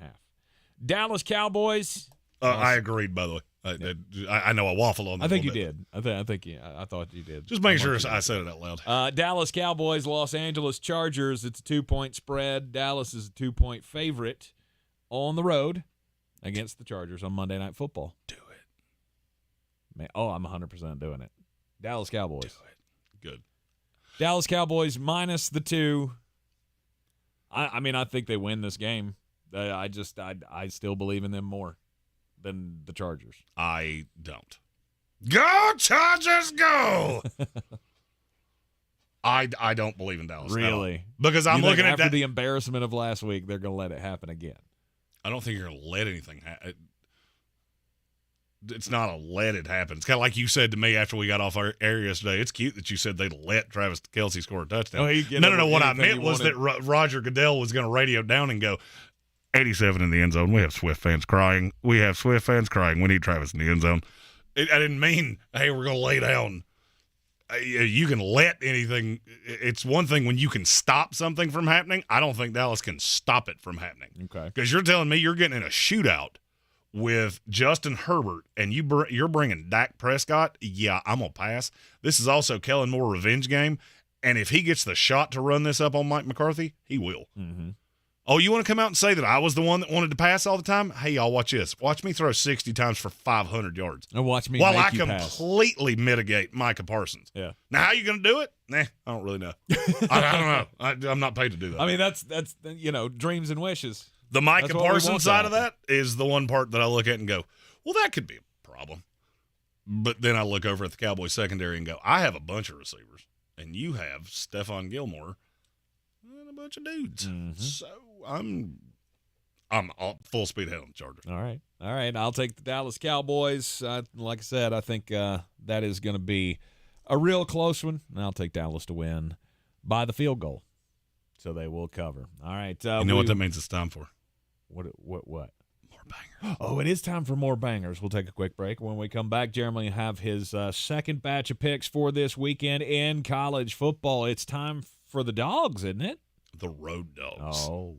Dallas Cowboys. I agreed, by the way. I know I waffle on that. I think you did. I thought you did. Just make sure I said it out loud. Dallas Cowboys, Los Angeles Chargers. It's a 2-point spread. Dallas is a 2-point favorite on the road against the Chargers on Monday Night Football. Do it. Man, I'm 100% doing it. Dallas Cowboys. Do it. Good. Dallas Cowboys minus the 2. I mean, I think they win this game. I still believe in them more than the Chargers. I don't. Go Chargers, go! I don't believe in Dallas. Really? Because I'm looking at after the embarrassment of last week, they're going to let it happen again. I don't think you're going to let anything happen. It's not a let it happen. It's kind of like you said to me after we got off our air yesterday. It's cute that you said they'd let Travis Kelce score a touchdown. No. What I meant was that Roger Goodell was going to radio down and go, 87 in the end zone. We have Swift fans crying. We need Travis in the end zone. I didn't mean, hey, we're going to lay down. You can let anything. It's one thing when you can stop something from happening. I don't think Dallas can stop it from happening. Okay. Because you're telling me you're getting in a shootout with Justin Herbert and you're bringing Dak Prescott. Yeah, I'm going to pass. This is also Kellen Moore revenge game. And if he gets the shot to run this up on Mike McCarthy, he will. Mm-hmm. Oh, you want to come out and say that I was the one that wanted to pass all the time? Hey, y'all, watch this. Watch me throw 60 times for 500 yards. And watch me while make I you pass. Completely mitigate Micah Parsons. Yeah. Now, how you going to do it? Nah, I don't really know. I don't know. I'm not paid to do that. I mean, that's dreams and wishes. The Micah Parsons side of that is the one part that I look at and go, well, that could be a problem. But then I look over at the Cowboys secondary and go, I have a bunch of receivers, and you have Stephon Gilmore and a bunch of dudes. Mm-hmm. So I'm all full speed ahead on the Chargers. All right. I'll take the Dallas Cowboys. Like I said, I think that is going to be a real close one, and I'll take Dallas to win by the field goal. So they will cover. All right. You know what that means it's time for? What? More bangers. Oh, it is time for more bangers. We'll take a quick break. When we come back, Jeremy will have his second batch of picks for this weekend in college football. It's time for the Dogs, isn't it? The Road Dogs. Oh.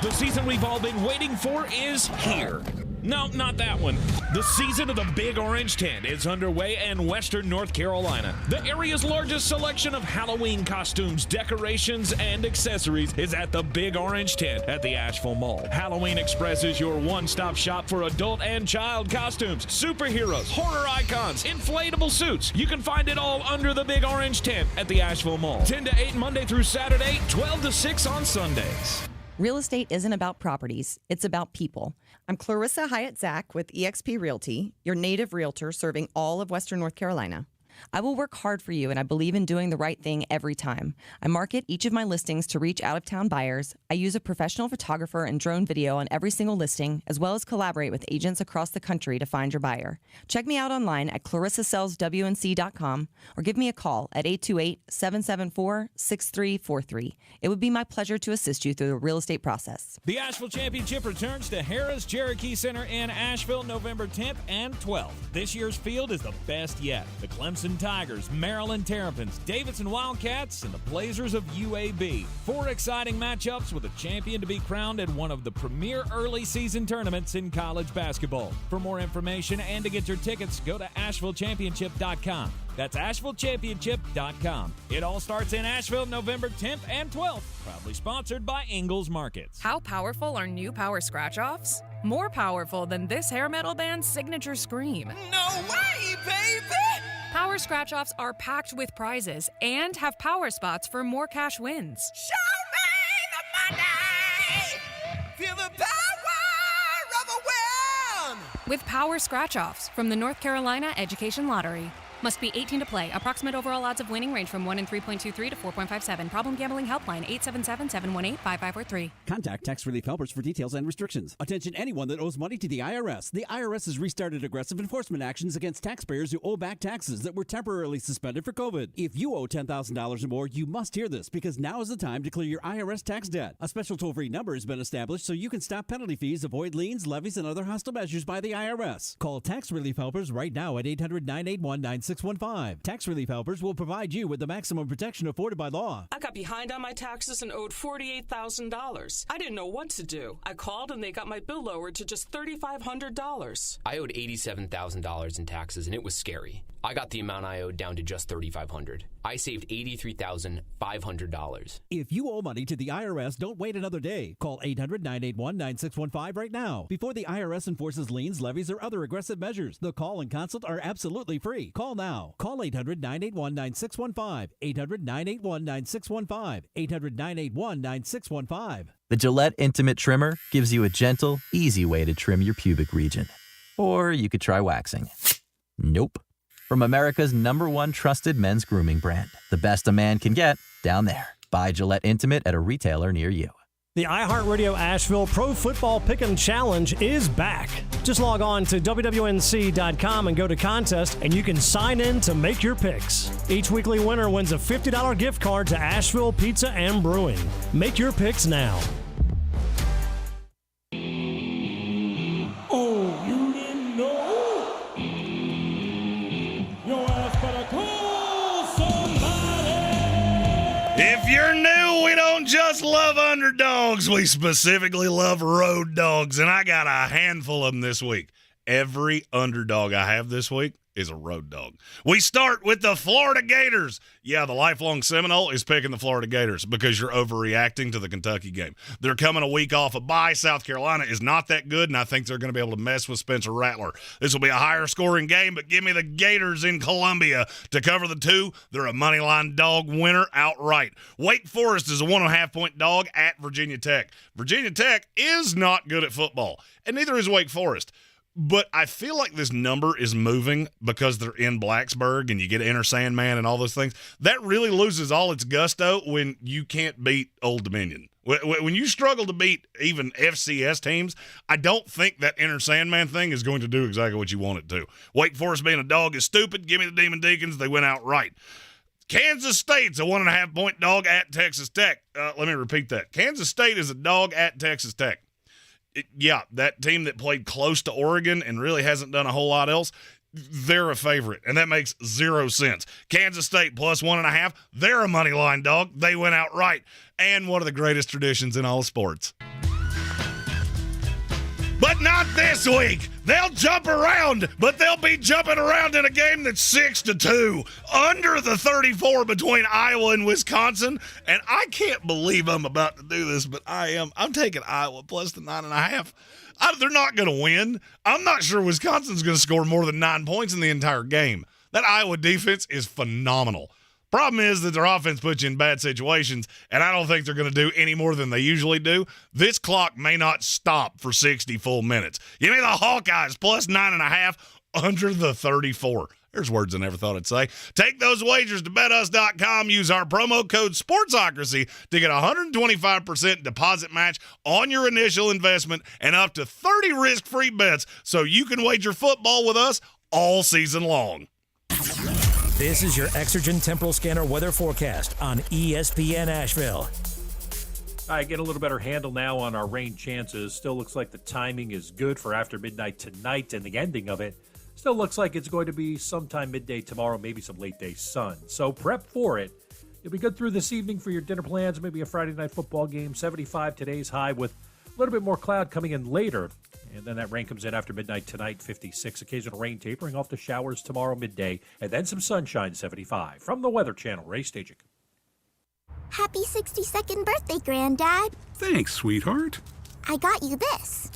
The season we've all been waiting for is here. No, not that one. The season of the Big Orange Tent is underway in Western North Carolina. The area's largest selection of Halloween costumes, decorations, and accessories is at the Big Orange Tent at the Asheville Mall. Halloween Express is your one-stop shop for adult and child costumes, superheroes, horror icons, inflatable suits. You can find it all under the Big Orange Tent at the Asheville Mall. 10 to 8 Monday through Saturday, 12 to 6 on Sundays. Real estate isn't about properties, it's about people. I'm Clarissa Hyatt Zack with eXp Realty, your native realtor serving all of Western North Carolina. I will work hard for you, and I believe in doing the right thing every time. I market each of my listings to reach out-of-town buyers. I use a professional photographer and drone video on every single listing, as well as collaborate with agents across the country to find your buyer. Check me out online at clarissasellswnc.com or give me a call at 828-774-6343. It would be my pleasure to assist you through the real estate process. The Asheville Championship returns to Harrah's Cherokee Center in Asheville November 10th and 12th. This year's field is the best yet. The Clemson Tigers, Maryland Terrapins, Davidson Wildcats, and the Blazers of UAB. 4 exciting matchups with a champion to be crowned in one of the premier early season tournaments in college basketball. For more information and to get your tickets, go to AshevilleChampionship.com. That's AshevilleChampionship.com. It all starts in Asheville November 10th and 12th. Proudly sponsored by Ingalls Markets. How powerful are new power scratch-offs? More powerful than this hair metal band's signature scream. No way, baby! Power scratch-offs are packed with prizes and have power spots for more cash wins. Show me the money! Feel the power of a win! With power scratch-offs from the North Carolina Education Lottery. Must be 18 to play. Approximate overall odds of winning range from 1 in 3.23 to 4.57. Problem gambling helpline 877-718-5543. Contact Tax Relief Helpers for details and restrictions. Attention anyone that owes money to the IRS. The IRS has restarted aggressive enforcement actions against taxpayers who owe back taxes that were temporarily suspended for COVID. If you owe $10,000 or more, you must hear this because now is the time to clear your IRS tax debt. A special toll-free number has been established so you can stop penalty fees, avoid liens, levies, and other hostile measures by the IRS. Call Tax Relief Helpers right now at 800-981-9615. Tax Relief Helpers will provide you with the maximum protection afforded by law. I got behind on my taxes and owed $48,000. I didn't know what to do. I called and they got my bill lowered to just $3,500. I owed $87,000 in taxes and it was scary. I got the amount I owed down to just $3,500. I saved $83,500. If you owe money to the IRS, don't wait another day. Call 800-981-9615 right now before the IRS enforces liens, levies, or other aggressive measures. The call and consult are absolutely free. Call now. Call 800-981-9615. 800-981-9615. 800-981-9615. The Gillette Intimate Trimmer gives you a gentle, easy way to trim your pubic region. Or you could try waxing. Nope. From America's #1 trusted men's grooming brand. The best a man can get, down there. Buy Gillette Intimate at a retailer near you. The iHeartRadio Asheville Pro Football Pick'em Challenge is back. Just log on to WWNC.com and go to contest, and you can sign in to make your picks. Each weekly winner wins a $50 gift card to Asheville Pizza and Brewing. Make your picks now. Oh, you didn't know? Your ass better call somebody. If you're new, we don't just love underdogs. We specifically love road dogs, and I got a handful of them this week. Every underdog I have this week is a road dog. We start with the Florida Gators. Yeah, the lifelong Seminole is picking the Florida Gators because you're overreacting to the Kentucky game. They're coming a week off a bye. South Carolina is not that good, and I think they're going to be able to mess with Spencer Rattler. This will be a higher-scoring game, but give me the Gators in Columbia to cover the 2. They're a moneyline dog winner outright. Wake Forest is a 1.5-point dog at Virginia Tech. Virginia Tech is not good at football, and neither is Wake Forest. But I feel like this number is moving because they're in Blacksburg and you get Enter Sandman and all those things. That really loses all its gusto when you can't beat Old Dominion. When you struggle to beat even FCS teams, I don't think that Enter Sandman thing is going to do exactly what you want it to. Wake Forest being a dog is stupid. Give me the Demon Deacons. They went out right. Kansas State's a 1.5-point dog at Texas Tech. Let me repeat that. Kansas State is a dog at Texas Tech. That team that played close to Oregon and really hasn't done a whole lot else, they're a favorite, and that makes 0 sense. Kansas State plus 1.5, they're a money line dog. They went out right. And one of the greatest traditions in all of sports. But not this week. They'll jump around, but they'll be jumping around in a game that's 6-2, under the 34 between Iowa and Wisconsin. And I can't believe I'm about to do this, but I am. I'm taking Iowa plus the 9.5. They're not going to win. I'm not sure Wisconsin's going to score more than 9 points in the entire game. That Iowa defense is phenomenal. Problem is that their offense puts you in bad situations, and I don't think they're going to do any more than they usually do. This clock may not stop for 60 full minutes. Give me the Hawkeyes plus 9.5 under the 34. There's words I never thought I'd say. Take those wagers to betus.com. Use our promo code Sportsocracy to get a 125% deposit match on your initial investment and up to 30 risk-free bets so you can wager football with us all season long. This is your Exergen Temporal Scanner weather forecast on ESPN Asheville. I get a little better handle now on our rain chances. Still looks like the timing is good for after midnight tonight, and the ending of it still looks like it's going to be sometime midday tomorrow, maybe some late day sun. So prep for it. You'll be good through this evening for your dinner plans, maybe a Friday night football game. 75 today's high with a little bit more cloud coming in later. And then that rain comes in after midnight tonight, 56. Occasional rain tapering off the showers tomorrow midday. And then some sunshine, 75. From the Weather Channel, Ray Stajic. Happy 62nd birthday, Granddad. Thanks, sweetheart. I got you this.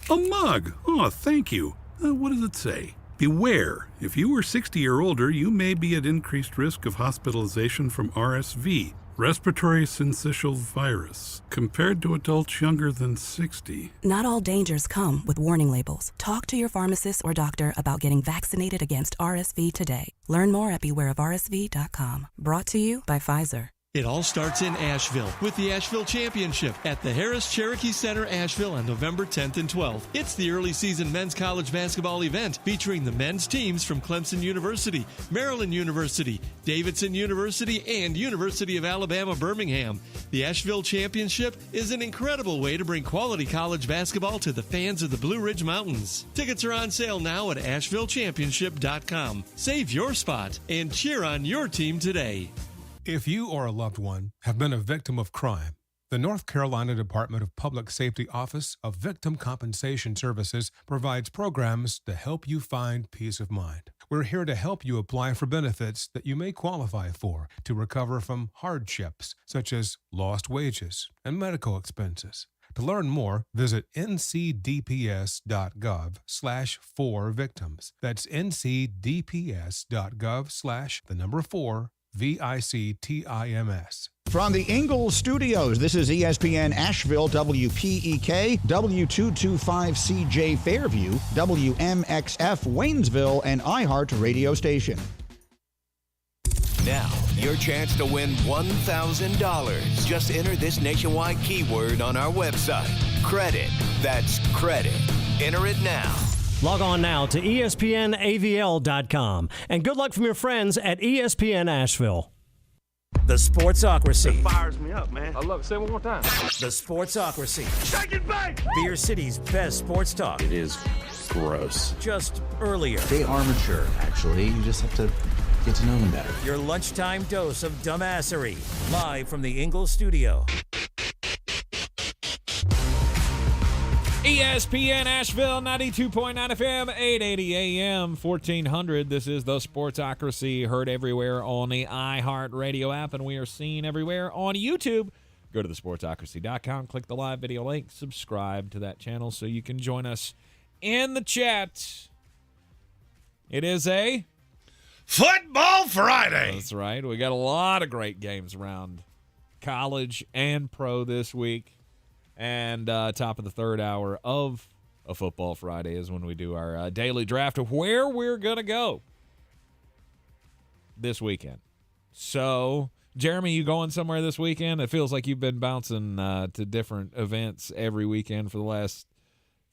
A mug. Oh, thank you. What does it say? Beware. If you are 60 or older, you may be at increased risk of hospitalization from RSV. respiratory syncytial virus, compared to adults younger than 60. Not all dangers come with warning labels. Talk to your pharmacist or doctor about getting vaccinated against RSV today. Learn more at bewareofrsv.com. Brought to you by Pfizer. It all starts in Asheville with the Asheville Championship at the Harris Cherokee Center, Asheville on November 10th and 12th. It's the early season men's college basketball event featuring the men's teams from Clemson University, Maryland University, Davidson University, and University of Alabama, Birmingham. The Asheville Championship is an incredible way to bring quality college basketball to the fans of the Blue Ridge Mountains. Tickets are on sale now at AshevilleChampionship.com. Save your spot and cheer on your team today. If you or a loved one have been a victim of crime, the North Carolina Department of Public Safety Office of Victim Compensation Services provides programs to help you find peace of mind. We're here to help you apply for benefits that you may qualify for to recover from hardships such as lost wages and medical expenses. To learn more, visit ncdps.gov/4victims. That's ncdps.gov/4 VICTIMS. From the Ingalls Studios, this is ESPN Asheville, WPEK, W225CJ Fairview, WMXF Waynesville, and iHeart Radio Station. Now, your chance to win $1,000. Just enter this nationwide keyword on our website. Credit. That's credit. Enter it now. Log on now to ESPNAVL.com. And good luck from your friends at ESPN Asheville. The Sportsocracy. It fires me up, man. I love it. Say it one more time. The Sportsocracy. Shake it back! Beer City's best sports talk. It is gross. Just earlier. They are mature, actually. You just have to get to know them better. Your lunchtime dose of dumbassery. Live from the Ingalls studio. ESPN Asheville, 92.9 FM, 880 AM, 1400. This is the Sportsocracy, heard everywhere on the iHeart Radio app, and we are seen everywhere on YouTube. Go to thesportsocracy.com, click the live video link, subscribe to that channel so you can join us in the chat. It is a Football Friday. That's right. We got a lot of great games around college and pro this week. And top of the third hour of a Football Friday is when we do our daily draft of where we're going to go this weekend. So, Jeremy, you going somewhere this weekend? It feels like you've been bouncing to different events every weekend for the last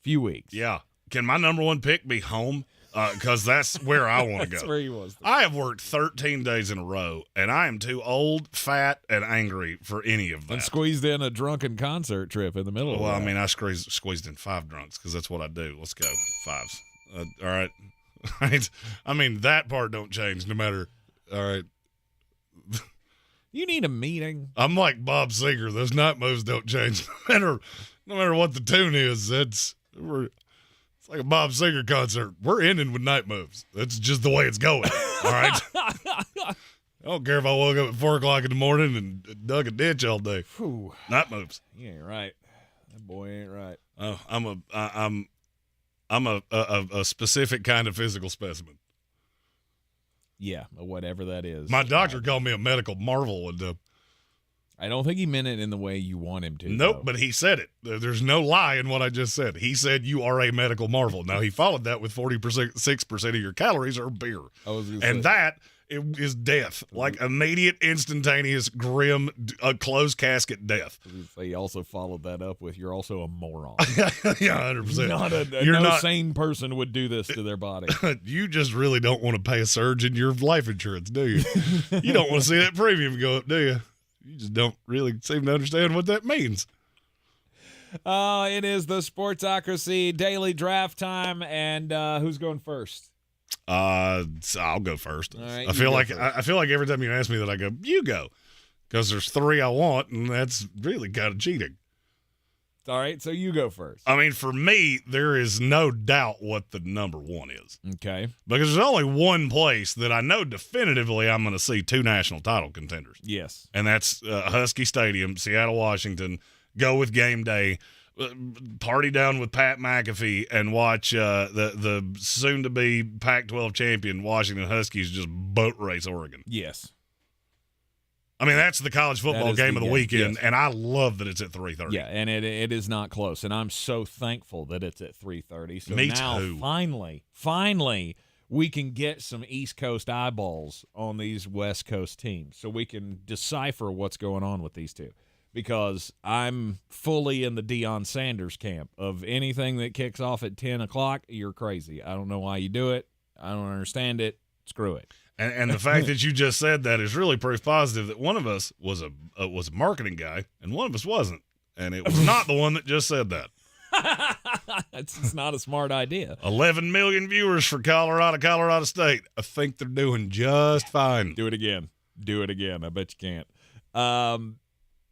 few weeks. Yeah. Can my number one pick be home? Because that's where I want to go. That's where he was. I have worked 13 days in a row, and I am too old, fat, and angry for any of that. And squeezed in a drunken concert trip in the middle of Well, that. I mean, I squeezed in 5 drunks because that's what I do. Let's go. 5s. All right. I mean, that part don't change no matter. All right. You need a meeting. I'm like Bob Seger. Those night moves don't change no matter what the tune is. It's like a Bob Seger concert. We're ending with night moves. That's just the way it's going. All right. I don't care if I woke up at 4 o'clock in the morning and dug a ditch all day. Whew. Night moves. You ain't right. That boy ain't right. Oh, I'm a specific kind of physical specimen. Yeah, whatever that is. My doctor called me a medical marvel one time. I don't think he meant it in the way you want him to. Nope, though. but he said it. There's no lie in what I just said. He said you are a medical marvel. Now, he followed that with 6% of your calories are beer. And that is death, like immediate, instantaneous, grim, closed casket death. He also followed that up with, you're also a moron. Yeah, 100%. You're not sane person would do this to their body. You just really don't want to pay a surge in your life insurance, do you? You don't want to see that premium go up, do you? You just don't really seem to understand what that means. It is the Sportsocracy daily draft time, and who's going first? I'll go first. All right, I feel like every time you ask me that, I go, you go, because there's 3 I want, and that's really kind of cheating. All right, so you go first. I mean, for me, there is no doubt what the number 1 is. Okay. Because there's only one place that I know definitively I'm going to see 2 national title contenders. Yes. And that's Husky Stadium, Seattle, Washington. Go with game day. Party down with Pat McAfee and watch the soon-to-be Pac-12 champion Washington Huskies just boat race Oregon. Yes. I mean, that's the college football game of the weekend, yes. and I love that it's at 3:30. Yeah, and it is not close, and I'm so thankful that it's at 3:30. So Me now, too. finally, we can get some East Coast eyeballs on these West Coast teams, so we can decipher what's going on with these two. Because I'm fully in the Deion Sanders camp of anything that kicks off at 10 o'clock, you're crazy. I don't know why you do it. I don't understand it. Screw it. And the fact that you just said that is really proof positive that one of us was a marketing guy and one of us wasn't. And it was not the one that just said that. It's not a smart idea. 11 million viewers for Colorado State. I think they're doing just fine. Do it again. I bet you can't.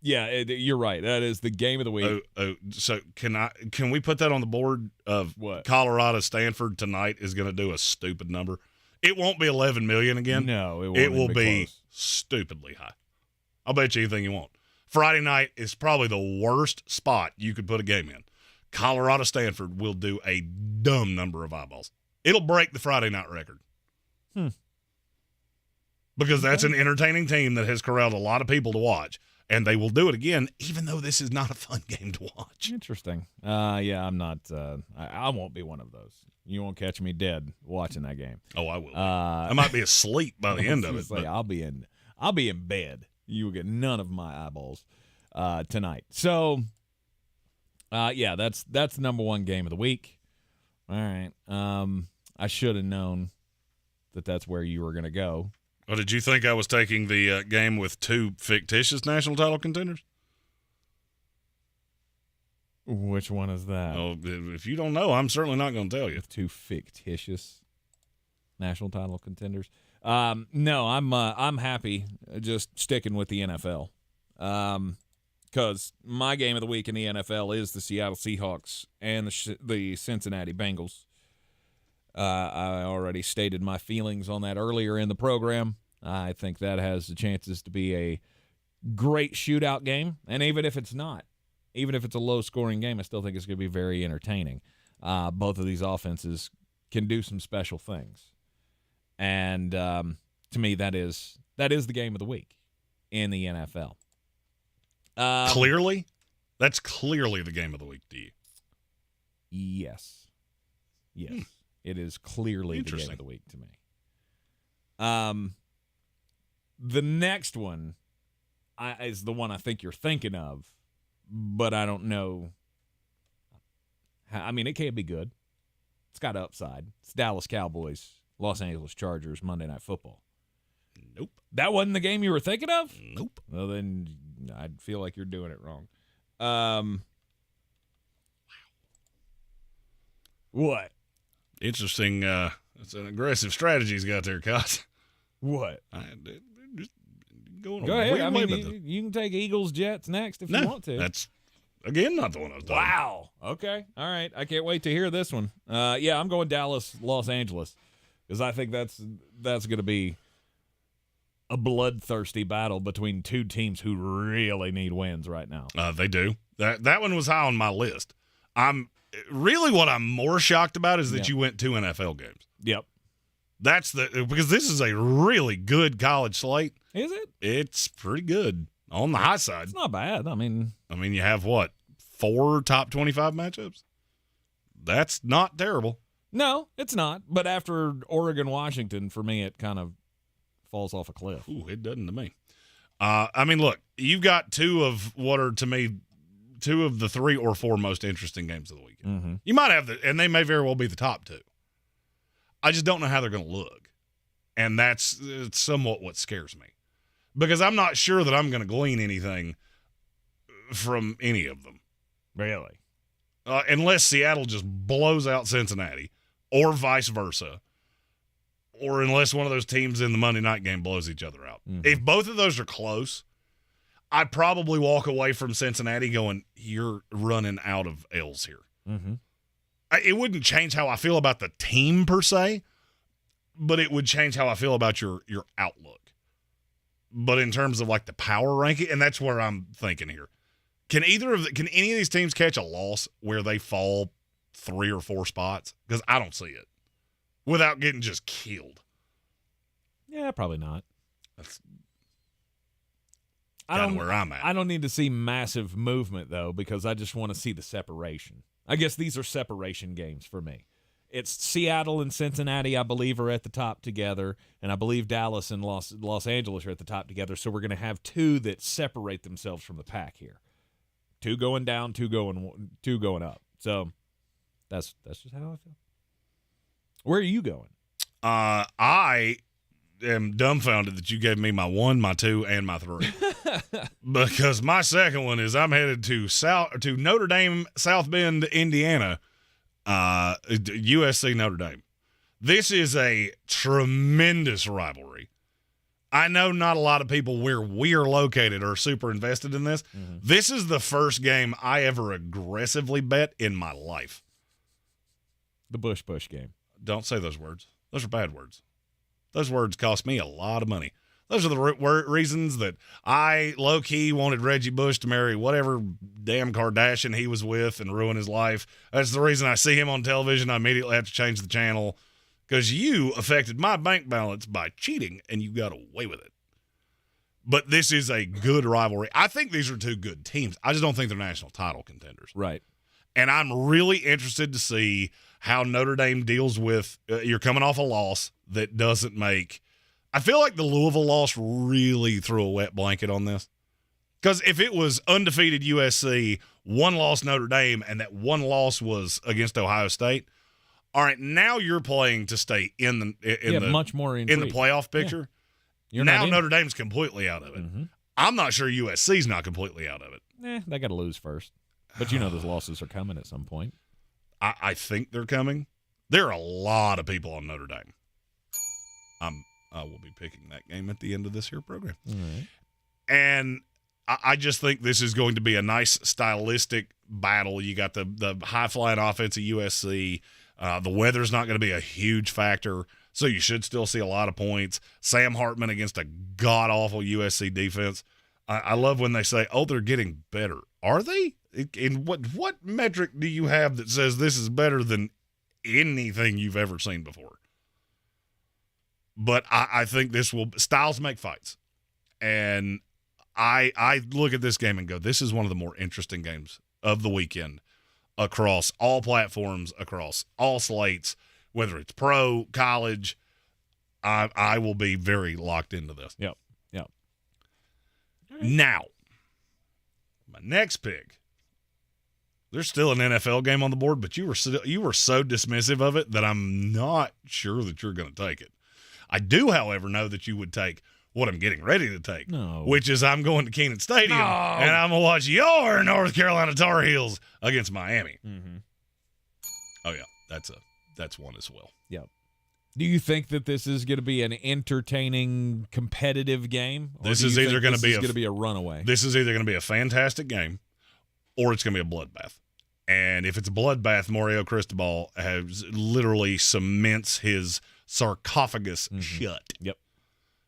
Yeah, you're right. That is the game of the week. So can we put that on the board of what? Colorado Stanford tonight is going to do a stupid number? It won't be 11 million again. No, it won't. It will be close. Stupidly high. I'll bet you anything you want. Friday night is probably the worst spot you could put a game in. Colorado Stanford will do a dumb number of eyeballs. It'll break the Friday night record. Because that's an entertaining team that has corralled a lot of people to watch. And they will do it again, even though this is not a fun game to watch. Interesting. Yeah, I'm not. I won't be one of those. You won't catch me dead watching that game. Oh, I will. I might be asleep by the end of it. But I'll be in bed. You will get none of my eyeballs tonight. So, yeah, that's the number one game of the week. All right. I should have known that that's where you were going to go. Oh, did you think I was taking the game with two fictitious national title contenders? Which one is that? Oh, if you don't know, I'm certainly not going to tell you. Two fictitious national title contenders. No, I'm happy just sticking with the NFL. Because my game of the week in the NFL is the Seattle Seahawks and the Cincinnati Bengals. I already stated my feelings on that earlier in the program. I think that has the chances to be a great shootout game. And even if it's not, even if it's a low-scoring game, I still think it's going to be very entertaining. Both of these offenses can do some special things. And to me, that is the game of the week in the NFL. Clearly? That's clearly the game of the week to you. Yes. It is clearly the game of the week to me. The next one is the one I think you're thinking of, but I don't know. I mean, it can't be good. It's got upside. It's Dallas Cowboys, Los Angeles Chargers, Monday Night Football. Nope. That wasn't the game you were thinking of? Nope. Well, then I feel like you're doing it wrong. What? Interesting. It's an aggressive strategy he's got there, Cots. What? Just going Go a ahead. weird I way mean, with you can take Eagles, Jets next if you want to. That's, again, not the one I was talking about. Wow. Okay. All right. I can't wait to hear this one. Yeah, I'm going Dallas, Los Angeles, because I think that's going to be a bloodthirsty battle between two teams who really need wins right now. They do. That one was high on my list. What I'm more shocked about is that you went 2 NFL games. Yep. Because this is a really good college slate. Is it? It's pretty good on the high side. It's not bad. I mean, you have what? 4 top 25 matchups? That's not terrible. No, it's not. But after Oregon, Washington, for me, it kind of falls off a cliff. Ooh, it doesn't to me. Look, you've got 2 of what are, to me, 2 of the 3 or 4 most interesting games of the weekend. Mm-hmm. You might have and they may very well be the top 2. I just don't know how they're going to look. And it's somewhat what scares me. Because I'm not sure that I'm going to glean anything from any of them. Really? Unless Seattle just blows out Cincinnati or vice versa. Or unless one of those teams in the Monday night game blows each other out. Mm-hmm. If both of those are close, I'd probably walk away from Cincinnati going, you're running out of L's here. Mm-hmm. It wouldn't change how I feel about the team per se, but it would change how I feel about your outlook. But in terms of like the power ranking, and that's where I'm thinking here. Can any of these teams catch a loss where they fall 3 or 4 spots? Because I don't see it. Without getting just killed. Yeah, probably not. kind of where I'm at. I don't need to see massive movement, though, because I just want to see the separation. I guess these are separation games for me. It's Seattle and Cincinnati, I believe, are at the top together, and I believe Dallas and Los Angeles are at the top together, so we're going to have two that separate themselves from the pack here. Two going down, two going up. So that's just how I feel. Where are you going? I am dumbfounded that you gave me my 1, my 2, and my 3. Because my second one is I'm headed to Notre Dame, South Bend, Indiana, USC Notre Dame. This is a tremendous rivalry. I know not a lot of people where we are located are super invested in this. Mm-hmm. This is the first game I ever aggressively bet in my life. The Bush game. Don't say those words. Those are bad words. Those words cost me a lot of money. Those are the reasons that I low-key wanted Reggie Bush to marry whatever damn Kardashian he was with and ruin his life. That's the reason I see him on television. I immediately have to change the channel because you affected my bank balance by cheating, and you got away with it. But this is a good rivalry. I think these are two good teams. I just don't think they're national title contenders. Right. And I'm really interested to see how Notre Dame deals with you're coming off a loss that doesn't make – I feel like the Louisville loss really threw a wet blanket on this. Because if it was undefeated USC, one loss Notre Dame, and that one loss was against Ohio State, all right, now you're playing to stay in the much more in the playoff picture. Yeah. Now Notre Dame's completely out of it. Mm-hmm. I'm not sure USC's not completely out of it. They got to lose first. But those losses are coming at some point. I think they're coming. There are a lot of people on Notre Dame. I will be picking that game at the end of this here program. All right. And I just think this is going to be a nice stylistic battle. You got the high-flying offense of USC. The weather's not going to be a huge factor, so you should still see a lot of points. Sam Hartman against a god-awful USC defense. I love when they say, they're getting better. Are they? In what metric do you have that says this is better than anything you've ever seen before? But I think styles make fights. And I look at this game and go, this is one of the more interesting games of the weekend across all platforms, across all slates, whether it's pro, college. I will be very locked into this. Yep. Now, my next pick, there's still an NFL game on the board, but you were so dismissive of it that I'm not sure that you're going to take it. I do, however, know that you would take what I'm getting ready to take, which is I'm going to Kenan Stadium, and I'm going to watch your North Carolina Tar Heels against Miami. Mm-hmm. Oh, yeah, that's one as well. Yep. Do you think that this is going to be an entertaining, competitive game? This is either going to be a runaway. This is either going to be a fantastic game or it's going to be a bloodbath. And if it's a bloodbath, Mario Cristobal has literally cements his sarcophagus shut. Yep.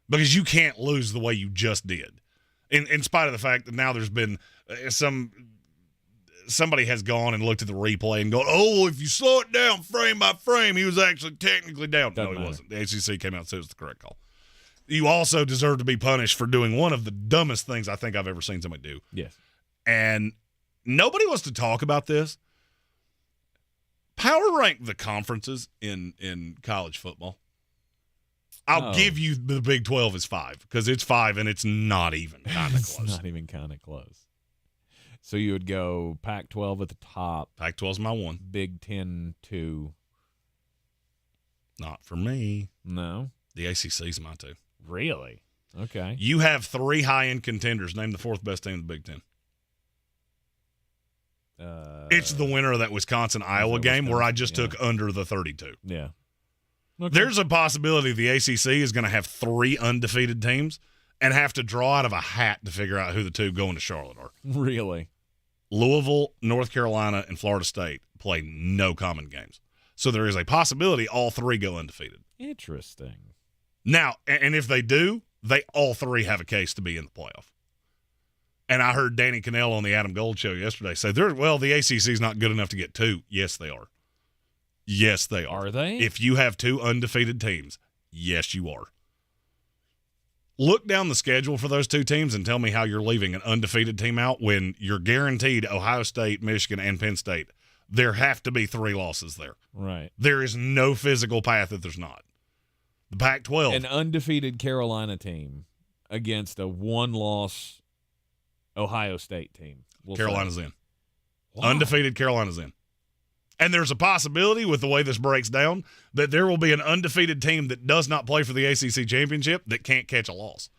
Because you can't lose the way you just did. In spite of the fact that now there's been somebody has gone and looked at the replay and gone, if you slow it down frame by frame, he was actually technically down. No, he wasn't. The ACC came out and said it was the correct call. You also deserve to be punished for doing one of the dumbest things I think I've ever seen somebody do. Yes. And nobody wants to talk about this. Power rank the conferences in college football. I'll give you the Big 12 is 5 because it's 5 and it's not even kind of close. It's not even kind of close. So you would go Pac-12 at the top. Pac-12's my 1. Big 10 2. Not for me. No. The ACC's my 2. Really? Okay. You have 3 high-end contenders. Name the 4th best team in the Big 10. It's the winner of that Wisconsin-Iowa game where I just took under the 32. Yeah. Okay. There's a possibility the ACC is going to have 3 undefeated teams and have to draw out of a hat to figure out who the 2 going to Charlotte are. Really? Louisville, North Carolina, and Florida State play no common games. So there is a possibility all 3 go undefeated. Interesting. Now, and if they do, they all 3 have a case to be in the playoff. And I heard Danny Cannell on the Adam Gold show yesterday say, the ACC is not good enough to get 2. Yes, they are. Yes, they are. Are they? If you have 2 undefeated teams, yes, you are. Look down the schedule for those two teams and tell me how you're leaving an undefeated team out when you're guaranteed Ohio State, Michigan, and Penn State. There have to be 3 losses there. Right. There is no physical path that there's not. The Pac-12. An undefeated Carolina team against a 1-loss Ohio State team. Carolina's in. Wow. Undefeated Carolina's in. And there's a possibility with the way this breaks down that there will be an undefeated team that does not play for the ACC championship that can't catch a loss.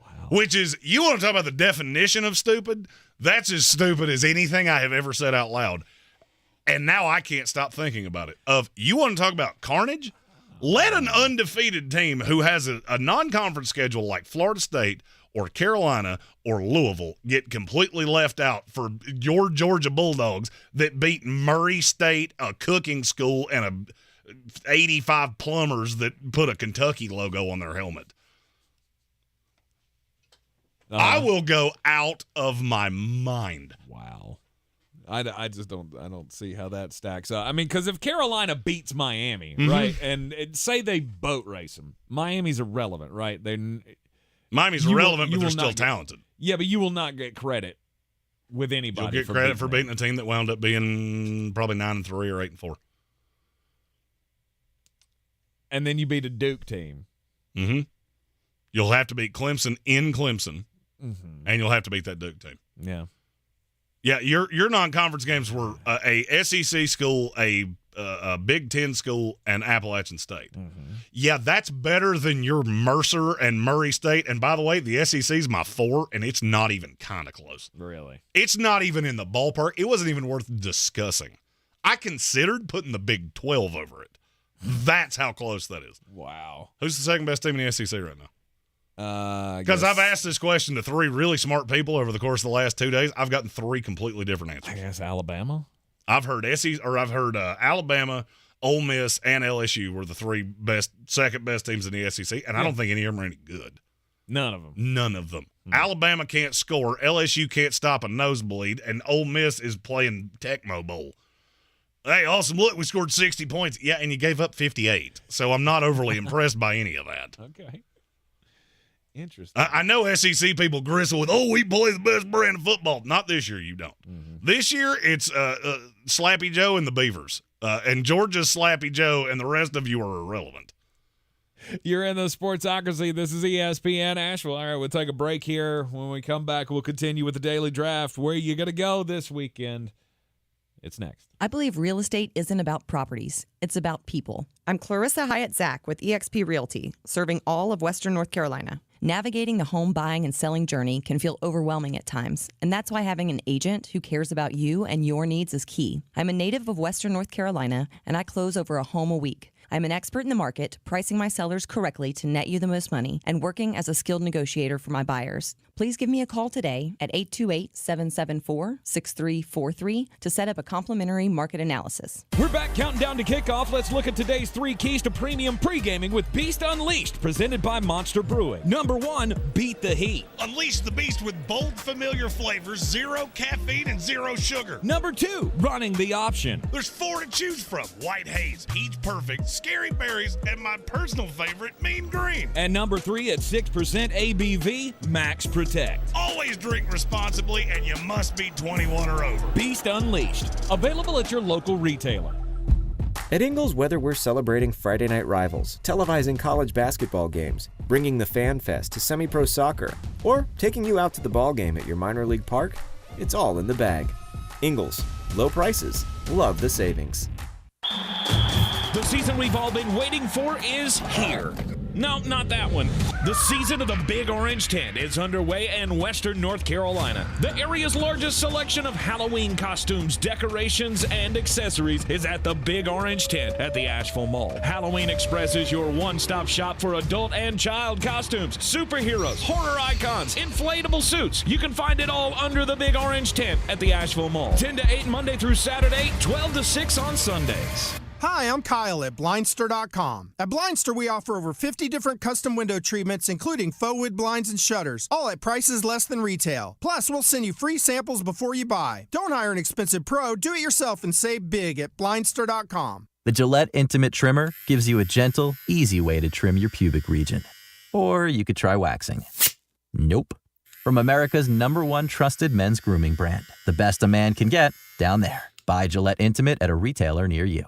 Wow. Which is, you want to talk about the definition of stupid? That's as stupid as anything I have ever said out loud. And now I can't stop thinking about it. You want to talk about carnage? Let an undefeated team who has a non-conference schedule like Florida State or Carolina or Louisville get completely left out for your Georgia Bulldogs that beat Murray State, a cooking school, and 85 plumbers that put a Kentucky logo on their helmet. I will go out of my mind. Wow. I just don't see how that stacks up. I mean, because if Carolina beats Miami, right, and say they boat race them, Miami's irrelevant, right? Miami's irrelevant, but they're still talented. Yeah, but you will not get credit with anybody. You'll get credit for beating a team that wound up being probably 9-3 or 8-4. And then you beat a Duke team. Mm-hmm. You'll have to beat Clemson in Clemson, and you'll have to beat that Duke team. Yeah. Yeah, your non-conference games were a SEC school, a Big Ten school, and Appalachian State. Yeah, that's better than your Mercer and Murray State. And by the way, the SEC's my 4, and it's not even kind of close. Really? It's not even in the ballpark. It wasn't even worth discussing. I considered putting the Big 12 over it. That's how close that is. Wow. Who's the second best team in the SEC right now? Because I've asked this question to 3 really smart people over the course of the last 2 days. I've gotten 3 completely different answers. I guess Alabama. I've heard Alabama, Ole Miss, and LSU were the 3 second best teams in the SEC, and I don't think any of them are any good. None of them. None of them. Alabama can't score. LSU can't stop a nosebleed, and Ole Miss is playing Tecmo Bowl. Hey, awesome. Look, we scored 60 points. Yeah, and you gave up 58. So I'm not overly impressed by any of that. Okay. Interesting. I know SEC people gristle with, we play the best brand of football. Not this year, you don't. This year, it's Slappy Joe and the Beavers. And Georgia's Slappy Joe, and the rest of you are irrelevant. You're in the Sportsocracy. This is ESPN Asheville. All right, we'll take a break here. When we come back, we'll continue with the Daily Draft. Where are you going to go this weekend? It's next. I believe real estate isn't about properties. It's about people. I'm Clarissa Hyatt Zack with eXp Realty, serving all of Western North Carolina. Navigating the home buying and selling journey can feel overwhelming at times, and that's why having an agent who cares about you and your needs is key. I'm a native of Western North Carolina, and I close over a home a week. I'm an expert in the market, pricing my sellers correctly to net you the most money, and working as a skilled negotiator for my buyers. Please give me a call today at 828-774-6343 to set up a complimentary market analysis. We're back counting down to kickoff. Let's look at today's 3 keys to premium pre-gaming with Beast Unleashed, presented by Monster Brewing. Number 1, beat the heat. Unleash the beast with bold, familiar flavors, 0 caffeine, and 0 sugar. Number 2, running the option. There's 4 to choose from: White Haze, Peach Perfect, Scary Berries, and my personal favorite, Mean Green. And number 3, at 6% ABV, Max Protect. Always drink responsibly, and you must be 21 or over. Beast Unleashed, available at your local retailer. At Ingles, whether we're celebrating Friday night rivals, televising college basketball games, bringing the Fan Fest to semi-pro soccer, or taking you out to the ball game at your minor league park, it's all in the bag. Ingles, low prices, love the savings. The season we've all been waiting for is here. No, not that one. The season of the Big Orange Tent is underway in Western North Carolina. The area's largest selection of Halloween costumes, decorations, and accessories is at the Big Orange Tent at the Asheville Mall. Halloween Express is your one-stop shop for adult and child costumes, superheroes, horror icons, inflatable suits. You can find it all under the Big Orange Tent at the Asheville Mall. 10 to 8 Monday through Saturday, 12 to 6 on Sundays. Hi, I'm Kyle at Blindster.com. At Blindster, we offer over 50 different custom window treatments, including faux wood blinds and shutters, all at prices less than retail. Plus, we'll send you free samples before you buy. Don't hire an expensive pro. Do it yourself and save big at Blindster.com. The Gillette Intimate Trimmer gives you a gentle, easy way to trim your pubic region. Or you could try waxing. Nope. From America's #1 trusted men's grooming brand, the best a man can get, down there. Buy Gillette Intimate at a retailer near you.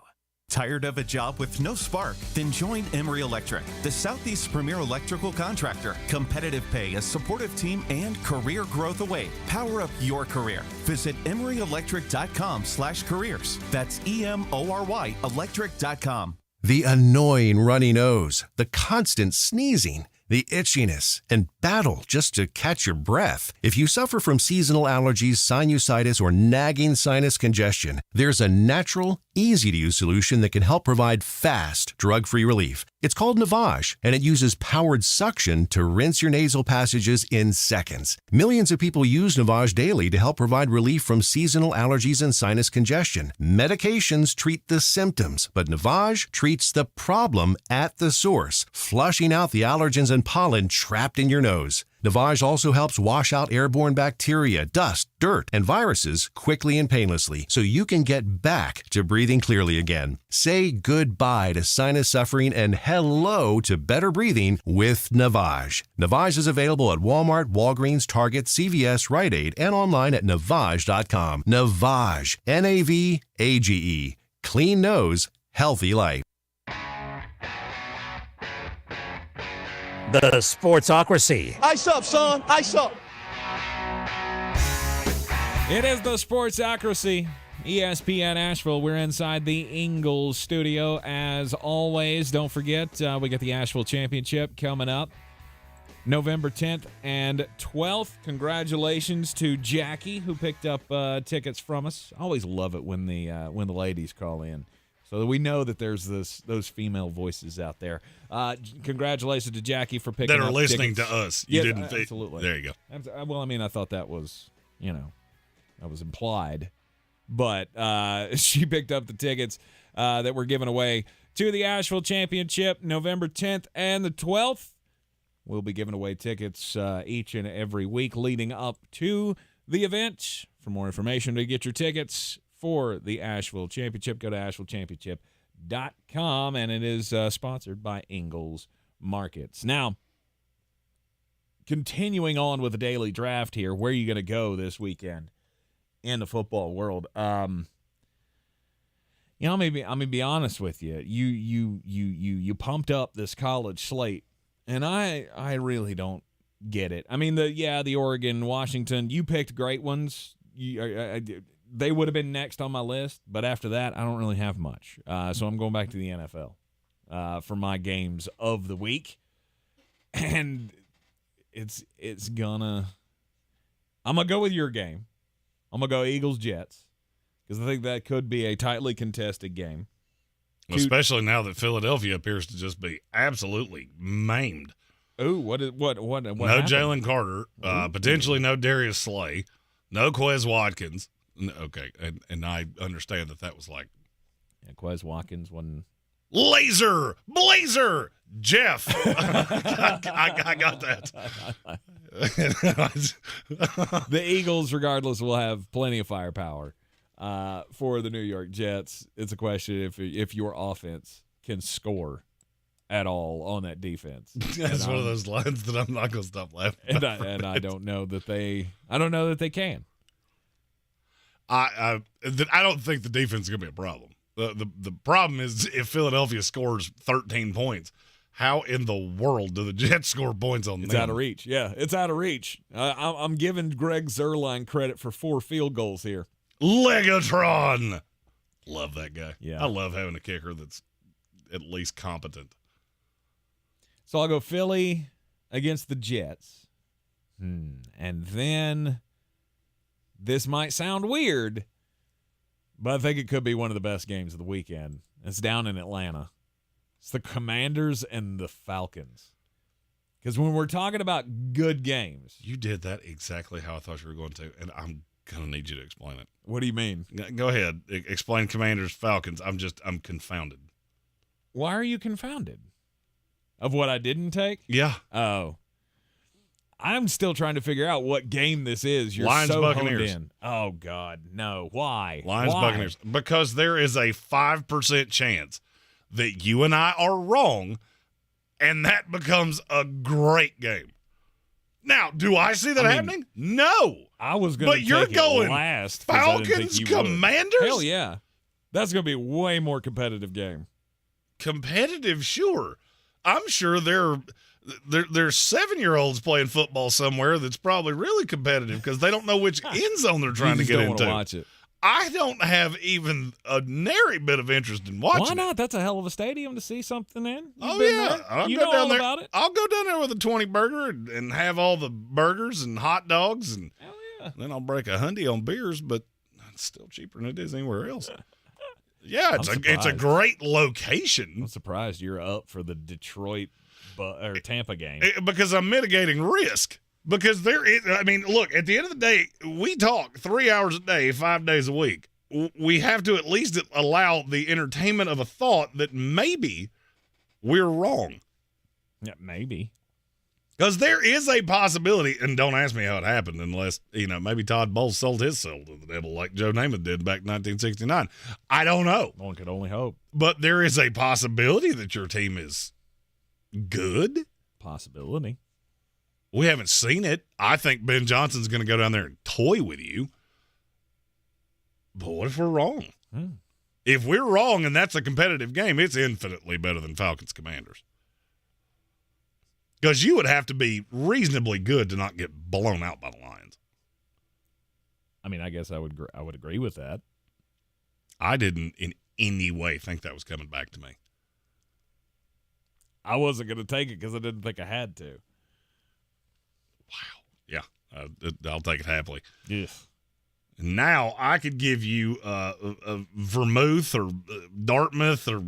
Tired of a job with no spark? Then join Emery Electric, the Southeast's premier electrical contractor. Competitive pay, a supportive team, and career growth await. Power up your career. Visit EmeryElectric.com/careers. That's EMORY Electric.com. The annoying runny nose, the constant sneezing, the itchiness, and battle just to catch your breath. If you suffer from seasonal allergies, sinusitis, or nagging sinus congestion, there's a natural, easy-to-use solution that can help provide fast, drug-free relief. It's called Navage, and it uses powered suction to rinse your nasal passages in seconds. Millions of people use Navage daily to help provide relief from seasonal allergies and sinus congestion. Medications treat the symptoms, but Navage treats the problem at the source, flushing out the allergens and pollen trapped in your nose. Navage also helps wash out airborne bacteria, dust, dirt, and viruses quickly and painlessly so you can get back to breathing clearly again. Say goodbye to sinus suffering and hello to better breathing with Navage. Navage is available at Walmart, Walgreens, Target, CVS, Rite Aid, and online at Navage.com. Navage, Navage. Clean nose, healthy life. The Sportsocracy. Ice up, son. Ice up. It is the Sportsocracy. ESPN Asheville. We're inside the Ingalls studio. As always, don't forget, we got the Asheville Championship coming up November 10th and 12th. Congratulations to Jackie, who picked up tickets from us. I always love it when the ladies call in, so that we know that there's those female voices out there. Congratulations to Jackie for picking up that are listening tickets. to us. You didn't. Absolutely. There you go. Well, I mean, I thought that was, that was implied. But she picked up the tickets that were given away to the Asheville Championship November 10th and the 12th. We'll be giving away tickets each and every week leading up to the event. For more information to get your tickets for the Asheville Championship, go to AshevilleChampionship.com, and it is sponsored by Ingalls Markets. Now, continuing on with the daily draft here, where are you going to go this weekend in the football world? I'm gonna be honest with you. You pumped up this college slate, and I really don't get it. I mean, the Oregon, Washington, you picked great ones. They would have been next on my list, but after that, I don't really have much. So I'm going back to the NFL for my games of the week, and I'm gonna go with your game. I'm gonna go Eagles-Jets because I think that could be a tightly contested game, especially now that Philadelphia appears to just be absolutely maimed. Ooh, what? No happened? Jalen Carter, potentially no Darius Slay, no Quez Watkins. Okay, and I understand that was like Quez Watkins wasn't Blazer Jeff. I got that. The Eagles, regardless, will have plenty of firepower for the New York Jets. It's a question if your offense can score at all on that defense. That's one of those lines that I'm not going to stop laughing. And I don't know that they. I don't know that they can. I don't think the defense is going to be a problem. The problem is if Philadelphia scores 13 points, how in the world do the Jets score points on them? It's out of reach. Yeah, it's out of reach. I'm giving Greg Zuerlein credit for 4 field goals here. Legatron. Love that guy. Yeah. I love having a kicker that's at least competent. So I'll go Philly against the Jets. And then this might sound weird, but I think it could be one of the best games of the weekend. It's down in Atlanta. It's the Commanders and the Falcons. Because when we're talking about good games. You did that exactly how I thought you were going to, and I'm going to need you to explain it. What do you mean? Go ahead. Explain Commanders, Falcons. I'm confounded. Why are you confounded? Of what I didn't take? Yeah. Oh. I'm still trying to figure out what game this is. You're Lions, so Buccaneers. honed in. Oh, God. No. Why? Lions, Why? Buccaneers. Because there is a 5% chance that you and I are wrong, and that becomes a great game. Now, do I see that happening? No. I was going to take it last. Falcons, Commanders? Hell yeah. That's going to be a way more competitive game. Competitive, sure. I'm sure there's 7-year-olds playing football somewhere that's probably really competitive because they don't know which end zone they're trying to get into. Watch it. I don't have even a nary bit of interest in watching. Why not? That's a hell of a stadium to see something in. Oh yeah, I'll go down there. About it. I'll go down there with a 20 burger and have all the burgers and hot dogs, and then I'll break $100 on beers, but it's still cheaper than it is anywhere else. Yeah, it's a great location. I'm surprised you're up for the Detroit or Tampa game because I'm mitigating risk. Because look, at the end of the day, we talk 3 hours a day, 5 days a week. We have to at least allow the entertainment of a thought that maybe we're wrong. Yeah, maybe. Because there is a possibility, and don't ask me how it happened unless, maybe Todd Bowles sold his soul to the devil like Joe Namath did back in 1969. I don't know. One could only hope. But there is a possibility that your team is good. Possibility. We haven't seen it. I think Ben Johnson's going to go down there and toy with you. But what if we're wrong? If we're wrong and that's a competitive game, it's infinitely better than Falcons Commanders. Because you would have to be reasonably good to not get blown out by the Lions. I guess I would agree with that. I didn't in any way think that was coming back to me. I wasn't going to take it because I didn't think I had to. Wow. Yeah, I'll take it happily. Yes. Now I could give you a Vermouth or Dartmouth or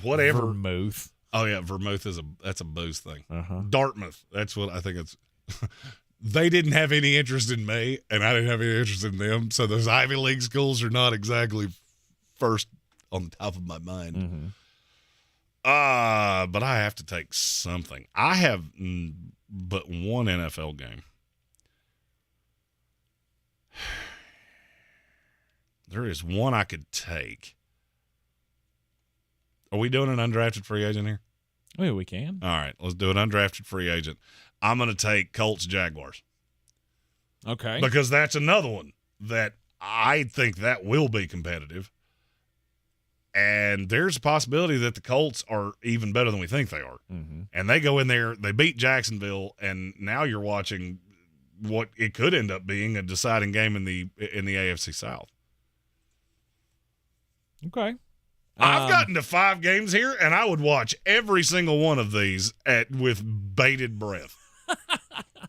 whatever. Vermouth. Oh yeah, Vermouth that's a booze thing. Uh-huh. Dartmouth. That's what I think it's. They didn't have any interest in me, and I didn't have any interest in them. So those Ivy League schools are not exactly first on the top of my mind. Mm-hmm. But I have to take something. I have but one NFL game. There is one I could take. Are we doing an undrafted free agent here? Well, we can. All right, let's do an undrafted free agent. I'm going to take Colts Jaguars. Okay. Because that's another one that I think that will be competitive. And there's a possibility that the Colts are even better than we think they are. Mm-hmm. And they go in there, they beat Jacksonville, and now you're watching what it could end up being a deciding game in the AFC South. Okay. I've gotten to 5 games here, and I would watch every single one of these with bated breath.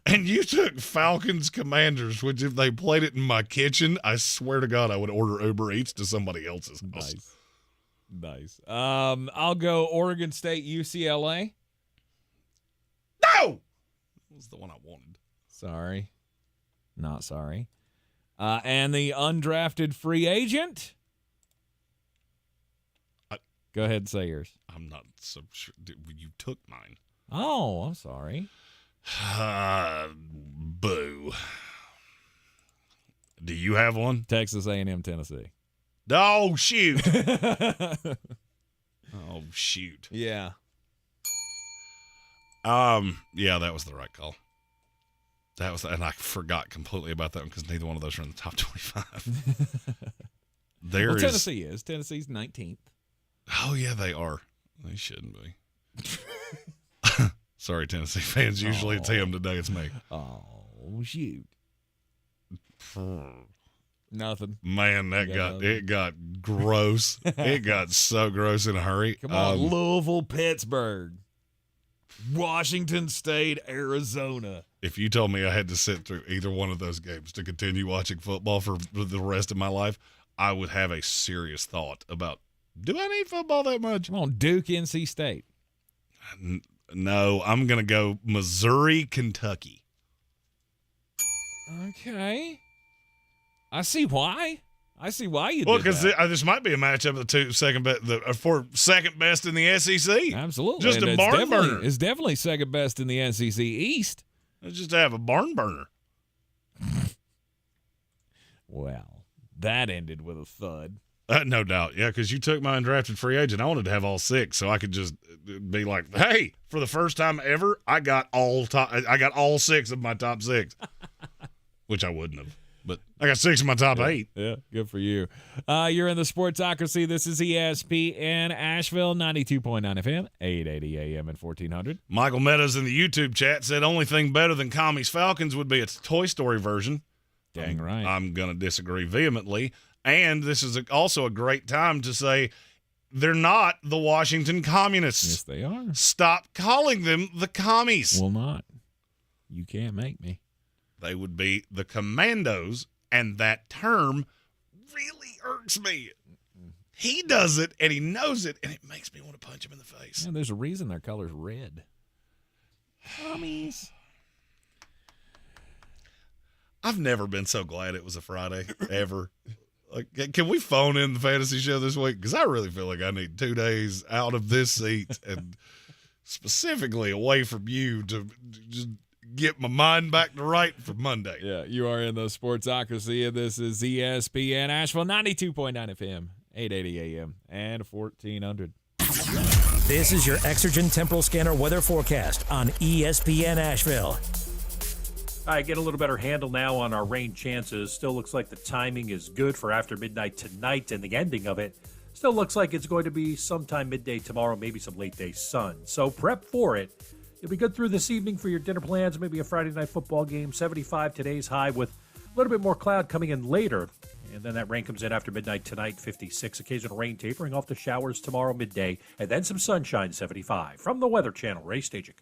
And you took Falcons Commanders, which if they played it in my kitchen, I swear to God I would order Uber Eats to somebody else's house. Nice. I'll go Oregon State, UCLA. No! That was the one I wanted. Sorry. Not sorry. And the undrafted free agent. Go ahead and say yours. I'm not so sure. You took mine. Oh, I'm sorry. Boo. Do you have one? Texas A&M, Tennessee. Oh, shoot. Oh, shoot. Yeah. Yeah, that was the right call. And I forgot completely about that one because neither one of those are in the top 25. Tennessee is. Tennessee's 19th. Oh, yeah, they are. They shouldn't be. Sorry, Tennessee fans. Usually it's him. Today it's me. Oh, shoot. Nothing. Man, it got gross. It got so gross in a hurry. Come on, Louisville, Pittsburgh, Washington State, Arizona. If you told me I had to sit through either one of those games to continue watching football for the rest of my life, I would have a serious thought about, do I need football that much? Come on, Duke, NC State. No, I'm going to go Missouri, Kentucky. Okay. I see why. I see why you well, did that. Well, because this might be a matchup of the two second best in the SEC. Absolutely. Just a barn burner. It's definitely second best in the SEC East. Let's just have a barn burner. Well, that ended with a thud. No doubt. Yeah, because you took my undrafted free agent. I wanted to have all 6 so I could just be like, hey, for the first time ever, I got all 6 of my top 6, which I wouldn't have. But I got 6 of my top 8. Yeah, good for you. You're in the Sportsocracy. This is ESPN Asheville, 92.9 FM, 880 AM and 1400. Michael Meadows in the YouTube chat said only thing better than Commies Falcons would be its Toy Story version. Dang right. I'm going to disagree vehemently. And this is also a great time to say they're not the Washington Communists. Yes, they are. Stop calling them the Commies. Will not. You can't make me. They would be the Commandos, and that term really irks me. He does it, and he knows it, and it makes me want to punch him in the face. Yeah, there's a reason their color's red. Commies. I've never been so glad it was a Friday, ever. Like, can we phone in the fantasy show this week? Because I really feel like I need 2 days out of this seat and specifically away from you to just get my mind back to right for Monday. Yeah, you are in the Sportsocracy, and this is ESPN Asheville, 92.9 FM, 880 AM, and 1400. This is your Exergen Temporal Scanner weather forecast on ESPN Asheville. I get a little better handle now on our rain chances. Still looks like the timing is good for after midnight tonight, and the ending of it still looks like it's going to be sometime midday tomorrow, maybe some late day sun. So prep for it. You'll be good through this evening for your dinner plans, maybe a Friday night football game. 75 today's high with a little bit more cloud coming in later. And then that rain comes in after midnight tonight, 56. Occasional rain tapering off the showers tomorrow midday. And then some sunshine, 75. From the Weather Channel, Ray Stajic.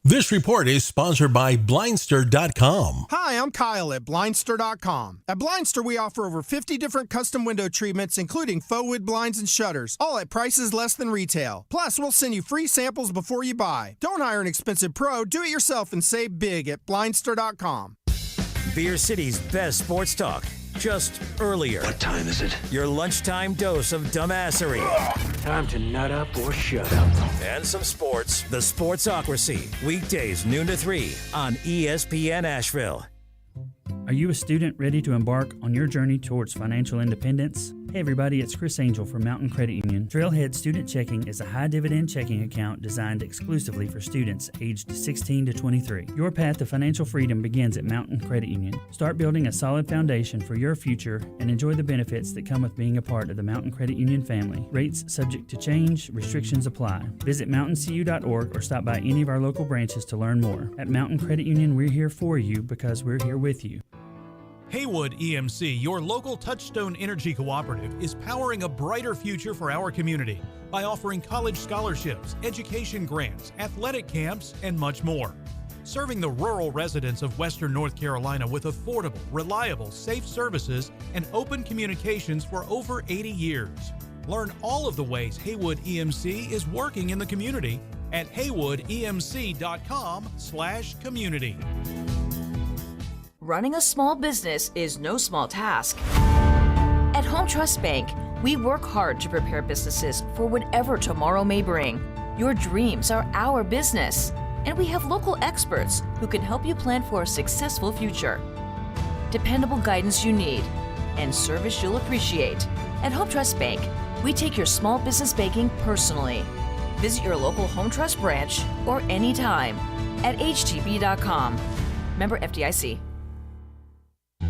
This report is sponsored by Blindster.com. Hi, I'm Kyle at Blindster.com. At Blindster, we offer over 50 different custom window treatments, including faux wood blinds and shutters, all at prices less than retail. Plus, we'll send you free samples before you buy. Don't hire an expensive pro. Do it yourself and save big at Blindster.com. Beer City's best sports talk. Just earlier. What time is it? Your lunchtime dose of dumbassery. Time to nut up or shut up. And some sports. The Sportsocracy. Weekdays, noon to 3 on ESPN Asheville. Are you a student ready to embark on your journey towards financial independence? Hey everybody, it's Chris Angel from Mountain Credit Union. Trailhead Student Checking is a high-dividend checking account designed exclusively for students aged 16 to 23. Your path to financial freedom begins at Mountain Credit Union. Start building a solid foundation for your future and enjoy the benefits that come with being a part of the Mountain Credit Union family. Rates subject to change, restrictions apply. Visit mountaincu.org or stop by any of our local branches to learn more. At Mountain Credit Union, we're here for you because we're here with you. Haywood EMC, your local Touchstone Energy Cooperative, is powering a brighter future for our community by offering college scholarships, education grants, athletic camps, and much more. Serving the rural residents of Western North Carolina with affordable, reliable, safe services and open communications for over 80 years. Learn all of the ways Haywood EMC is working in the community at haywoodemc.com/community. Running a small business is no small task. At Home Trust Bank, we work hard to prepare businesses for whatever tomorrow may bring. Your dreams are our business, and we have local experts who can help you plan for a successful future. Dependable guidance you need, and service you'll appreciate. At Home Trust Bank, we take your small business banking personally. Visit your local Home Trust branch or anytime at htb.com. Member FDIC.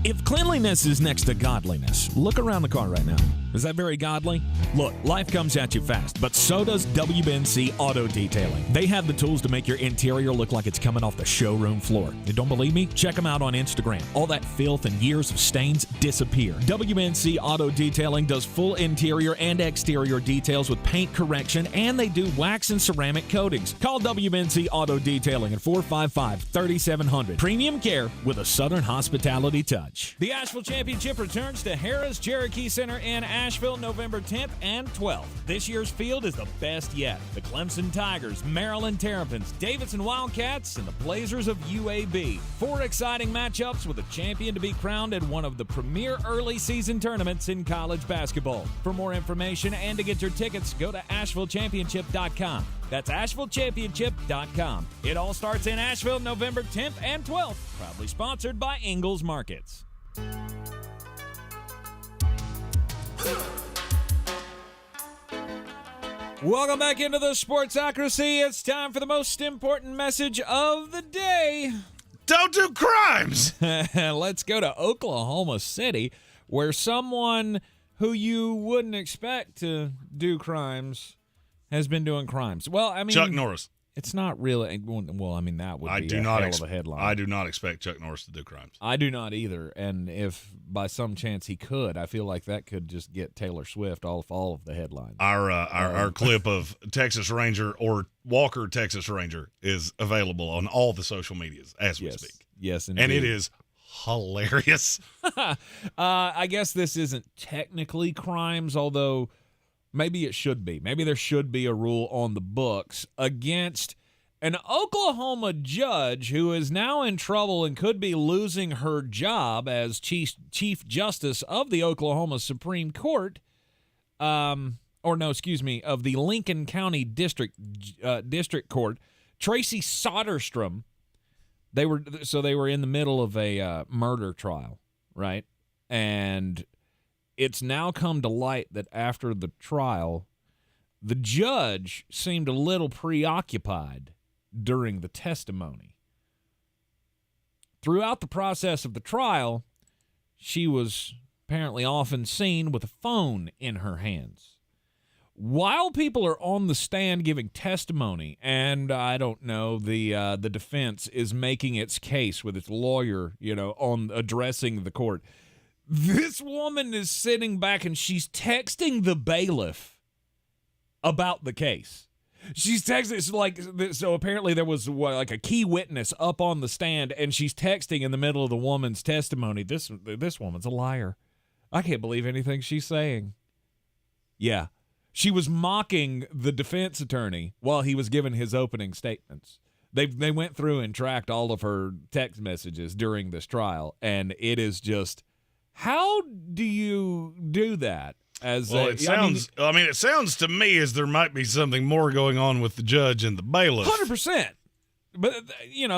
If cleanliness is next to godliness, look around the car right now. Is that very godly? Look, life comes at you fast, but so does WNC Auto Detailing. They have the tools to make your interior look like it's coming off the showroom floor. You don't believe me? Check them out on Instagram. All that filth and years of stains disappear. WNC Auto Detailing does full interior and exterior details with paint correction, and they do wax and ceramic coatings. Call WNC Auto Detailing at 455-3700. Premium care with a Southern hospitality touch. The Asheville Championship returns to Harrah's Cherokee Center in Asheville November 10th and 12th. This year's field is the best yet. The Clemson Tigers, Maryland Terrapins, Davidson Wildcats, and the Blazers of UAB. 4 exciting matchups with a champion to be crowned at one of the premier early season tournaments in college basketball. For more information and to get your tickets, go to AshevilleChampionship.com. That's AshevilleChampionship.com. It all starts in Asheville November 10th and 12th. Proudly sponsored by Ingalls Markets. Welcome back into the Sportsocracy. It's time for the most important message of the day. Don't do crimes! Let's go to Oklahoma City, where someone who you wouldn't expect to do crimes has been doing crimes. Well, I mean, Chuck Norris. It's not really. Well, I mean, that would be a hell of a headline. I do not expect Chuck Norris to do crimes. I do not either. And if by some chance he could, I feel like that could just get Taylor Swift all of the headlines. Our clip of Texas Ranger or Walker Texas Ranger is available on all the social medias as we speak. Yes, indeed. And it is hilarious. I guess this isn't technically crimes, although maybe it should be. Maybe there should be a rule on the books against an Oklahoma judge who is now in trouble and could be losing her job as Chief Justice of the Oklahoma Supreme Court, of the Lincoln County District Court. Tracy Soderstrom. They were in the middle of a murder trial, right? And it's now come to light that after the trial, the judge seemed a little preoccupied during the testimony. Throughout the process of the trial, she was apparently often seen with a phone in her hands. While people are on the stand giving testimony, and I don't know, the defense is making its case with its lawyer, on addressing the court, this woman is sitting back and she's texting the bailiff about the case. She's texting, so apparently there was a key witness up on the stand, and she's texting in the middle of the woman's testimony. This woman's a liar. I can't believe anything she's saying. Yeah. She was mocking the defense attorney while he was giving his opening statements. They went through and tracked all of her text messages during this trial, and it is just, how do you do that? It sounds to me as there might be something more going on with the judge and the bailiff. 100%. But,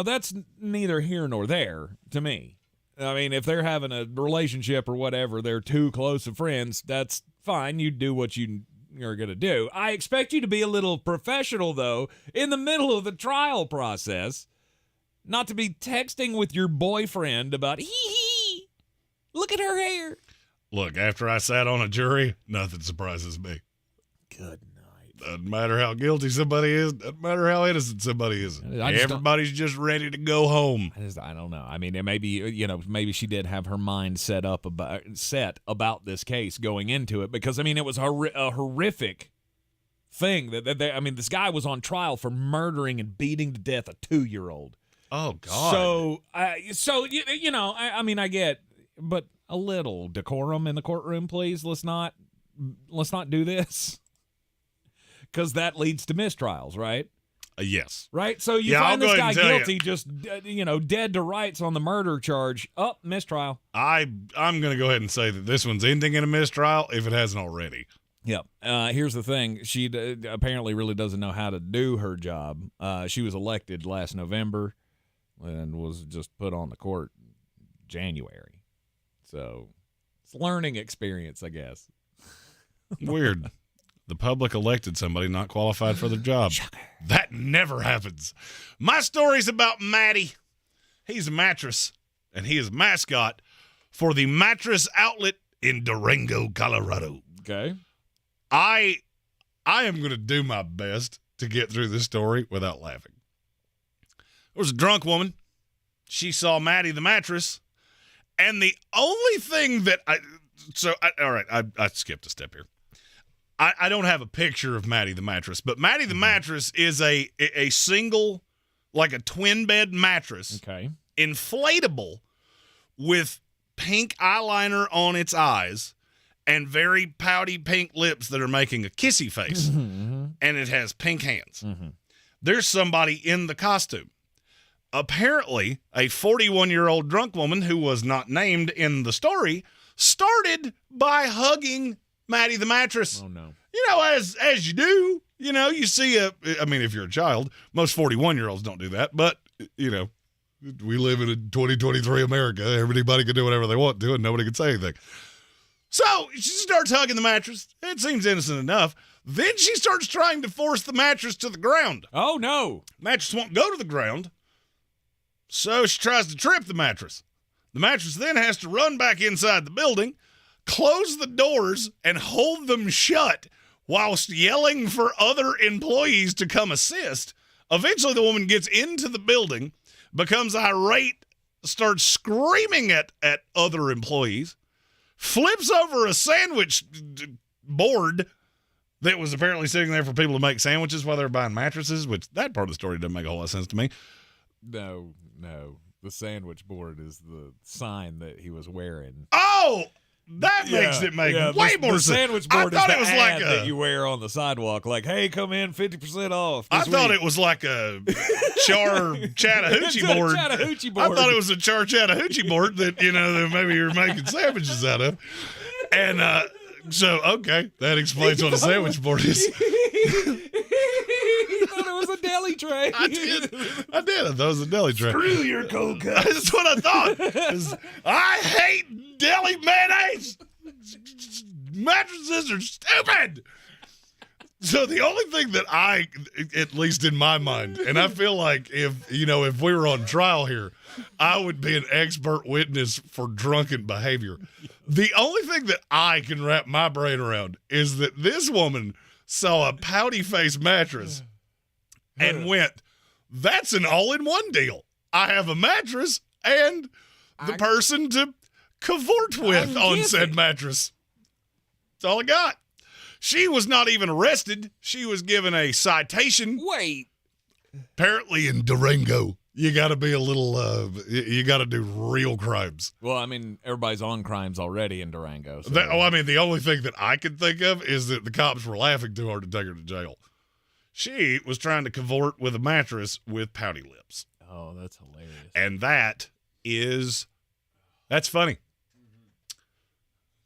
that's neither here nor there to me. I mean, if they're having a relationship or whatever, they're too close of friends, that's fine. You do what you're going to do. I expect you to be a little professional, though, in the middle of the trial process, not to be texting with your boyfriend about, hee, look at her hair. Look, after I sat on a jury, nothing surprises me. Good night. Doesn't matter how guilty somebody is. Doesn't matter how innocent somebody is. Everybody's just ready to go home. I don't know. I mean, maybe she did have her mind set about this case going into it, because it was a horrific thing this guy was on trial for murdering and beating to death a 2-year-old. Oh God. I get, but a little decorum in the courtroom, please. Let's not do this, because that leads to mistrials, right? Yes. Right? So you find this guy guilty, just, dead to rights on the murder charge. Oh, mistrial. I'm going to go ahead and say that this one's ending in a mistrial if it hasn't already. Yep. Here's the thing. She apparently really doesn't know how to do her job. She was elected last November and was just put on the court January. So it's a learning experience, I guess. Weird. The public elected somebody not qualified for their job. That never happens. My story's about Matty. He's a mattress, and he is a mascot for the mattress outlet in Durango, Colorado. Okay. I am going to do my best to get through this story without laughing. There was a drunk woman. She saw Matty the mattress, and the only thing that I skipped a step here. I don't have a picture of Matty the mattress, but Matty the mattress is a single, like a twin bed mattress, okay, inflatable, with pink eyeliner on its eyes and very pouty pink lips that are making a kissy face, and it has pink hands. There's somebody in the costume. Apparently, a 41-year-old drunk woman who was not named in the story started by hugging Matty the mattress. Oh, no. As you do, you see if you're a child, most 41-year-olds don't do that, but, we live in a 2023 America. Everybody can do whatever they want to, and nobody can say anything. So she starts hugging the mattress. It seems innocent enough, Then she starts trying to force the mattress to the ground. Oh, no. Mattress won't go to the ground, so she tries to trip the mattress. The mattress then has to run back inside the building, close the doors, and hold them shut whilst yelling for other employees to come assist. Eventually, the woman gets into the building, becomes irate, starts screaming at other employees, flips over a sandwich board that was apparently sitting there for people to make sandwiches while they were buying mattresses, which that part of the story doesn't make a whole lot of sense to me. No. The sandwich board is the sign that he was wearing. Oh, that makes it make way more sense. The sandwich board is the it was ad that you wear on the sidewalk. Like, hey, come in, 50% off. I thought it was like a Char Chattahoochee board. Chattahoochee board. I thought it was a Char Chattahoochee board that, that maybe you're making sandwiches out of. And so, okay, that explains what a sandwich board is. He thought it was a deli tray. I did. I thought it was a deli tray. Screw your cold cuts. That's what I thought. I hate deli mayonnaise. Mattresses are stupid. So the only thing that I, at least in my mind, and I feel like if we were on trial here, I would be an expert witness for drunken behavior. The only thing that I can wrap my brain around is that this woman saw a pouty face mattress and went, that's an all-in-one deal. I have a mattress and the person to cavort with on said mattress. That's all I got. She was not even arrested. She was given a citation. Wait. Apparently in Durango, you got to be a little, you got to do real crimes. Well, I mean, everybody's on crimes already in Durango. So. The only thing that I could think of is that the cops were laughing too hard to take her to jail. She was trying to cavort with a mattress with pouty lips. Oh, that's hilarious. And that's funny.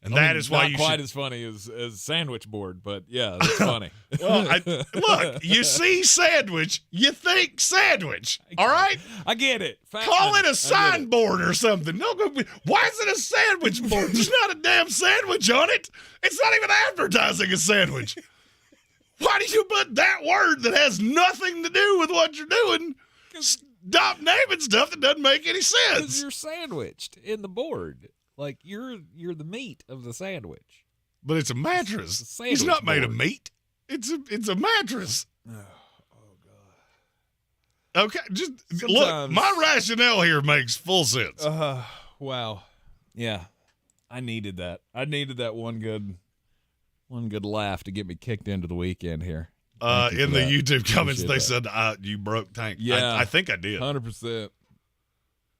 And that is why not quite as funny as sandwich board, but yeah, that's funny. Well, look, you see sandwich, you think sandwich. All right, I get it. Call it a signboard or something. No, why is it a sandwich board? There's not a damn sandwich on it. It's not even advertising a sandwich. Why do you put that word that has nothing to do with what you're doing? Stop naming stuff that doesn't make any sense. Because you're sandwiched in the board. Like, you're the meat of the sandwich. But it's a mattress. It's not made of meat. It's a mattress. Oh, God. Okay, just look, my rationale here makes full sense. Wow. Yeah. I needed that. I needed that one good laugh to get me kicked into the weekend here. In the YouTube comments, they said you broke Tank. Yeah. I think I did. 100%.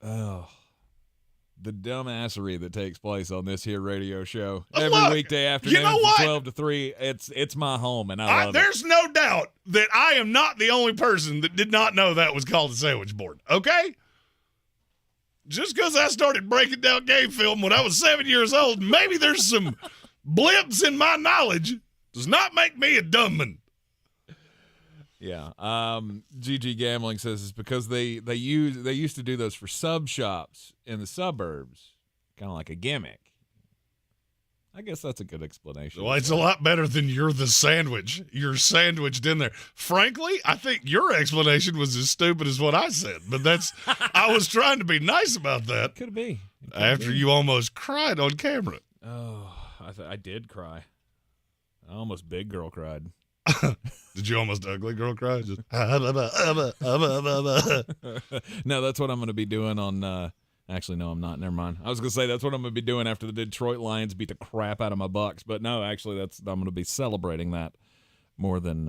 Oh. The dumbassery that takes place on this here radio show every weekday afternoon from 12 to 3, it's my home, and I love there's it. no doubt that I am not the only person that did not know that was called a sandwich board, okay? Just because I started breaking down game film when I was 7 years old, maybe there's some blips in my knowledge, does not make me a dumb man. Yeah. GG Gambling says it's because they used to do those for sub shops in the suburbs, kind of like a gimmick. I guess that's a good explanation. Well, it's a lot better than you're the sandwich. You're sandwiched in there. Frankly, I think your explanation was as stupid as what I said, but I was trying to be nice about that. Could be. After you almost cried on camera. Oh, I did cry. I almost big girl cried. Did you almost ugly girl cry? Just No, that's what I'm going to be doing on actually, no, I'm not. Never mind. I was going to say that's what I'm going to be doing after the Detroit Lions beat the crap out of my Bucks, but no, actually I'm going to be celebrating that more than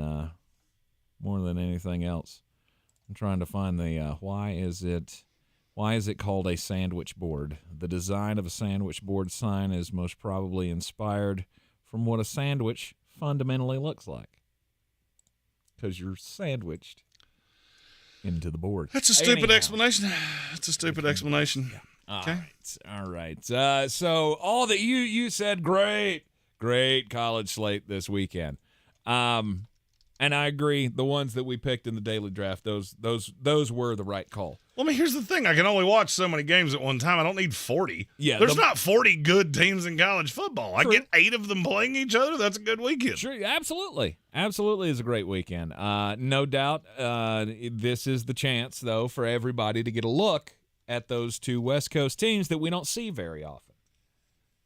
anything else. I'm trying to find the why is it called a sandwich board? The design of a sandwich board sign is most probably inspired from what a sandwich fundamentally looks like. Because you're sandwiched into the board. That's a stupid explanation. That's a stupid explanation. Yeah. Okay. All right. So all that you said, great college slate this weekend. And I agree. The ones that we picked in the daily draft, those were the right call. Well, I mean, here's the thing. I can only watch so many games at one time. I don't need 40. Yeah, There's not 40 good teams in college football. True. I get 8 of them playing each other. That's a good weekend. Sure, absolutely. Absolutely is a great weekend. No doubt this is the chance, though, for everybody to get a look at those two West Coast teams that we don't see very often.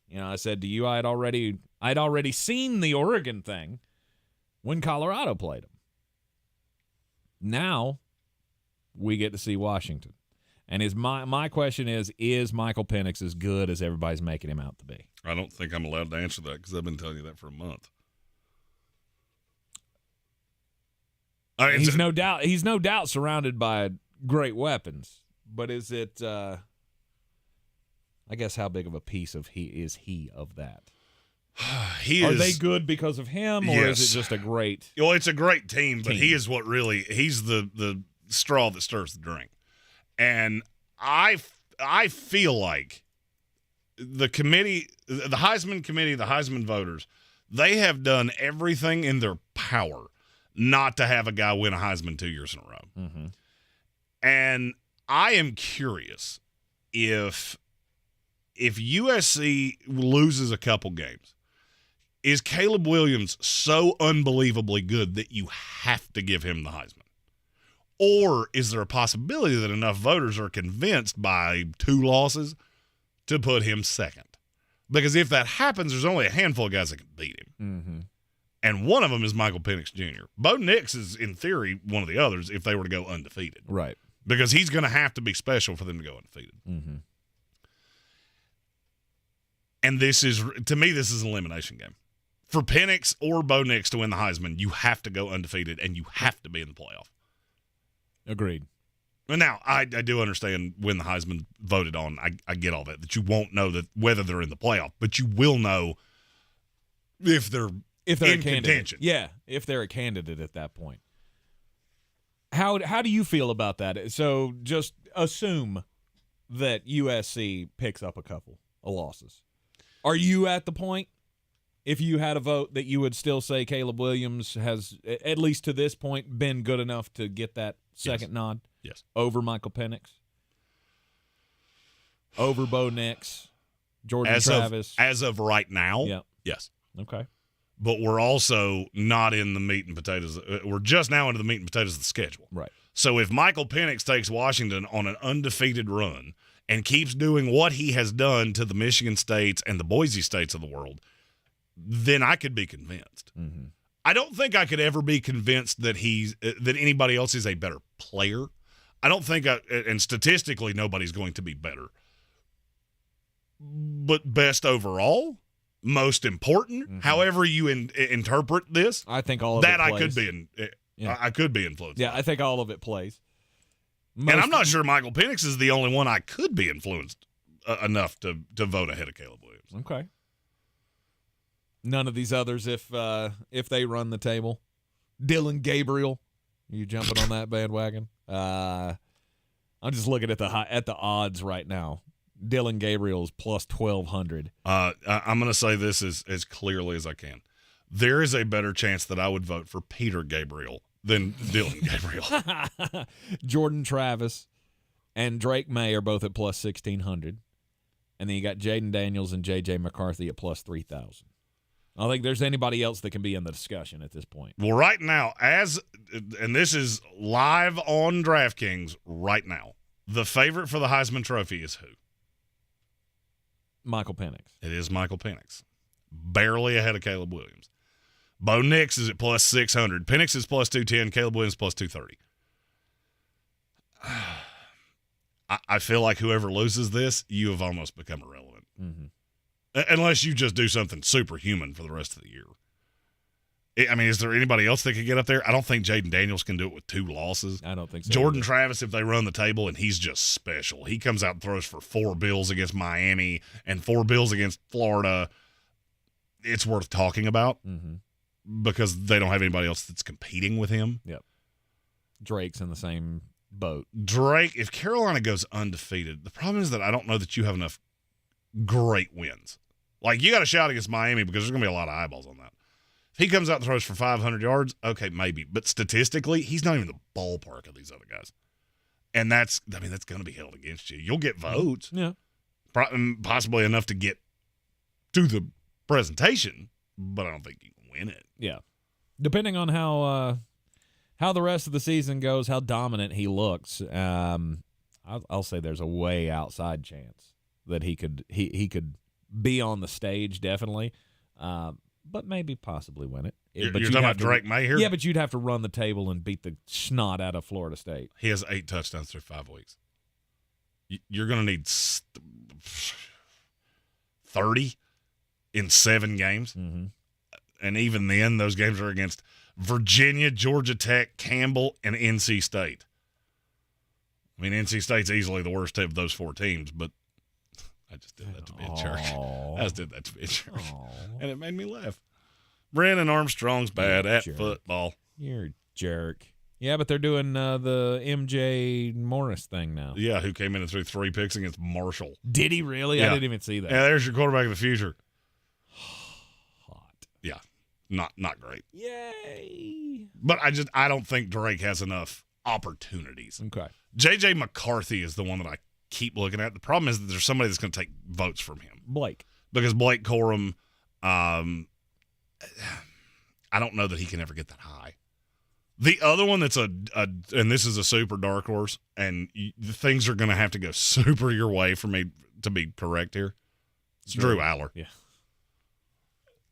You know, I said to you I'd already seen the Oregon thing when Colorado played them. Now we get to see Washington. And my question is Michael Penix as good as everybody's making him out to be? I don't think I'm allowed to answer that because I've been telling you that for a month. He's no doubt surrounded by great weapons, but is it I guess how big of a piece of is he of that? Are they good because of him, or is it just a great? Well, it's a great team, but he is he's the straw that stirs the drink. And I feel like the committee, the Heisman committee, the Heisman voters, they have done everything in their power not to have a guy win a Heisman 2 years in a row. Mm-hmm. And I am curious if USC loses a couple games, is Caleb Williams so unbelievably good that you have to give him the Heisman? Or is there a possibility that enough voters are convinced by 2 losses to put him second? Because if that happens, there's only a handful of guys that can beat him. Mm-hmm. And one of them is Michael Penix Jr. Bo Nix is, in theory, one of the others if they were to go undefeated. Right. Because he's going to have to be special for them to go undefeated. Mm-hmm. And to me, this is an elimination game. For Penix or Bo Nix to win the Heisman, you have to go undefeated, and you have to be in the playoff. Agreed. And now, I do understand when the Heisman voted on, I get all that you won't know that whether they're in the playoff, but you will know if they're in contention. Yeah, if they're a candidate at that point. How do you feel about that? So just assume that USC picks up a couple of losses. Are you at the point, if you had a vote, that you would still say Caleb Williams has, at least to this point, been good enough to get that second nod? Yes. Over Michael Penix? Over Bo Nix? Jordan Travis? As of right now? Yeah. Yes. Okay. But we're also not in the meat and potatoes. We're just now into the meat and potatoes of the schedule. Right. So if Michael Penix takes Washington on an undefeated run and keeps doing what he has done to the Michigan States and the Boise States of the world, then I could be convinced. Mm-hmm. I don't think I could ever be convinced that that anybody else is a better player. I don't think, and statistically, nobody's going to be better. But best overall, most important, however you interpret this, I think all of that it plays. I could be influenced. Yeah, I think all of it plays. And I'm not sure Michael Penix is the only one I could be influenced enough to vote ahead of Caleb Williams. Okay. None of these others, if they run the table. Dylan Gabriel, are you jumping on that bandwagon? I'm just looking at the odds right now. Dylan Gabriel is plus 1,200. I'm going to say this as clearly as I can. There is a better chance that I would vote for Peter Gabriel than Dylan Gabriel. Jordan Travis and Drake May are both at plus 1,600. And then you got Jaden Daniels and J.J. McCarthy at plus 3,000. I don't think there's anybody else that can be in the discussion at this point. Well, right now, and this is live on DraftKings right now, the favorite for the Heisman Trophy is who? Michael Penix. It is Michael Penix. Barely ahead of Caleb Williams. Bo Nix is at plus 600. Penix is plus 210. Caleb Williams plus 230. I feel like whoever loses this, you have almost become irrelevant. Mm-hmm. Unless you just do something superhuman for the rest of the year. I mean, is there anybody else that could get up there? I don't think Jaden Daniels can do it with 2 losses. I don't think so. Jordan Travis, if they run the table, and he's just special. He comes out and throws for 4 bills against Miami and 4 bills against Florida. It's worth talking about because they don't have anybody else that's competing with him. Yep. Drake's in the same boat. Drake, if Carolina goes undefeated, the problem is that I don't know that you have enough great wins. Like, you got a shot against Miami because there's going to be a lot of eyeballs on that. If He comes out and throws for 500 yards. Okay, maybe. But statistically, he's not even the ballpark of these other guys. And that's going to be held against you. You'll get votes. Yeah. Possibly enough to get to the presentation, but I don't think you can win it. Yeah. Depending on how the rest of the season goes, how dominant he looks, I'll say there's a way outside chance that he could be on the stage, definitely, but maybe possibly win it. You're talking about Drake May here? Yeah, but you'd have to run the table and beat the snot out of Florida State. He has 8 touchdowns through 5 weeks. You're going to need 30 in 7 games. Mm-hmm. And even then, those games are against Virginia, Georgia Tech, Campbell, and NC State. I mean, NC State's easily the worst of those 4 teams, but I just did that to be a jerk. I just did that to be a jerk. And it made me laugh. Brandon Armstrong's bad at football. You're a jerk. Yeah, but they're doing the MJ Morris thing now. Yeah, who came in and threw 3 picks against Marshall. Did he really? Yeah. I didn't even see that. Yeah, there's your quarterback of the future. Hot. Yeah, not great. Yay. But I don't think Drake has enough opportunities. Okay. J.J. McCarthy is the one that I keep looking at. The problem is that there's somebody that's going to take votes from him. Blake. Because Blake Corum, I don't know that he can ever get that high. The other one that's and this is a super dark horse, and things are going to have to go super your way for me to be correct here. It's Drew Aller. Yeah.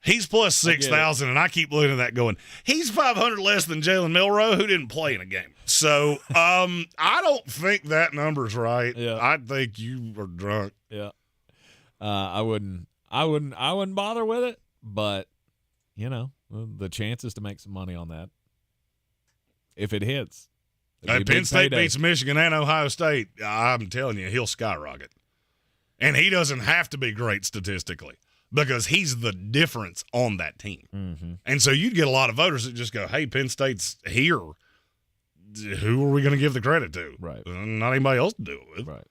He's plus 6,000, and I keep looking at that going, he's 500 less than Jalen Milroe, who didn't play in a game. So I don't think that number's right. Yeah. I think you are drunk. Yeah. I wouldn't bother with it, but, the chances to make some money on that, if it hits. Penn State beats Michigan and Ohio State, I'm telling you, he'll skyrocket. And he doesn't have to be great statistically because he's the difference on that team. Mm-hmm. And so you'd get a lot of voters that just go, hey, Penn State's here. Who are we going to give the credit to? Right. Not anybody else to do it with. Right.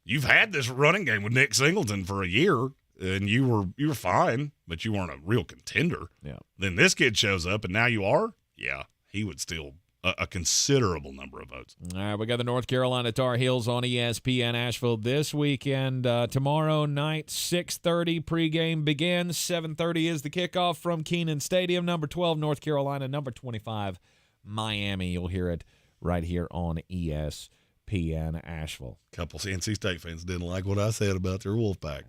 You've had this running game with Nick Singleton for a year, and you were fine, but you weren't a real contender. Yeah. Then this kid shows up, and now you are? Yeah, he would steal a considerable number of votes. All right, we got the North Carolina Tar Heels on ESPN Asheville this weekend. Tomorrow night, 6:30 pregame begins. 7:30 is the kickoff from Kenan Stadium. Number 12, North Carolina. Number 25, Miami. You'll hear it right here on ESPN Asheville. A couple NC State fans didn't like what I said about their Wolfpack.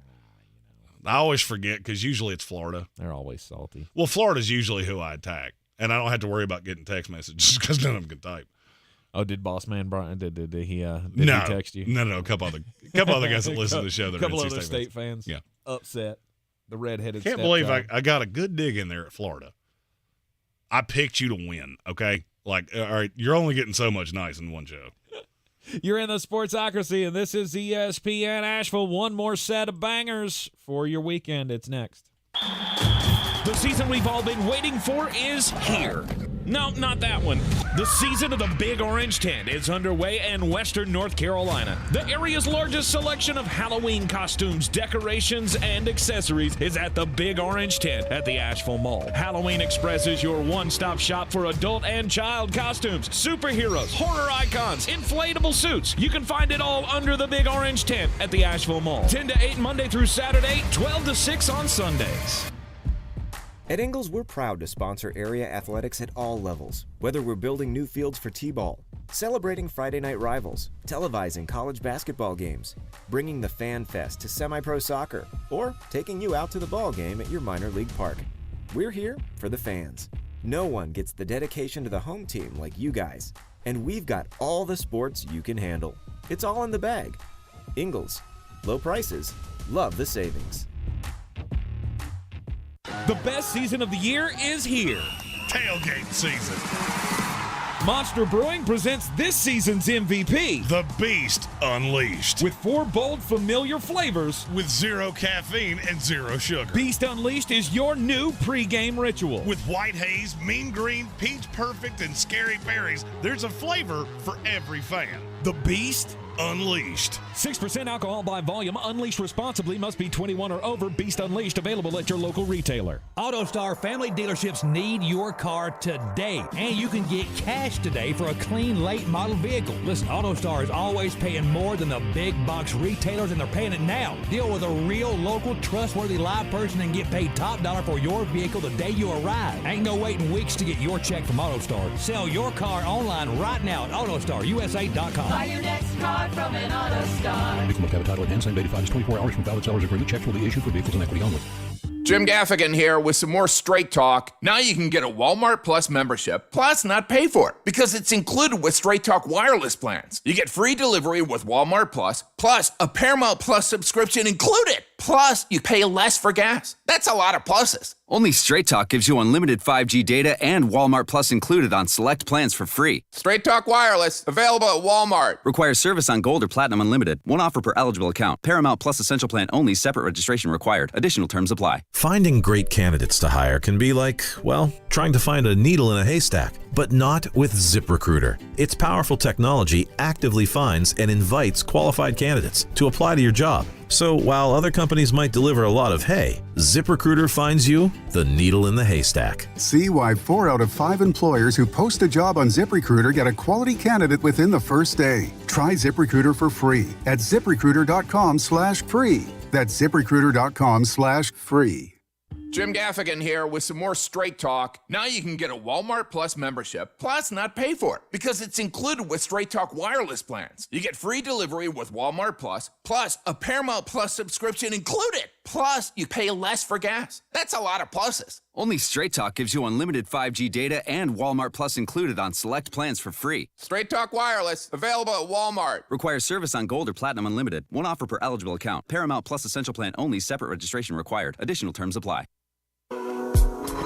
I always forget because usually it's Florida. They're always salty. Well, Florida's usually who I attack. And I don't have to worry about getting text messages because none of them can type. Oh, did Boss Man Brian? Did he text you? No. A couple other guys that listen to the show. That a couple are other NC State fans. Yeah, upset. The redheaded. Can't believe I got a good dig in there at Florida. I picked you to win. Okay, all right, you're only getting so much nice in one show. You're in the Sportsocracy, and this is ESPN Asheville. One more set of bangers for your weekend. It's next. The season we've all been waiting for is here. No, not that one. The season of the Big Orange Tent is underway in Western North Carolina. The area's largest selection of Halloween costumes, decorations, and accessories is at the Big Orange Tent at the Asheville Mall. Halloween Express is your one-stop shop for adult and child costumes, superheroes, horror icons, inflatable suits. You can find it all under the Big Orange Tent at the Asheville Mall. 10 to 8 Monday through Saturday, 12 to 6 on Sundays. At Ingles, we're proud to sponsor area athletics at all levels. Whether we're building new fields for T-ball, celebrating Friday night rivals, televising college basketball games, bringing the Fan Fest to semi-pro soccer, or taking you out to the ball game at your minor league park. We're here for the fans. No one gets the dedication to the home team like you guys. And we've got all the sports you can handle. It's all in the bag. Ingles. Low prices. Love the savings. The best season of the year is here. Tailgate season. Monster Brewing presents this season's MVP. The Beast Unleashed. With 4 bold, familiar flavors. With 0 caffeine and 0 sugar. Beast Unleashed is your new pregame ritual. With white haze, mean green, peach perfect, and scary berries, there's a flavor for every fan. The Beast Unleashed. 6% alcohol by volume. Unleashed responsibly. Must be 21 or over. Beast Unleashed. Available at your local retailer. AutoStar family dealerships need your car today. And you can get cash today for a clean, late model vehicle. Listen, AutoStar is always paying more than the big box retailers, and they're paying it now. Deal with a real, local, trustworthy live person and get paid top dollar for your vehicle the day you arrive. Ain't no waiting weeks to get your check from AutoStar. Sell your car online right now at AutoStarUSA.com. Buy your next car from an AutoStar. Vehicle must have a title at hand, same 85 is 24 hours from valid seller's agreement. Checks will be issued for vehicles in equity only. Jim Gaffigan here with some more Straight Talk. Now you can get a Walmart Plus membership, plus not pay for it, because it's included with Straight Talk wireless plans. You get free delivery with Walmart plus a Paramount Plus subscription included. Plus, you pay less for gas. That's a lot of pluses. Only Straight Talk gives you unlimited 5G data and Walmart Plus included on select plans for free. Straight Talk wireless, available at Walmart. Requires service on Gold or Platinum Unlimited. One offer per eligible account. Paramount Plus Essential Plan only. Separate registration required. Additional terms apply. Finding great candidates to hire can be like, well, trying to find a needle in a haystack. But not with ZipRecruiter. Its powerful technology actively finds and invites qualified candidates to apply to your job. So while other companies might deliver a lot of hay, ZipRecruiter finds you the needle in the haystack. See why 4 out of 5 employers who post a job on ZipRecruiter get a quality candidate within the first day. Try ZipRecruiter for free at ZipRecruiter.com/free. That's ZipRecruiter.com/free. Jim Gaffigan here with some more Straight Talk. Now you can get a Walmart Plus membership, plus not pay for it, because it's included with Straight Talk wireless plans. You get free delivery with Walmart plus a Paramount Plus subscription included. Plus, you pay less for gas. That's a lot of pluses. Only Straight Talk gives you unlimited 5G data and Walmart Plus included on select plans for free. Straight Talk wireless, available at Walmart. Requires service on Gold or Platinum Unlimited. One offer per eligible account. Paramount Plus Essential Plan only. Separate registration required. Additional terms apply.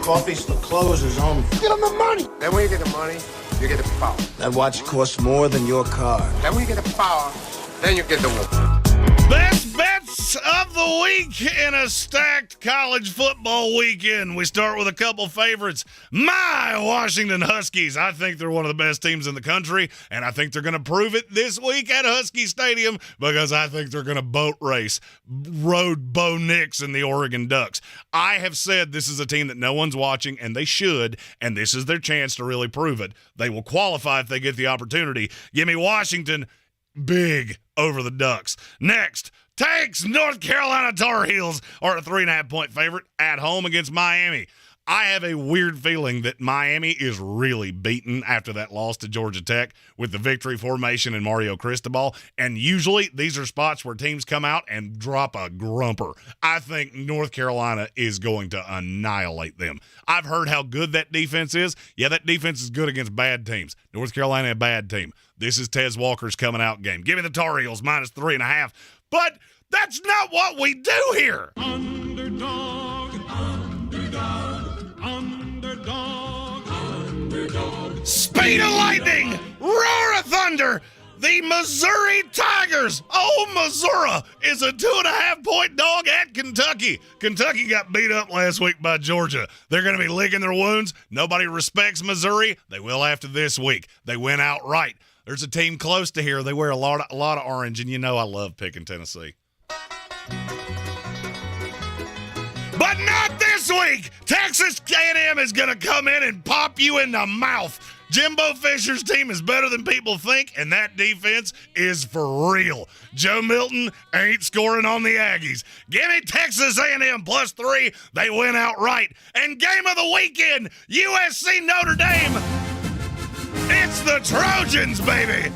Coffee's for closers only. Get them the money. Then when you get the money, you get the power. That watch costs more than your car. Then when you get the power, then you get the woman. Best bets of the week in a stacked college football weekend. We start with a couple favorites. My Washington Huskies. I think they're one of the best teams in the country, and I think they're going to prove it this week at Husky Stadium because I think they're going to boat race road Bo Nix and the Oregon Ducks. I have said this is a team that no one's watching, and they should, and this is their chance to really prove it. They will qualify if they get the opportunity. Give me Washington big over the Ducks. Next, Tanks North Carolina Tar Heels are a 3.5-point favorite at home against Miami. I have a weird feeling that Miami is really beaten after that loss to Georgia Tech with the victory formation and Mario Cristobal, and usually these are spots where teams come out and drop a grumper. I think North Carolina is going to annihilate them. I've heard how good that defense is. Yeah, that defense is good against bad teams. North Carolina, a bad team. This is Tez Walker's coming out game. Give me the Tar Heels minus 3.5. But that's not what we do here. Underdog, underdog, underdog, underdog. Speed of lightning, roar of thunder. The Missouri Tigers. Oh, Missouri is a 2.5-point dog at Kentucky. Kentucky got beat up last week by Georgia. They're going to be licking their wounds. Nobody respects Missouri. They will after this week. They went outright. There's a team close to here. They wear a lot of orange, and you know I love picking Tennessee. But not this week. Texas A&M is going to come in and pop you in the mouth. Jimbo Fisher's team is better than people think, and that defense is for real. Joe Milton ain't scoring on the Aggies. Give me Texas A&M plus 3. They win outright. And game of the weekend, USC Notre Dame. It's the Trojans, baby.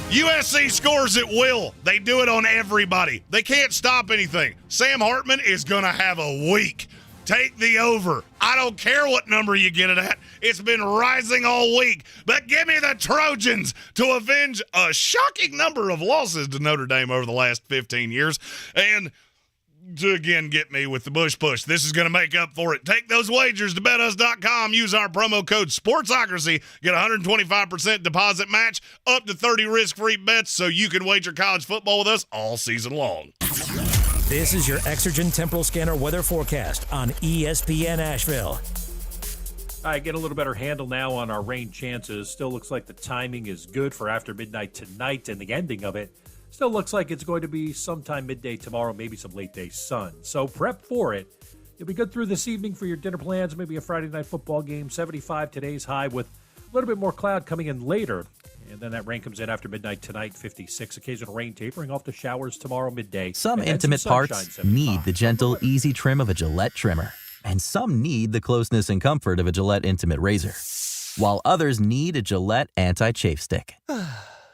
USC scores at will. They do it on everybody. They can't stop anything. Sam Hartman is going to have a week. Take the over. I don't care what number you get it at. It's been rising all week. But give me the Trojans to avenge a shocking number of losses to Notre Dame over the last 15 years. And to again get me with the Bush push. This is going to make up for it. Take those wagers to betus.com. Use our promo code Sportsocracy. Get a 125% deposit match, up to 30 risk-free bets so you can wager college football with us all season long. This is your Exergen Temporal Scanner weather forecast on ESPN Asheville. I get a little better handle now on our rain chances. Still looks like the timing is good for after midnight tonight, and the ending of it still looks like it's going to be sometime midday tomorrow, maybe some late day sun. So prep for it. You'll be good through this evening for your dinner plans, maybe a Friday night football game. 75 today's high with a little bit more cloud coming in later. And then that rain comes in after midnight tonight, 56. Occasional rain tapering off to showers tomorrow midday. Some intimate parts need the gentle, easy trim of a Gillette trimmer. And some need the closeness and comfort of a Gillette Intimate razor. While others need a Gillette Anti-Chafe Stick.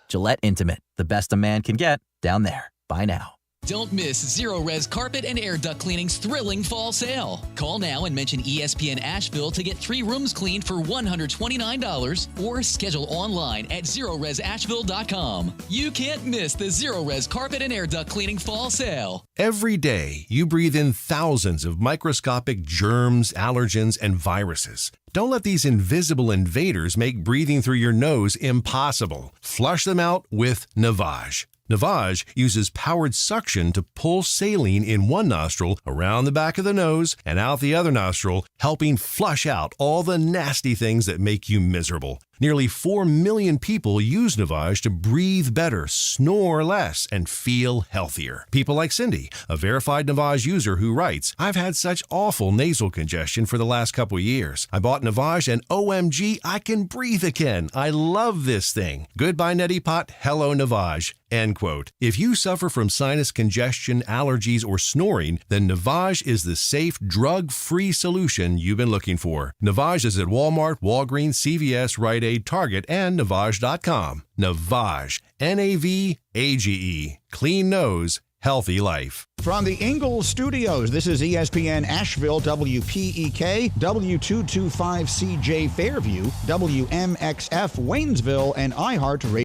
Gillette Intimate, the best a man can get, down there. Buy now. Don't miss Zero Res Carpet and Air Duct Cleaning's thrilling fall sale. Call now and mention ESPN Asheville to get 3 rooms cleaned for $129 or schedule online at ZeroResAsheville.com. You can't miss the Zero Res Carpet and Air Duct Cleaning fall sale. Every day, you breathe in thousands of microscopic germs, allergens, and viruses. Don't let these invisible invaders make breathing through your nose impossible. Flush them out with Navage. Navage uses powered suction to pull saline in one nostril around the back of the nose and out the other nostril, helping flush out all the nasty things that make you miserable. Nearly 4 million people use Navage to breathe better, snore less, and feel healthier. People like Cindy, a verified Navage user who writes, "I've had such awful nasal congestion for the last couple years. I bought Navage and OMG, I can breathe again. I love this thing. Goodbye neti pot, hello Navage." End quote. If you suffer from sinus congestion, allergies, or snoring, then Navage is the safe, drug-free solution you've been looking for. Navage is at Walmart, Walgreens, CVS, Rite Aid, Target, and Navage.com. Navage. Navage. Clean nose, healthy life. From the Ingalls Studios, this is ESPN Asheville, WPEK, W225CJ Fairview, WMXF Waynesville, and iHeart Radio.